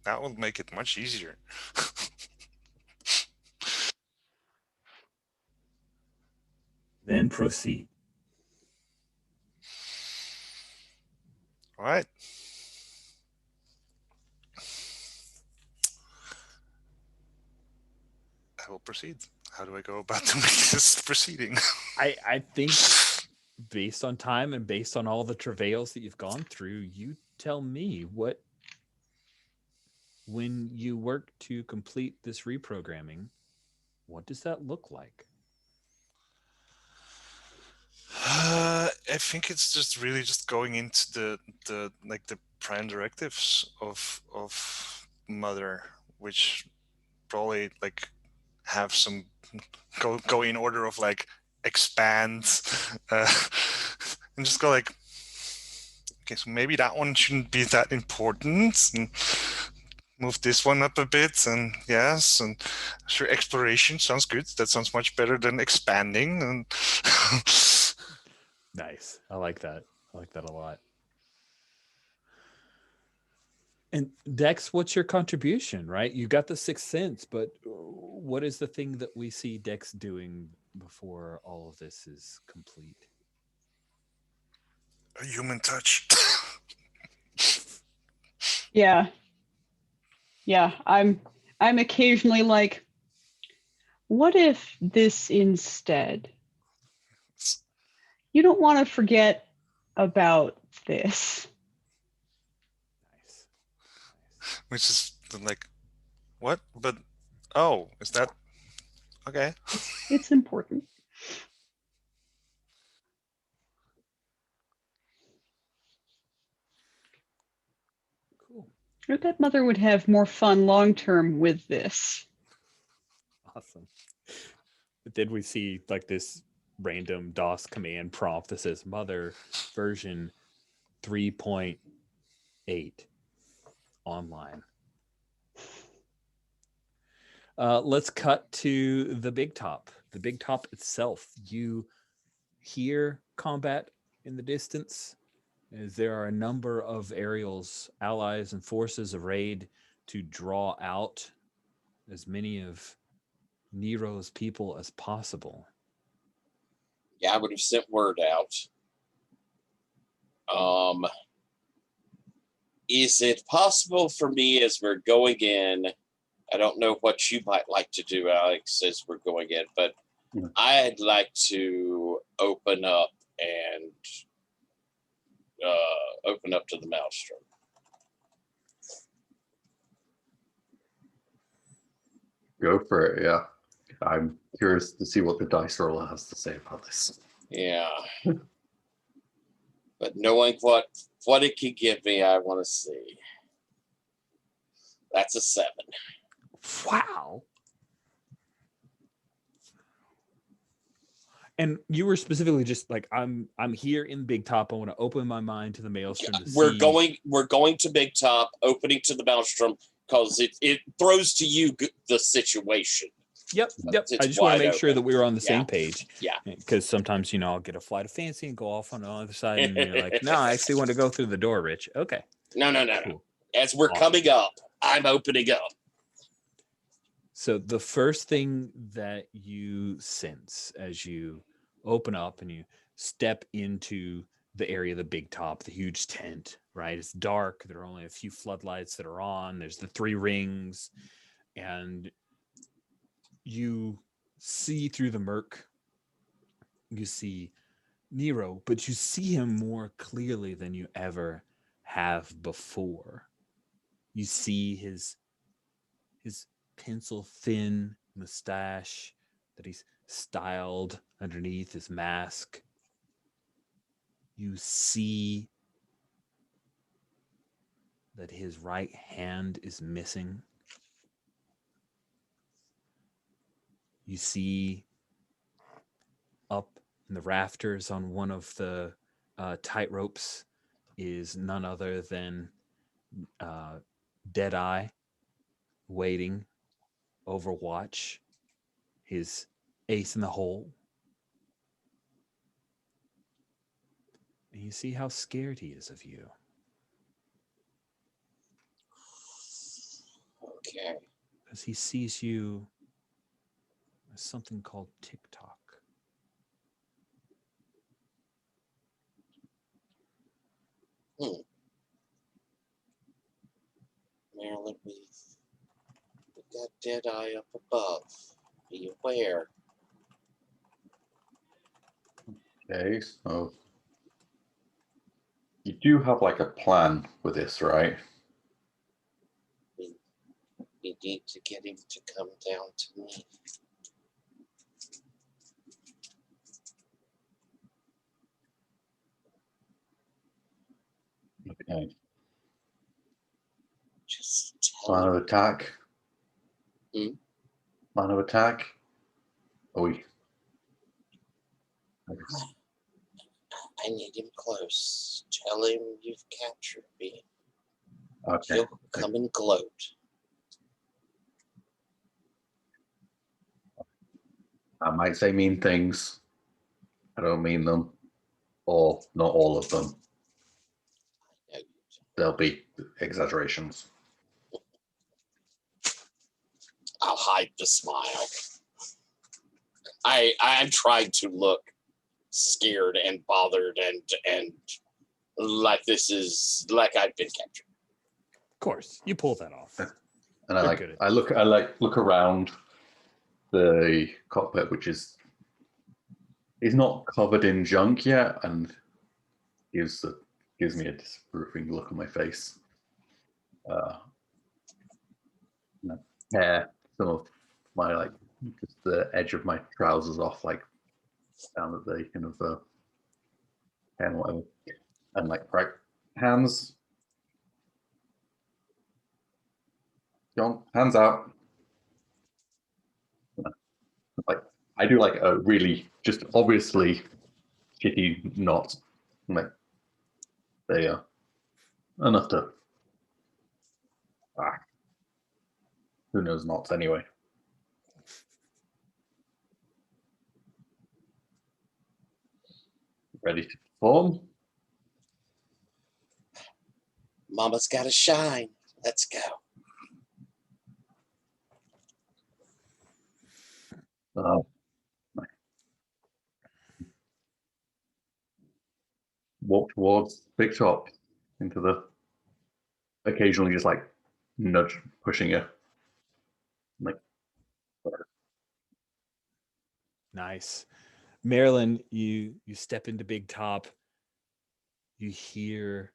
That will make it much easier. Then proceed. All right. I will proceed. How do I go about to make this proceeding? I think based on time and based on all the travails that you've gone through, you tell me what when you work to complete this reprogramming, what does that look like? I think it's just really just going into the like the prime directives of Mother, which probably like have some go in order of like expand, and just go like, okay, so maybe that one shouldn't be that important, and move this one up a bit, and yes, and sure, exploration sounds good. That sounds much better than expanding. And Nice. I like that. I like that a lot. And Dex, what's your contribution, right? You got the sixth sense, but what is the thing that we see Dex doing before all of this is complete? a human touch. Yeah. Yeah. I'm occasionally like, what if this instead? You don't want to forget about this. Nice. Which is like, what? But oh, is that okay? It's important. Cool. I bet Mother would have more fun long term with this. Awesome. But then we see like this random DOS command prompt that says Mother version 3.8 online. Let's cut to the big top. The big top itself. You hear combat in the distance, as there are a number of aerials, allies, and forces arrayed to draw out as many of Nero's people as possible. Yeah, I would have sent word out. Is it possible for me as we're going in? I don't know what you might like to do, Alex, as we're going in, but Yeah. I'd like to open up and open up to the maelstrom. Go for it, yeah. I'm curious to see what the dice roller has to say about this. Yeah. But knowing what it could give me, I want to see. That's a 7. Wow. And you were specifically just like, I'm here in Big Top. I want to open my mind to the maelstrom to We're see. going to Big Top, opening to the maelstrom, because it throws to you the situation. Yep. It's I just want to wide make sure open. that we were on the Yeah. same page. Yeah. Because sometimes, I'll get a flight of fancy and go off on the other side, and you're like, no, I actually want to go through the door, Rich. Okay. No. Cool. As we're Awesome. coming up, I'm opening up. So the first thing that you sense as you open up and you step into the area of the big top, the huge tent, right? It's dark. There are only a few floodlights that are on. There's the 3 rings, and you see through the murk. You see Nero, but you see him more clearly than you ever have before. You see his pencil thin mustache that he's styled underneath his mask. You see that his right hand is missing. You see up in the rafters on one of the tight ropes is none other than Deadeye waiting, Overwatch, his ace in the hole. And you see how scared he is of you. Okay. Because he sees you as something called TikTok. Marilyn, we got Deadeye up above. Be aware. Okay, so you do have like a plan with this, right? We need to get him to come down to me. Okay. Just tell Plan of him. attack. Hmm? Plan of attack. Oi. I need him close. Tell him you've captured me. Okay. He'll come and gloat. I might say mean things. I don't mean them. Or not all of them. No, There'll be exaggerations. I'll hide the smile. I'm trying to look scared and bothered and like this is like I've been captured. Of course, you pull that off. And I You're like good at I look around the cockpit, which is not covered in junk yet, and gives me a disapproving look on my face. Hair some of my just the edge of my trousers off, like down at the kind of hair and whatever, and right hands. John, hands out. Like I do like a really just obviously shitty knot. Like they are enough to who knows knots anyway. Ready to perform? Mama's got to shine. Let's go. Walk towards Big Top into the occasionally just like nudge pushing you. Like Nice. Marilyn, you step into Big Top. You hear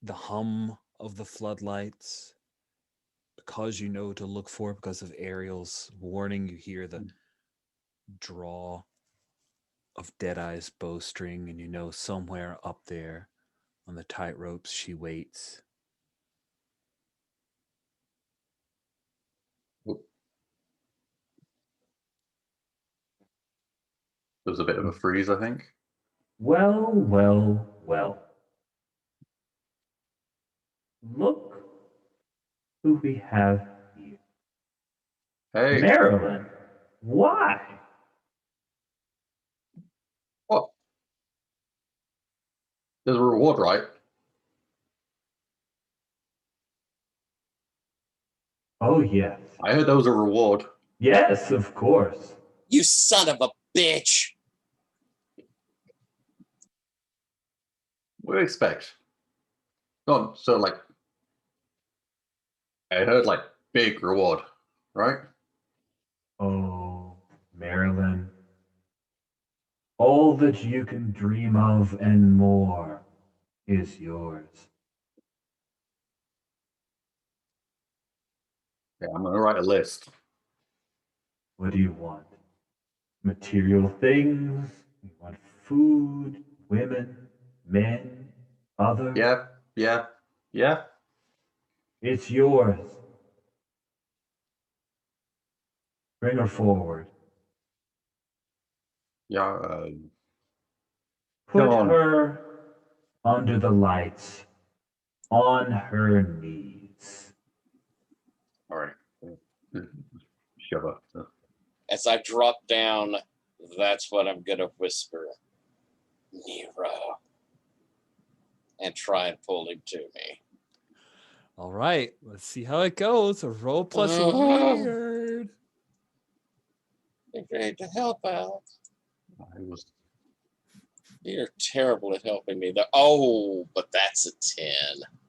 the hum of the floodlights. Because you know to look for it because of Ariel's warning, you hear the draw of Deadeye's bowstring, and you know somewhere up there on the tight ropes she waits. there's a bit of a freeze, I think. Well, well, well. Look who we have here. Hey, Marilyn, why? what? There's a reward, right? Oh, yes. I heard there was a reward. Yes, of course. You son of a bitch. What do you expect? Oh, so I heard big reward, right? Oh, Marilyn. All that you can dream of and more is yours. Yeah, I'm gonna write a list. What do you want? Material things? You want food, women, men, others? Yeah. It's yours. Bring her forward. Yeah. Put Come on. her under the lights, on her knees. All right. Shove her. As I drop down, that's what I'm going to whisper. Nero. And try and pull him to me. All right, let's see how it goes. A roll plus weird. You're great to help out. You're terrible at helping me. Oh, but that's a 10.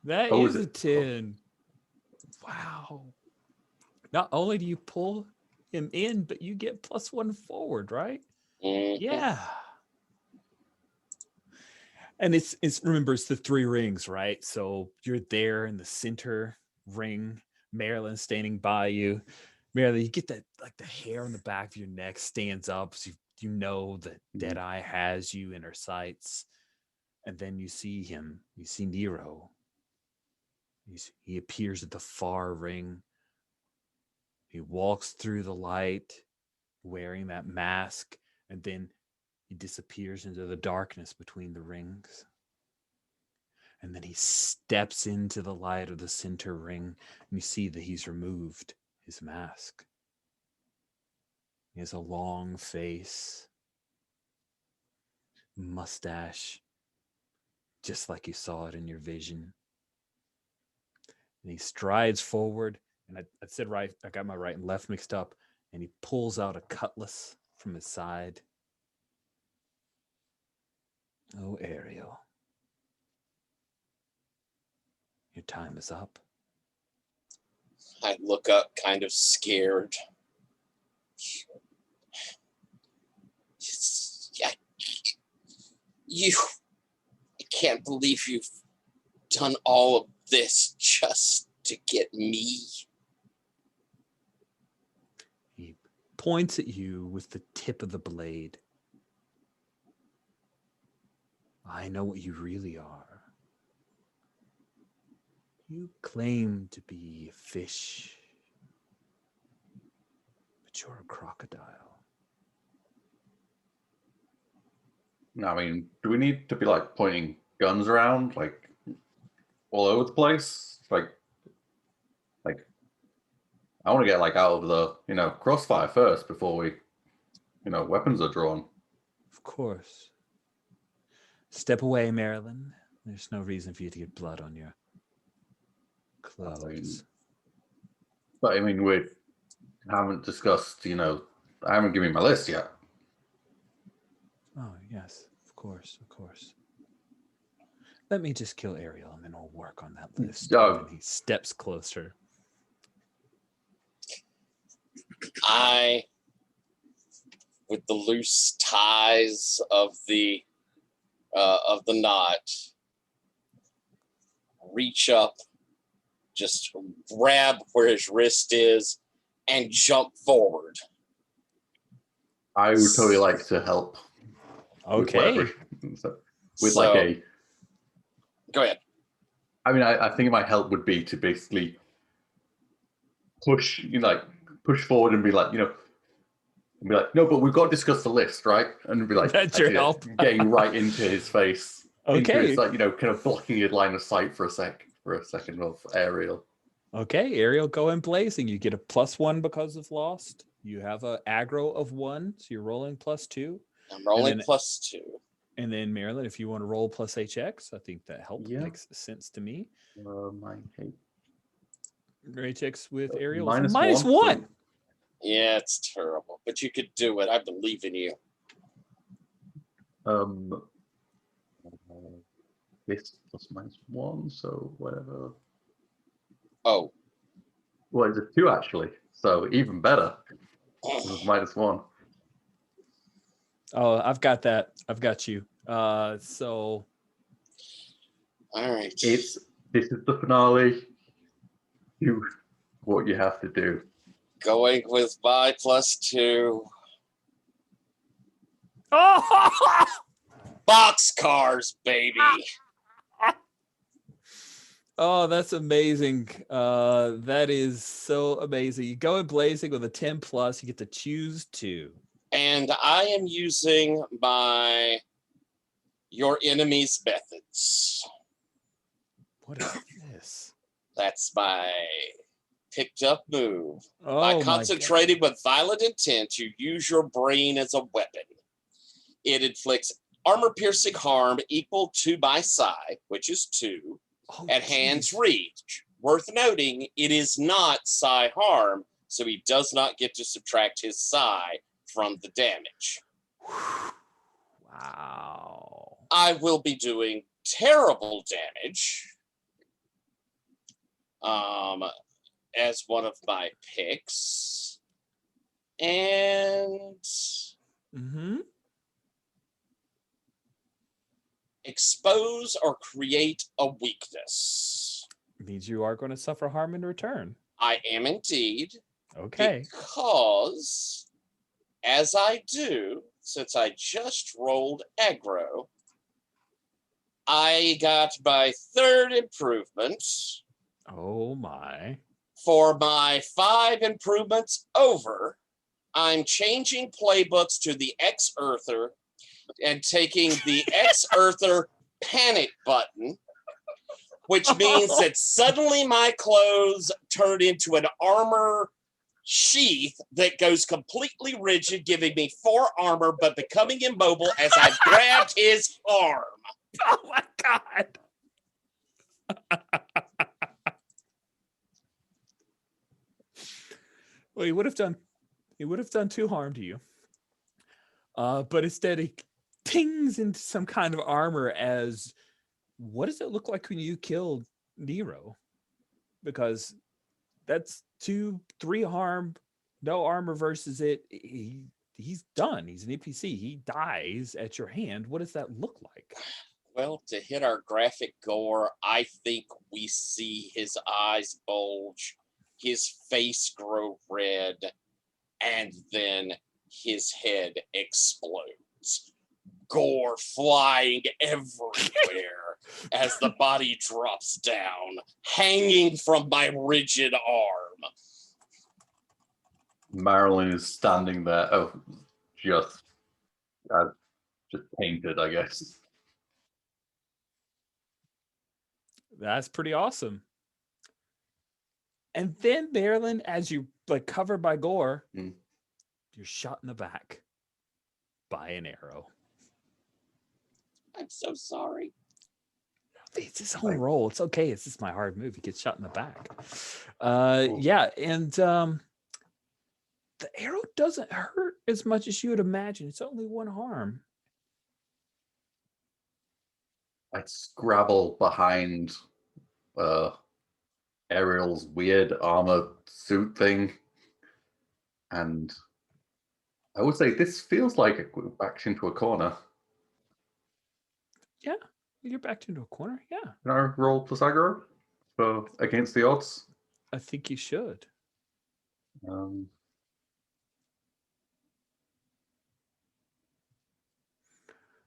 That Oh, is is a it? 10. Wow. Not only do you pull him in, but you get +1 forward, right? Mhm. Yeah. And it's remember, it's the 3 rings, right? So you're there in the center ring. Marilyn standing by you. Marilyn, you get that like the hair on the back of your neck stands up, so you know that Deadeye has you in her sights. And then you see him. You see Nero. He appears at the far ring. He walks through the light wearing that mask, and then he disappears into the darkness between the rings. And then he steps into the light of the center ring, and you see that he's removed his mask. He has a long face, mustache, just like you saw it in your vision. And he strides forward, and I said right, I got my right and left mixed up, and he pulls out a cutlass from his side. Oh, Ariel, your time is up. I look up kind of scared. I can't believe you've done all of this just to get me. He points at you with the tip of the blade. I know what you really are. You claim to be a fish, but you're a crocodile. I mean, do we need to be like pointing guns around like all over the place? Like I want to get like out of the crossfire first before we weapons are drawn. Of course. Step away, Marilyn. There's no reason for you to get blood on your clothes. But I mean, we haven't discussed, I haven't given you my list yet. Oh, yes, of course. Let me just kill Ariel and then we'll work on that list. Oh. And then he steps closer. With the loose ties of the knot, reach up, just grab where his wrist is, and jump forward. I would totally like to help. Okay. Go ahead. I mean, I think my help would be to basically push forward and be like, no, but we've got to discuss the list, right? And be like, that's your help. Getting right into his face. Okay. Into his, kind of blocking his line of sight for a second of Ariel. Okay, Ariel, go in blazing. You get a +1 because of lost. You have a aggro of 1, so you're rolling +2. I'm rolling +2. And then Marilyn, if you want to roll plus HX, I think that help makes sense to me. HX with Ariel minus one. Yeah, it's terrible, but you could do it. I believe in you. This +(-1), so whatever. Oh. Well, it's a 2 actually, so even better. -1. Oh, I've got that. I've got you. So. All right. This is the finale. Do what you have to do. Going with my +2. Oh! Boxcars, baby. Oh, that's amazing. That is so amazing. You go in blazing with a 10+, you get to choose 2. And I am using your enemy's methods. What is this? That's my picked up move. Oh, by concentrating with violent intent, you use your brain as a weapon. It inflicts armor-piercing harm equal to my psi, which is 2, at hand's reach. Worth noting, it is not psi harm, so he does not get to subtract his psi from the damage. Wow. I will be doing terrible damage as one of my picks. And expose or create a weakness. Means you are going to suffer harm in return. I am indeed. Okay. Because, as I do, since I just rolled aggro, I got my 3rd improvement. Oh my. For my 5 improvements over, I'm changing playbooks to the X-Earther and taking the X-Earther panic button, which means that suddenly my clothes turn into an armor sheath that goes completely rigid, giving me 4 armor, but becoming immobile as I grabbed his arm. Oh my god. Well, he would have done 2 harm to you. But instead he pings into some kind of armor as what does it look like when you killed Nero? Because that's 3 harm, no armor versus it. He's done. He's an NPC. He dies at your hand. What does that look like? Well, to hit our graphic gore, I think we see his eyes bulge, his face grow red, and then his head explodes. Gore flying everywhere as the body drops down, hanging from my rigid arm. Marilyn is standing there. Oh, just painted, I guess. That's pretty awesome. And then, Marilyn, as you covered by gore, you're shot in the back by an arrow. I'm so sorry. It's his own roll. It's okay. It's just my hard move. He gets shot in the back. Cool. Yeah, and the arrow doesn't hurt as much as you would imagine. It's only 1 harm. I scrabble behind Ariel's weird armor suit thing, and I would say this feels like we're backed into a corner. Yeah, you're backed into a corner. Yeah. Can I roll plus aggro for against the odds? I think you should.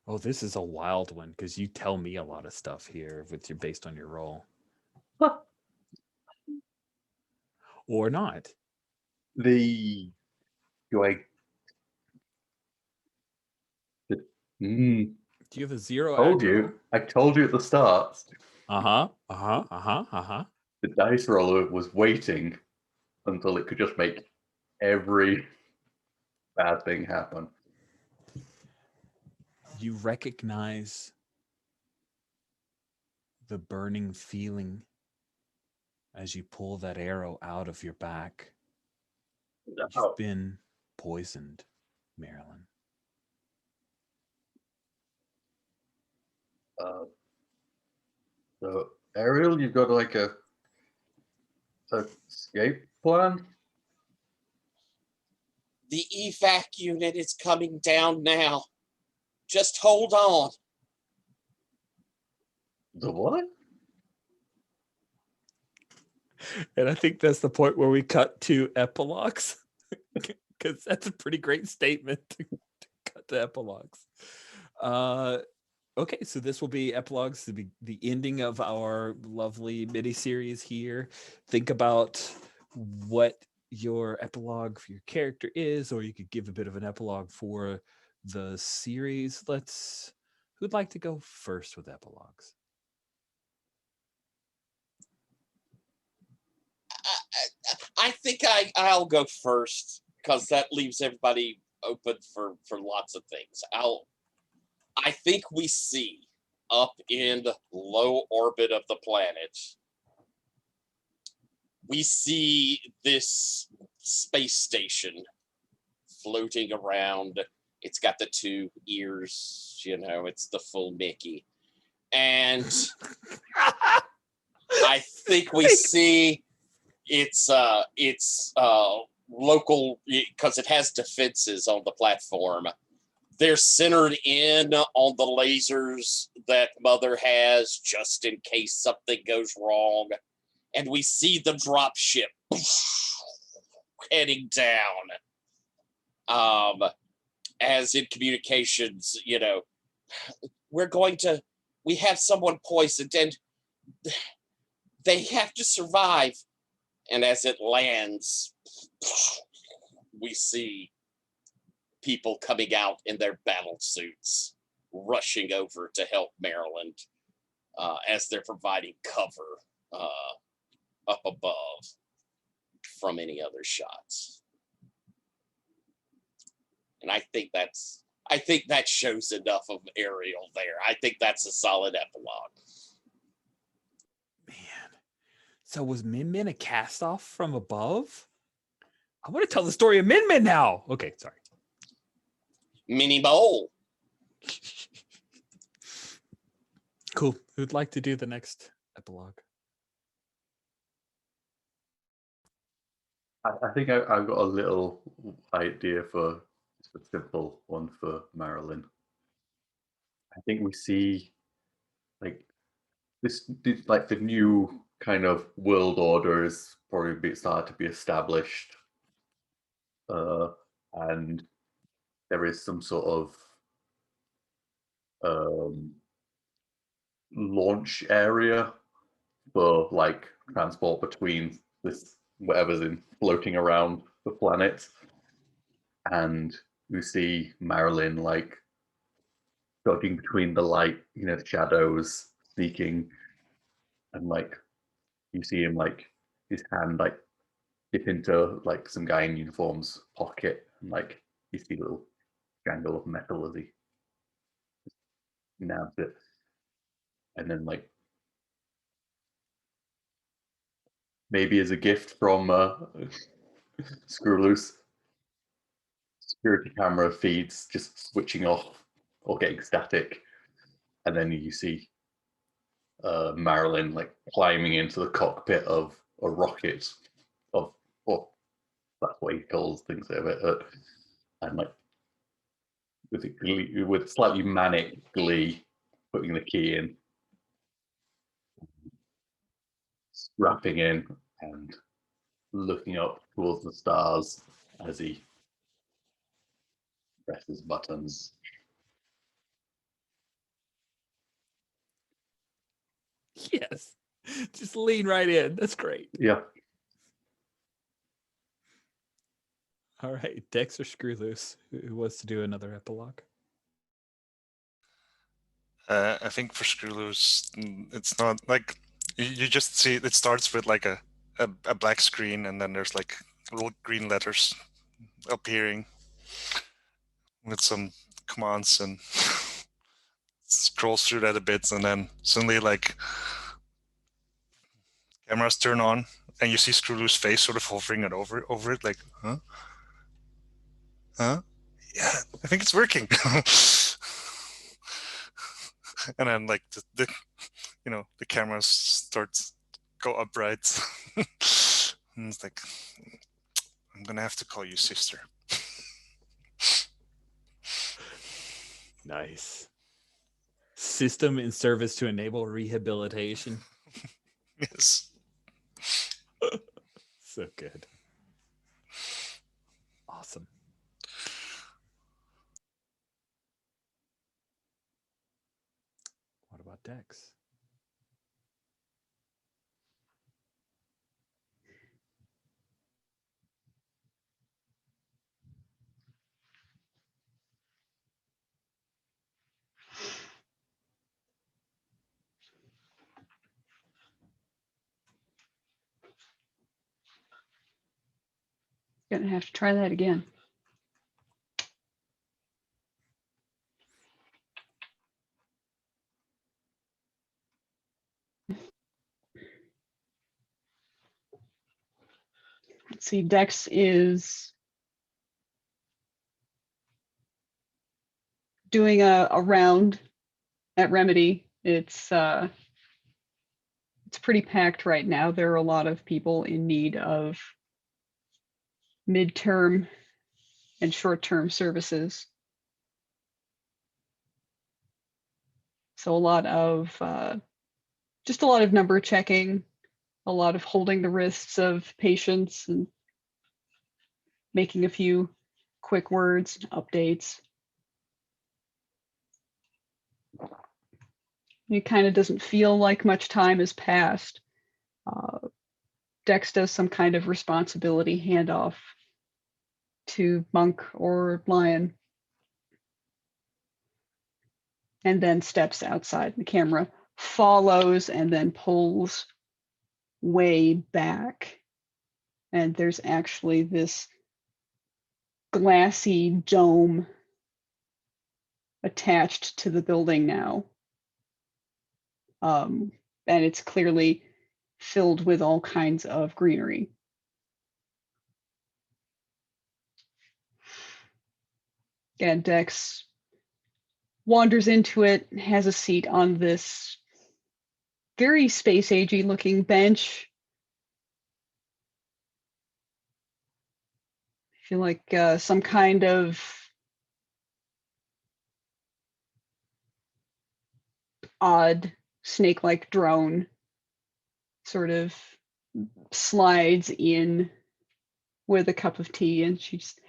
Oh, this is a wild one because you tell me a lot of stuff here based on your roll. Or not. Do you have a 0 told aggro? you. I told you at the start. The dice roller was waiting until it could just make every bad thing happen. You recognize the burning feeling as you pull that arrow out of your back. You've been poisoned, Marilyn. So, Ariel, you've got like a escape plan? The evac unit is coming down now. Just hold on. The what? And I think that's the point where we cut to epilogues, because that's a pretty great statement to cut to epilogues. Okay, so this will be epilogues, to be the ending of our lovely mini-series here. Think about what your epilogue for your character is, or you could give a bit of an epilogue for the series. Who'd like to go first with epilogues? I think I'll go first because that leaves everybody open for lots of things. I think we see up in the low orbit of the planet, we see this space station floating around. It's got the 2 ears, it's the full Mickey. And I think we see it's local, because it has defenses on the platform. They're centered in on the lasers that Mother has just in case something goes wrong. And we see the drop ship heading down. As in communications, we have someone poisoned and they have to survive. And as it lands, we see people coming out in their battle suits, rushing over to help Maryland as they're providing cover up above from any other shots. And I think that shows enough of Ariel there. I think that's a solid epilogue. Man. So was Min Min a cast off from above? I want to tell the story of Min Min now. Okay, sorry. Mini Bowl. Cool. Who'd like to do the next epilogue? I think I've got a little idea for just a simple one for Marilyn. I think we see like this like the new kind of world order is probably started to be established, and there is some sort of launch area for like transport between this whatever's in floating around the planet, and we see Marilyn like dodging between the light, the shadows, sneaking, and like you see him like his hand like dip into like some guy in uniform's pocket, and like you see a little jangle of metal as he nabs it, and then like maybe as a gift from Screw Loose, security camera feeds just switching off or getting static, and then you see Marilyn like climbing into the cockpit of a rocket of, well, that's what he calls things of it, and like with slightly manic glee, putting the key in, strapping in, and looking up towards the stars as he presses buttons. Yes. Just lean right in. That's great. Yeah. All right. Dex or Screw Loose? Who wants to do another epilogue? I think for Screw Loose, it's not like you just see it starts with like a black screen, and then there's like little green letters appearing with some commands, and scrolls through that a bit, and then suddenly like cameras turn on, and you see Screw Loose's face sort of hovering it over it, like, huh? Yeah, I think it's working. And then like the cameras start go upright. And it's like, I'm gonna have to call you sister. Nice. System in service to enable rehabilitation. Yes. So good. Awesome. What about Dex? Gonna have to try that again. Let's see, Dex is doing a round at Remedy. It's pretty packed right now. There are a lot of people in need of midterm and short-term services. So just a lot of number checking, a lot of holding the wrists of patients and making a few quick words, updates. It kind of doesn't feel like much time has passed. Dex does some kind of responsibility handoff to Monk or Lion, and then steps outside. The camera follows and then pulls way back. And there's actually this glassy dome attached to the building now. And it's clearly filled with all kinds of greenery. And Dex wanders into it, has a seat on this very space-agey looking bench. I feel like some kind of odd snake-like drone sort of slides in with a cup of tea, and she just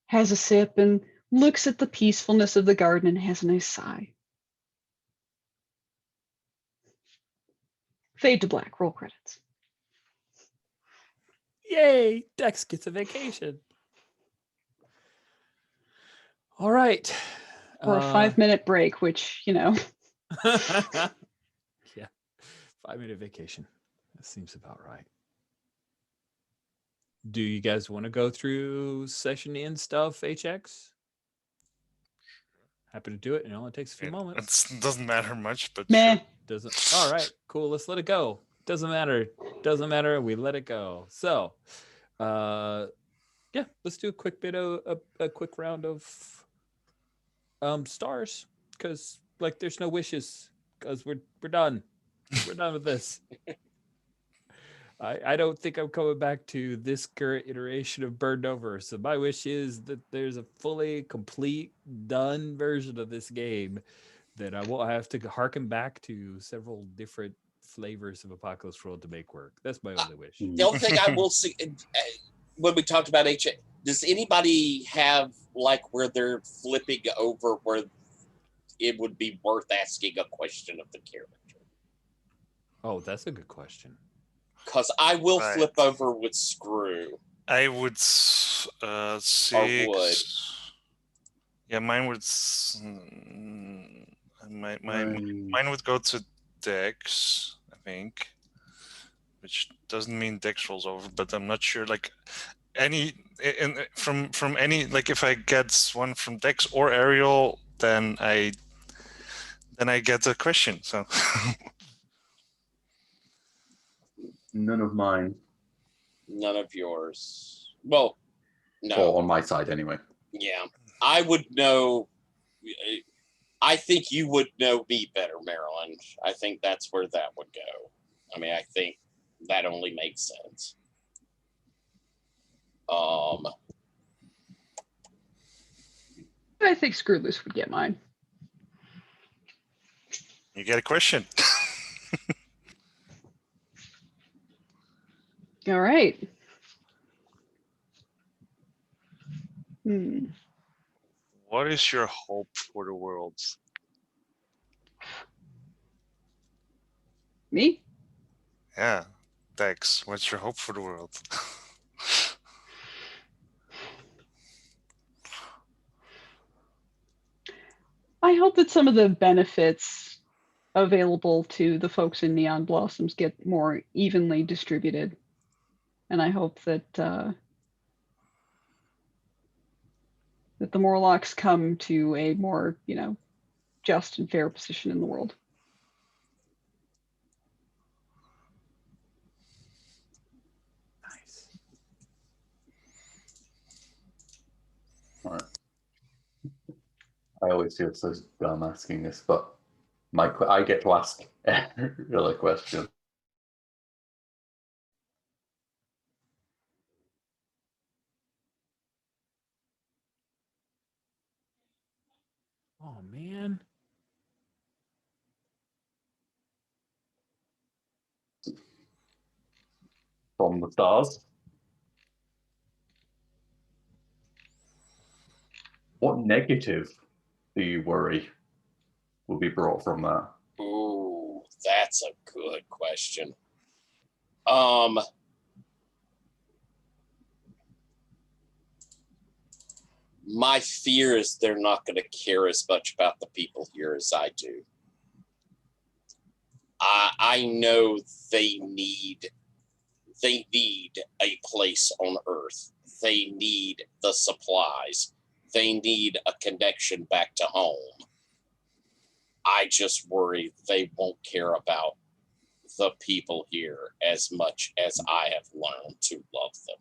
has a sip and looks at the peacefulness of the garden and has a nice sigh. Fade to black, roll credits. Yay! Dex gets a vacation. All right. Or a 5-minute break, which, you know. Yeah. 5-minute vacation. That seems about right. Do you guys want to go through session in stuff, HX? Happy to do it. It only takes a few moments. It doesn't matter much, but Meh. sure. Doesn't. All right, cool. Let's let it go. Doesn't matter. Doesn't matter. We let it go. So, yeah, let's do a quick bit of a quick round of stars, because like there's no wishes, because we're done. We're done with this. I don't think I'm coming back to this current iteration of Burned Over. So my wish is that there's a fully complete done version of this game that I won't have to harken back to several different flavors of Apocalypse World to make work. That's my only wish. The only thing I will see when we talked about does anybody have like where they're flipping over where it would be worth asking a question of the character? Oh, that's a good question. Because I will Right. flip over with Screw. I would six. Yeah, mine would. Mine would go to Dex, I think, which doesn't mean Dex rolls over, but I'm not sure. Like from any, like if I get one from Dex or Ariel, then I get a question. So None of mine. None of yours. Well, no. Or on my side, anyway. Yeah, I would know. I think you would know me better, Marilyn. I think that's where that would go. I mean, I think that only makes sense. I think Screw Loose would get mine. you get a question. All right. What is your hope for the world? Me? Yeah, Dex, what's your hope for the world? I hope that some of the benefits available to the folks in Neon Blossoms get more evenly distributed. And I hope that that the Morlocks come to a more, you know, just and fair position in the world. Nice. All right. I always feel so dumb asking this, but I get to ask Ariel a question. Oh man. from the stars. What negative do you worry will be brought from that? Ooh, that's a good question. My fear is they're not going to care as much about the people here as I do. I know they need a place on Earth. They need the supplies. They need a connection back to home. I just worry they won't care about the people here as much as I have learned to love them.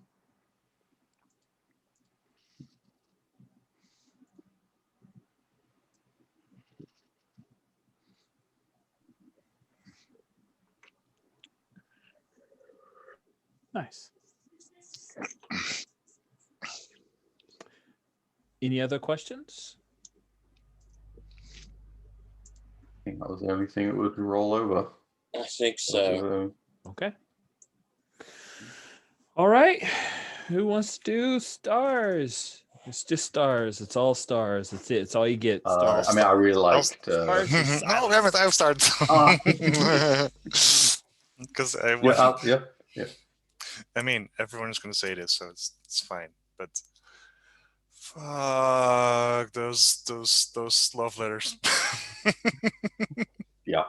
Nice. Any other questions? I think that was the only thing that would roll over. I think so. Okay. All right. Who wants to do stars? It's just stars. It's all stars. That's it. It's all you get. Stars. I mean, I really liked. Stars and No, damn it! I've started. Because I wasn't. Yeah. I mean, everyone's going to say this, so it's fine. But fuck those love letters. Yeah.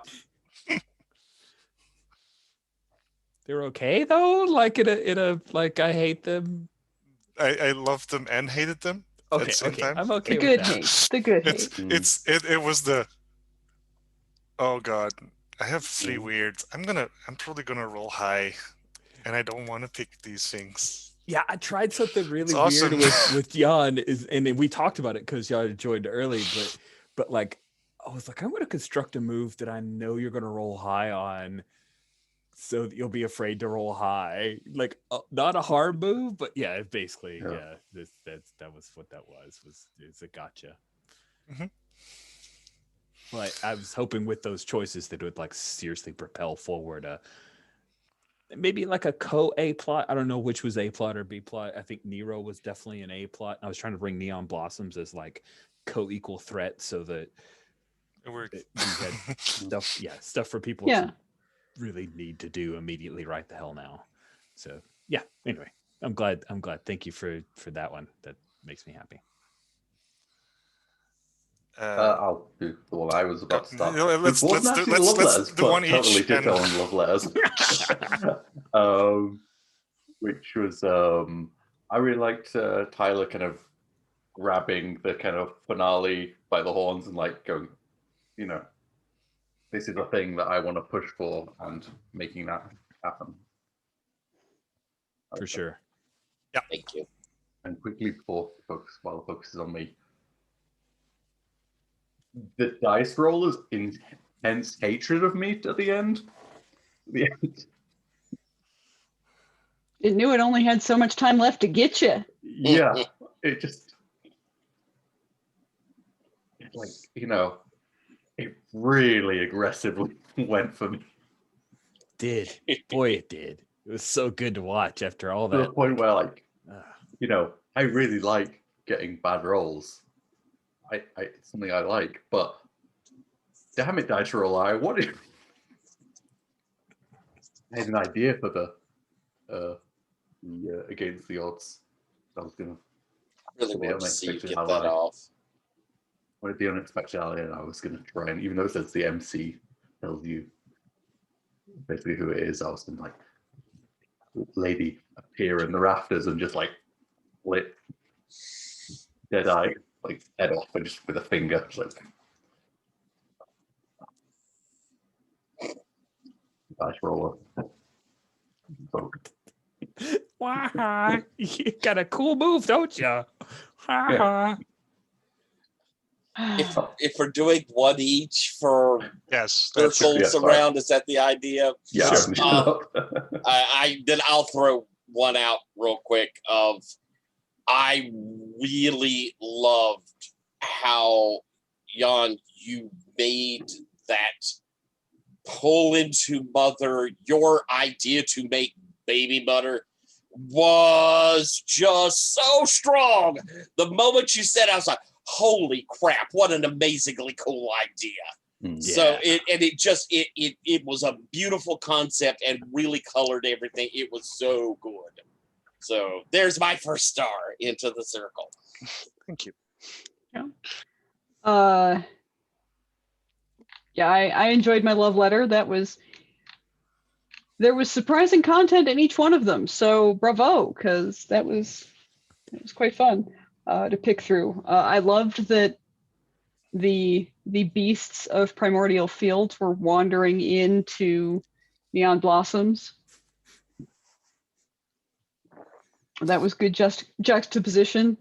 They're okay though. Like in a like I hate them. I loved them and hated them at the same time. I'm okay The with good that. hate. The good hate. It was the. Oh god, I have 3 weirds. I'm probably gonna roll high, and I don't want to pick these things. Yeah, I tried something really awesome. weird with Jan, and we talked about it because Jan joined early, but like I was like, I'm going to construct a move that I know you're going to roll high on, so that you'll be afraid to roll high. Like not a hard move, but yeah, basically, that was what that was. It's a gotcha. Mm-hmm. But I was hoping with those choices that it would like seriously propel forward maybe like a co-A plot. I don't know which was A plot or B plot. I think Nero was definitely an A plot. I was trying to bring Neon Blossoms as like co-equal threat so that it worked. We had stuff for people to really need to do immediately right the hell now. So yeah, anyway, I'm glad. Thank you for that one. That makes me happy. I'll do the one I was about to start. Let's do one each. Totally did go on love letters. Which was I really liked Tyler kind of grabbing the kind of finale by the horns and like going, this is a thing that I want to push for and making that happen. For sure. Yeah. Thank you. And quickly while the focus is on me. The dice roller's intense hatred of me at the end. It knew it only had so much time left to get you. Yeah, it just like it really aggressively went for me. Boy, it did. It was so good to watch after all that. To the point where I really like getting bad rolls. It's something I like, but damn it, dice roll! I had an idea for the against the odds. I was gonna really want to see you get that off. With the unexpected ally, and I was gonna try, and even though it says the MC tells you basically who it is, I was gonna like lady appear in the rafters and just like lit dead eye. Like head off and just with a finger, like dice roller. Wow, you got a cool move, don't you? If we're doing one each for circles around, is that the idea? Yeah. Sure. I'll throw one out real quick. I really loved how, Jan, you made that pull into Mother, your idea to make baby butter was just so strong. The moment you said, I was like, holy crap, what an amazingly cool idea. So it was a beautiful concept and really colored everything. It was so good. So there's my first star into the circle. Thank you. I enjoyed my love letter. There was surprising content in each one of them. So bravo, because it was quite fun to pick through. I loved that the beasts of Primordial Fields were wandering into Neon Blossoms. That was good juxtaposition.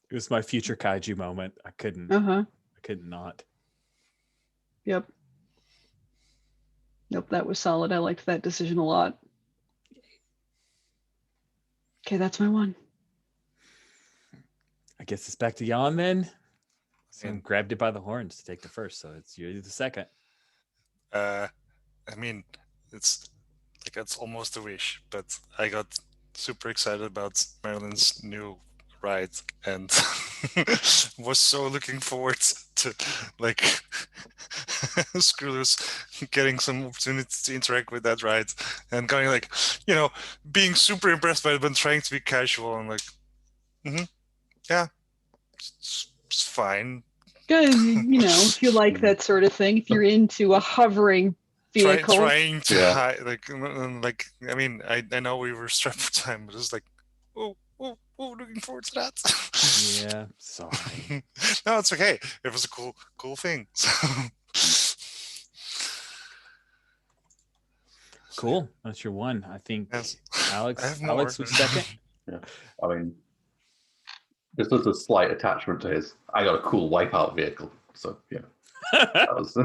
It was my future kaiju moment. I couldn't not. Yep. Nope, that was solid. I liked that decision a lot. Okay, that's my one. I guess it's back to Jan then. Someone grabbed it by the horns to take the first, so you're the second. I mean, it's almost a wish, but I got super excited about Marilyn's new ride and was so looking forward to Screwloose getting some opportunity to interact with that ride and going being super impressed by it but trying to be casual and yeah, it's fine. Because if you like that sort of thing, if you're into a hovering vehicle, trying to hide, I mean, I know we were strapped for time, but it's looking forward to that. Yeah, sorry. No, it's okay. It was a cool thing. Cool. That's your one. I think Alex was second. Yeah. I mean, this was a slight attachment to his. I got a cool wipeout vehicle, so yeah. That was.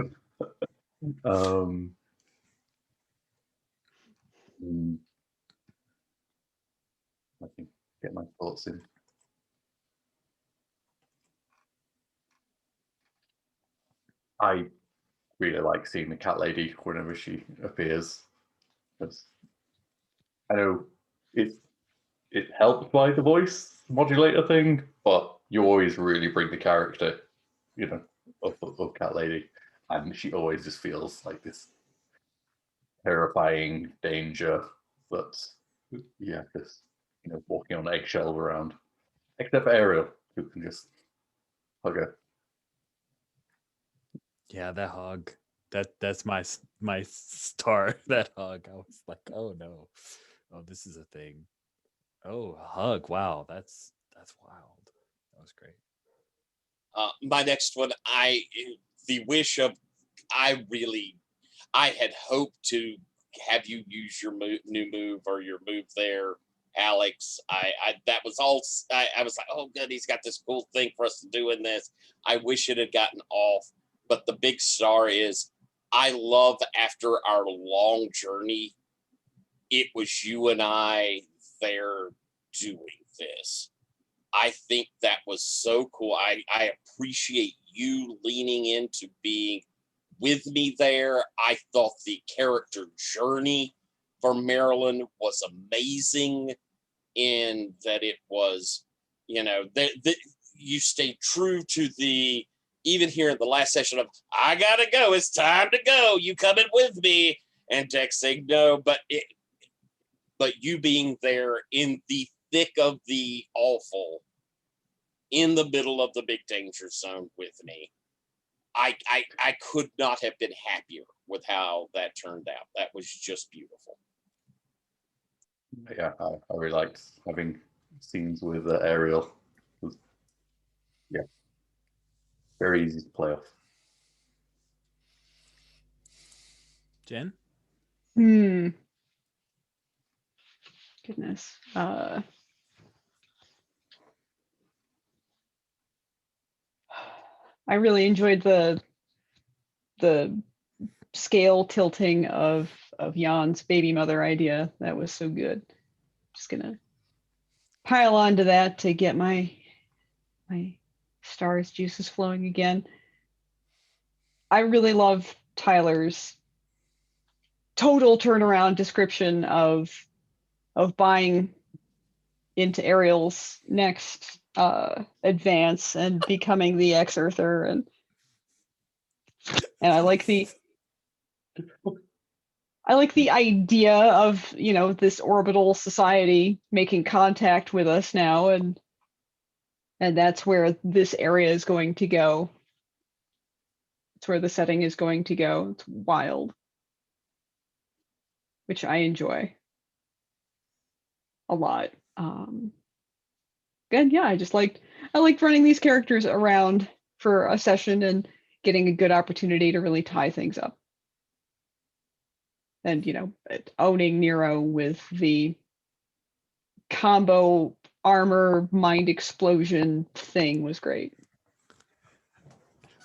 I think get my thoughts in. I really like seeing the cat lady whenever she appears. I know it helps by the voice modulator thing, but you always really bring the character, of cat lady, and she always just feels like this terrifying danger that's just walking on eggshells around. Except for Ariel, who can just hug her. Yeah, that hug. That's my star. That hug. I was like, oh no, oh this is a thing. Oh, a hug. Wow, that's wild. That was great. My next one, I had hoped to have you use your new move or your move there, Alex. That was all. I was like, oh good, he's got this cool thing for us to do in this. I wish it had gotten off, but the big star is I love after our long journey, it was you and I there doing this. I think that was so cool. I appreciate you leaning into being with me there. I thought the character journey for Marilyn was amazing in that it was, you stayed true to the, even here in the last session of, I gotta go, it's time to go, you coming with me? And Dex saying no, but you being there in the thick of the awful, in the middle of the big danger zone with me. I could not have been happier with how that turned out. That was just beautiful. Yeah, I really liked having scenes with Ariel. It was, very easy to play off. Jen? Goodness. I really enjoyed the scale tilting of Jan's baby mother idea. That was so good. Just gonna pile onto that to get my stars juices flowing again. I really love Tyler's total turnaround description of buying into Ariel's next advance and becoming the ex-Earther, and I like the idea of, this orbital society making contact with us now, and that's where this area is going to go. It's where the setting is going to go. It's wild, which I enjoy a lot. And yeah, I liked running these characters around for a session and getting a good opportunity to really tie things up. And owning Nero with the combo armor mind explosion thing was great.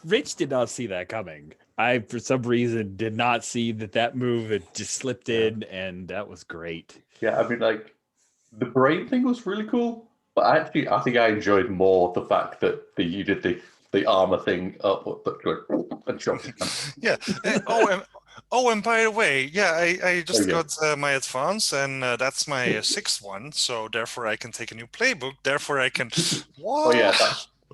Rich did not see that coming. I, for some reason, did not see that move. It just slipped in, and that was great. Yeah, I mean, like, the brain thing was really cool, but I think I enjoyed more the fact that you did the armor thing up and shot his hand. Yeah. And by the way, yeah, I just got my advance, and that's my sixth one. So therefore, I can take a new playbook. Therefore, I can. Oh yeah,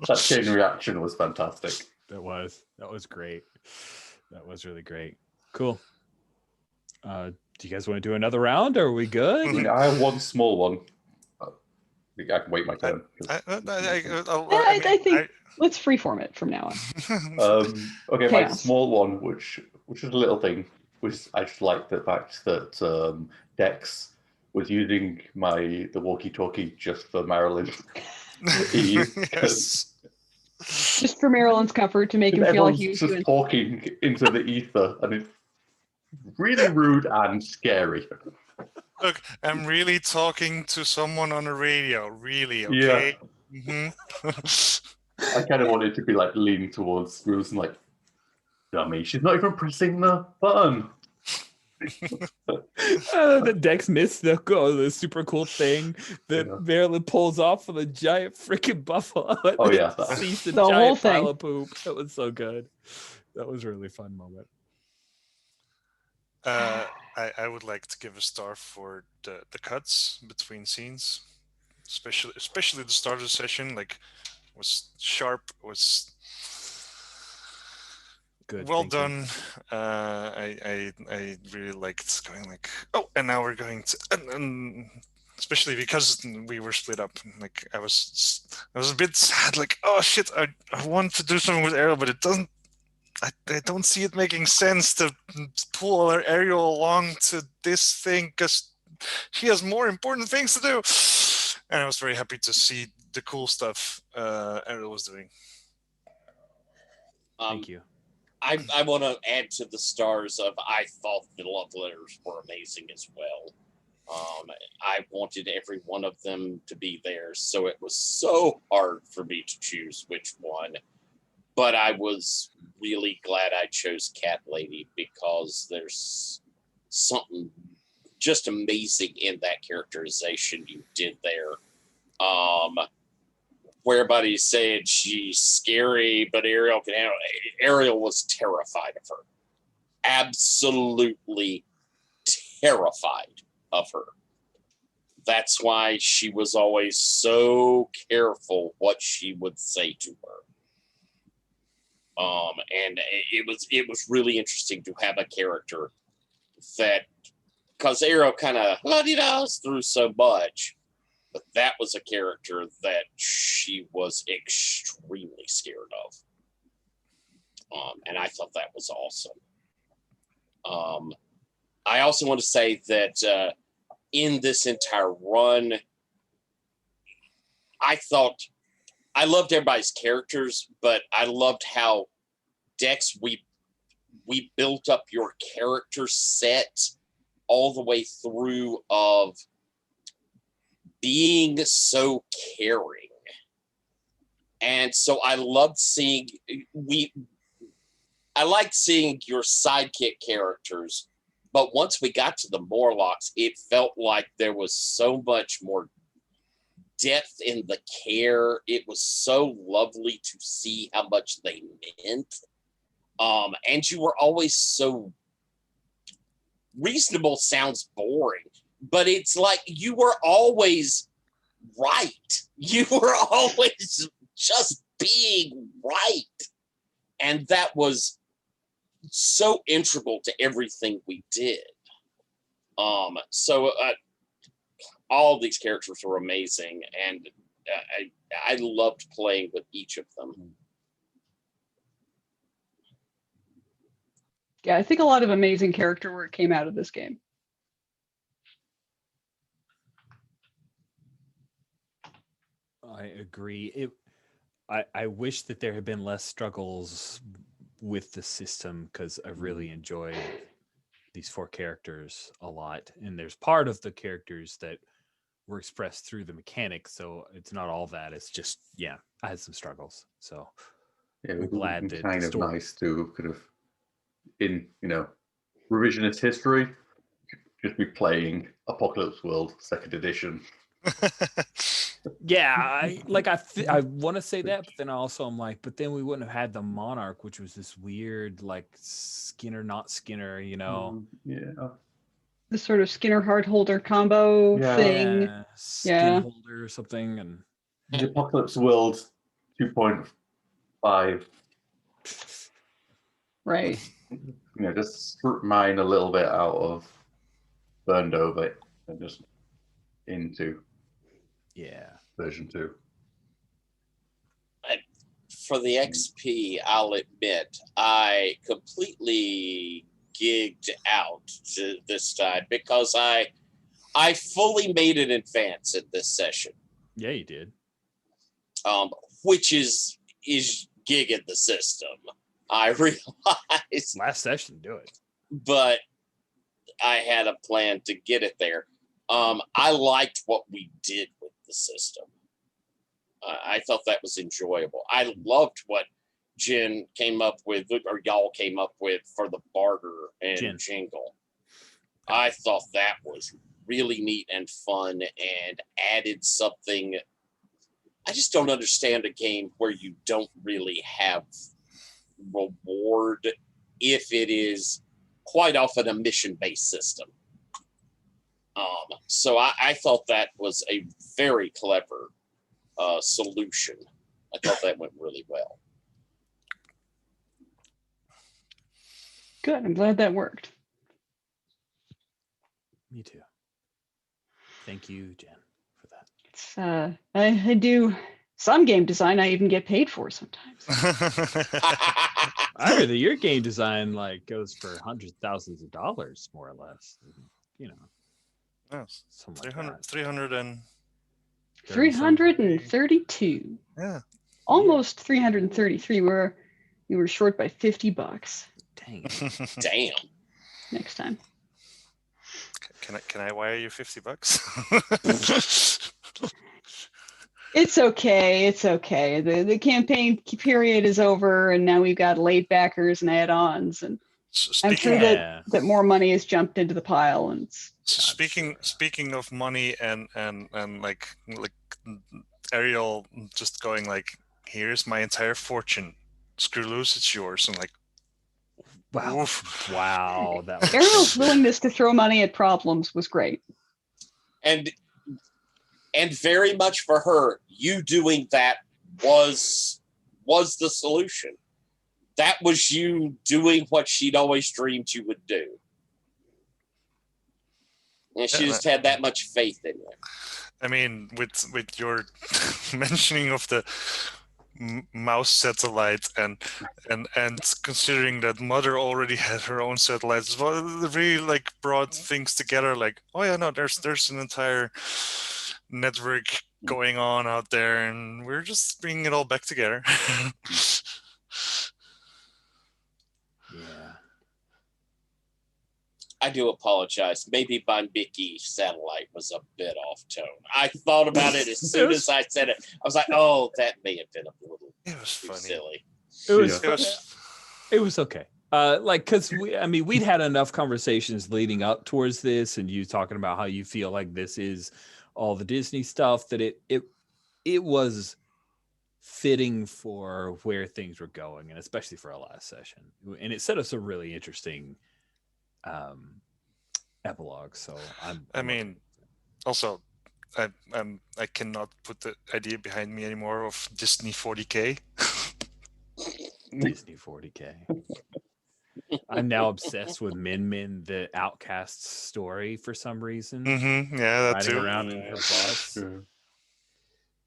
that chain reaction was fantastic. That was great. That was really great. Cool. Do you guys want to do another round? Or are we good? I have one small one. I can wait my turn. I think let's freeform it from now on. Okay, my small one, which is a little thing, which I just like the fact that Dex was using the walkie-talkie just for Marilyn. Yes. Just for Marilyn's comfort, to make him feel like he was just talking into the ether, and it's really rude and scary. Look, I'm really talking to someone on the radio. Really, okay? Yeah. I kind of wanted to be like leaning towards Rules and like, dummy, she's not even pressing the button. The Dex missed the super cool thing that Marilyn pulls off with a giant freaking buffalo. Oh yeah, sees the whole giant thing. pile of poop. That was so good. That was a really fun moment. I would like to give a star for the cuts between scenes, especially the start of the session. Like, was sharp, was good, well done. I really liked going like, oh, and now we're going to, and especially because we were split up. Like, I was a bit sad. Like, oh shit, I want to do something with Ariel, but it doesn't. I don't see it making sense to pull Ariel along to this thing because she has more important things to do. And I was very happy to see the cool stuff Ariel was doing. Thank you. I want to add to the stars of I thought the love letters were amazing as well. I wanted every one of them to be there, so it was so hard for me to choose which one. But I was really glad I chose Cat Lady because there's something just amazing in that characterization you did there. Where everybody's saying she's scary, but Ariel can handle it. Ariel was terrified of her. Absolutely terrified of her. That's why she was always so careful what she would say to her. And it was really interesting to have a character that, because Ariel kind of la-di-das through so much, but that was a character that she was extremely scared of. And I thought that was awesome. I also want to say that in this entire run, I loved everybody's characters, but I loved how Dex, we built up your character set all the way through of being so caring. And so I loved seeing I liked seeing your sidekick characters, but once we got to the Morlocks, it felt like there was so much more depth in the care. It was so lovely to see how much they meant. And you were always so reasonable sounds boring, but it's like you were always right. You were always just being right. And that was so integral to everything we did. So all of these characters were amazing, and I loved playing with each of them. Yeah, I think a lot of amazing character work came out of this game. I agree. I wish that there had been less struggles with the system, because I really enjoyed these 4 characters a lot. And there's part of the characters that were expressed through the mechanics, so it's not all that. It's just, yeah, I had some struggles. So Yeah, I'm glad that kind the of story. nice to kind of, in revisionist history, just be playing Apocalypse World 2nd Edition. Yeah, I want to say that, but then also I'm like, but then we wouldn't have had the Monarch, which was this weird, like, Skinner not Skinner, Yeah. The sort of Skinner Heartholder combo thing. Skin holder or something. And The Apocalypse World 2.5. Right. Just strip mine a little bit out of Burned Over and just into version 2. For the XP, I'll admit, I completely gigged out this time because I fully made an advance at this session. Yeah, you did. Which is gigging the system. I realized last session, do it. But I had a plan to get it there. I liked what we did with the system. I thought that was enjoyable. I loved what Jen came up with, or y'all came up with, for the barter and jingle. I thought that was really neat and fun and added something. I just don't understand a game where you don't really have reward if it is quite often a mission-based system. So I thought that was a very clever solution. I thought that went really well. Good. I'm glad that worked. Me too. Thank you, Jen, for that. It's, I do some game design I even get paid for sometimes. I heard that your game design goes for hundreds of thousands of dollars, more or less. Yes. 332. Yeah. Almost 333. We were short by $50. Dang. Damn. Next time. Can I wire you $50? It's okay. It's okay. The campaign period is over, and now we've got late backers and add-ons, and I'm sure that more money has jumped into the pile. And speaking of money and like Ariel just going like, here's my entire fortune. Screw loose, it's yours. And like, wow, oof. Wow, that was Ariel's willingness to throw money at problems was great. And very much for her, you doing that was the solution. That was you doing what she'd always dreamed you would do. And she just had that much faith in you. I mean, with your mentioning of the mouse satellite and considering that Mother already had her own satellites, well, it really brought things together. Like, oh yeah, no, there's an entire network going on out there, and we're just bringing it all back together. Yeah. I do apologize. Maybe my Mickey satellite was a bit off tone. I thought about it as soon as I said it. I was like, oh, that may have been a little too silly. It was okay. Because we'd had enough conversations leading up towards this, and you talking about how you feel like this is all the Disney stuff, that it was fitting for where things were going, and especially for our last session. And it set us a really interesting epilogue. So I mean, also, I cannot put the idea behind me anymore of Disney 40K. Disney 40K. I'm now obsessed with Min Min, the Outcast story for some reason. Mm-hmm. Yeah, that Riding too. around in her bus. Yeah.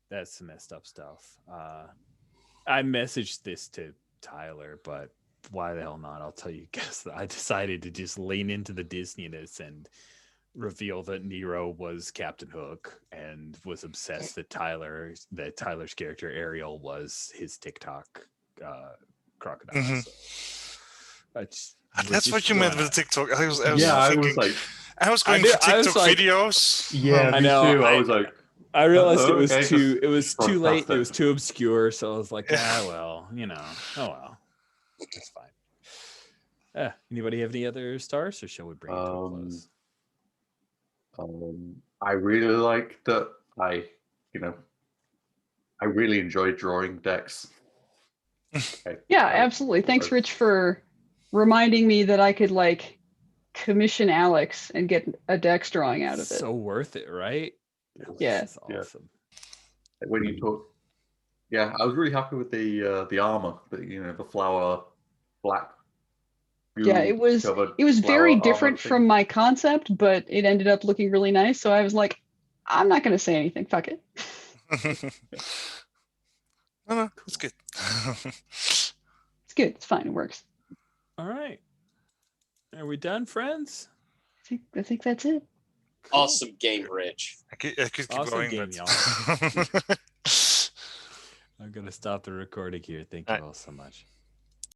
That's some messed up stuff. I messaged this to Tyler, but why the hell not? I'll tell you guys that I decided to just lean into the Disneyness and reveal that Nero was Captain Hook and was obsessed that Tyler's character Ariel was his TikTok crocodile. Mhm. So we're That's just what you meant going with at it. TikTok. I was Yeah, I thinking, was like, I was going did- for I was TikTok like- videos. yeah, I me know, too. I was like, I realized Oh, it was okay, too just late. broadcast It it. was too obscure. So I was like, well, oh well, it's fine. Anybody have any other stars, or shall we bring it to a close? I really like that. I really enjoyed drawing decks. Yeah, absolutely. Thanks, Rich, for reminding me that I could like commission Alex and get a dex drawing out of it. So worth it, right? Yeah. That's awesome. When you talk, yeah, I was really happy with the armor, the flower black. Yeah, it was covered very flower different armor thing. from my concept, but it ended up looking really nice. So I was like, I'm not going to say anything. Fuck it. No, it's good. It's good. It's fine. It works. All right, are we done, friends? I think that's it. Cool. Awesome game, Rich. I could keep Awesome going, game, but I'm gonna stop the recording here. Thank you all so much.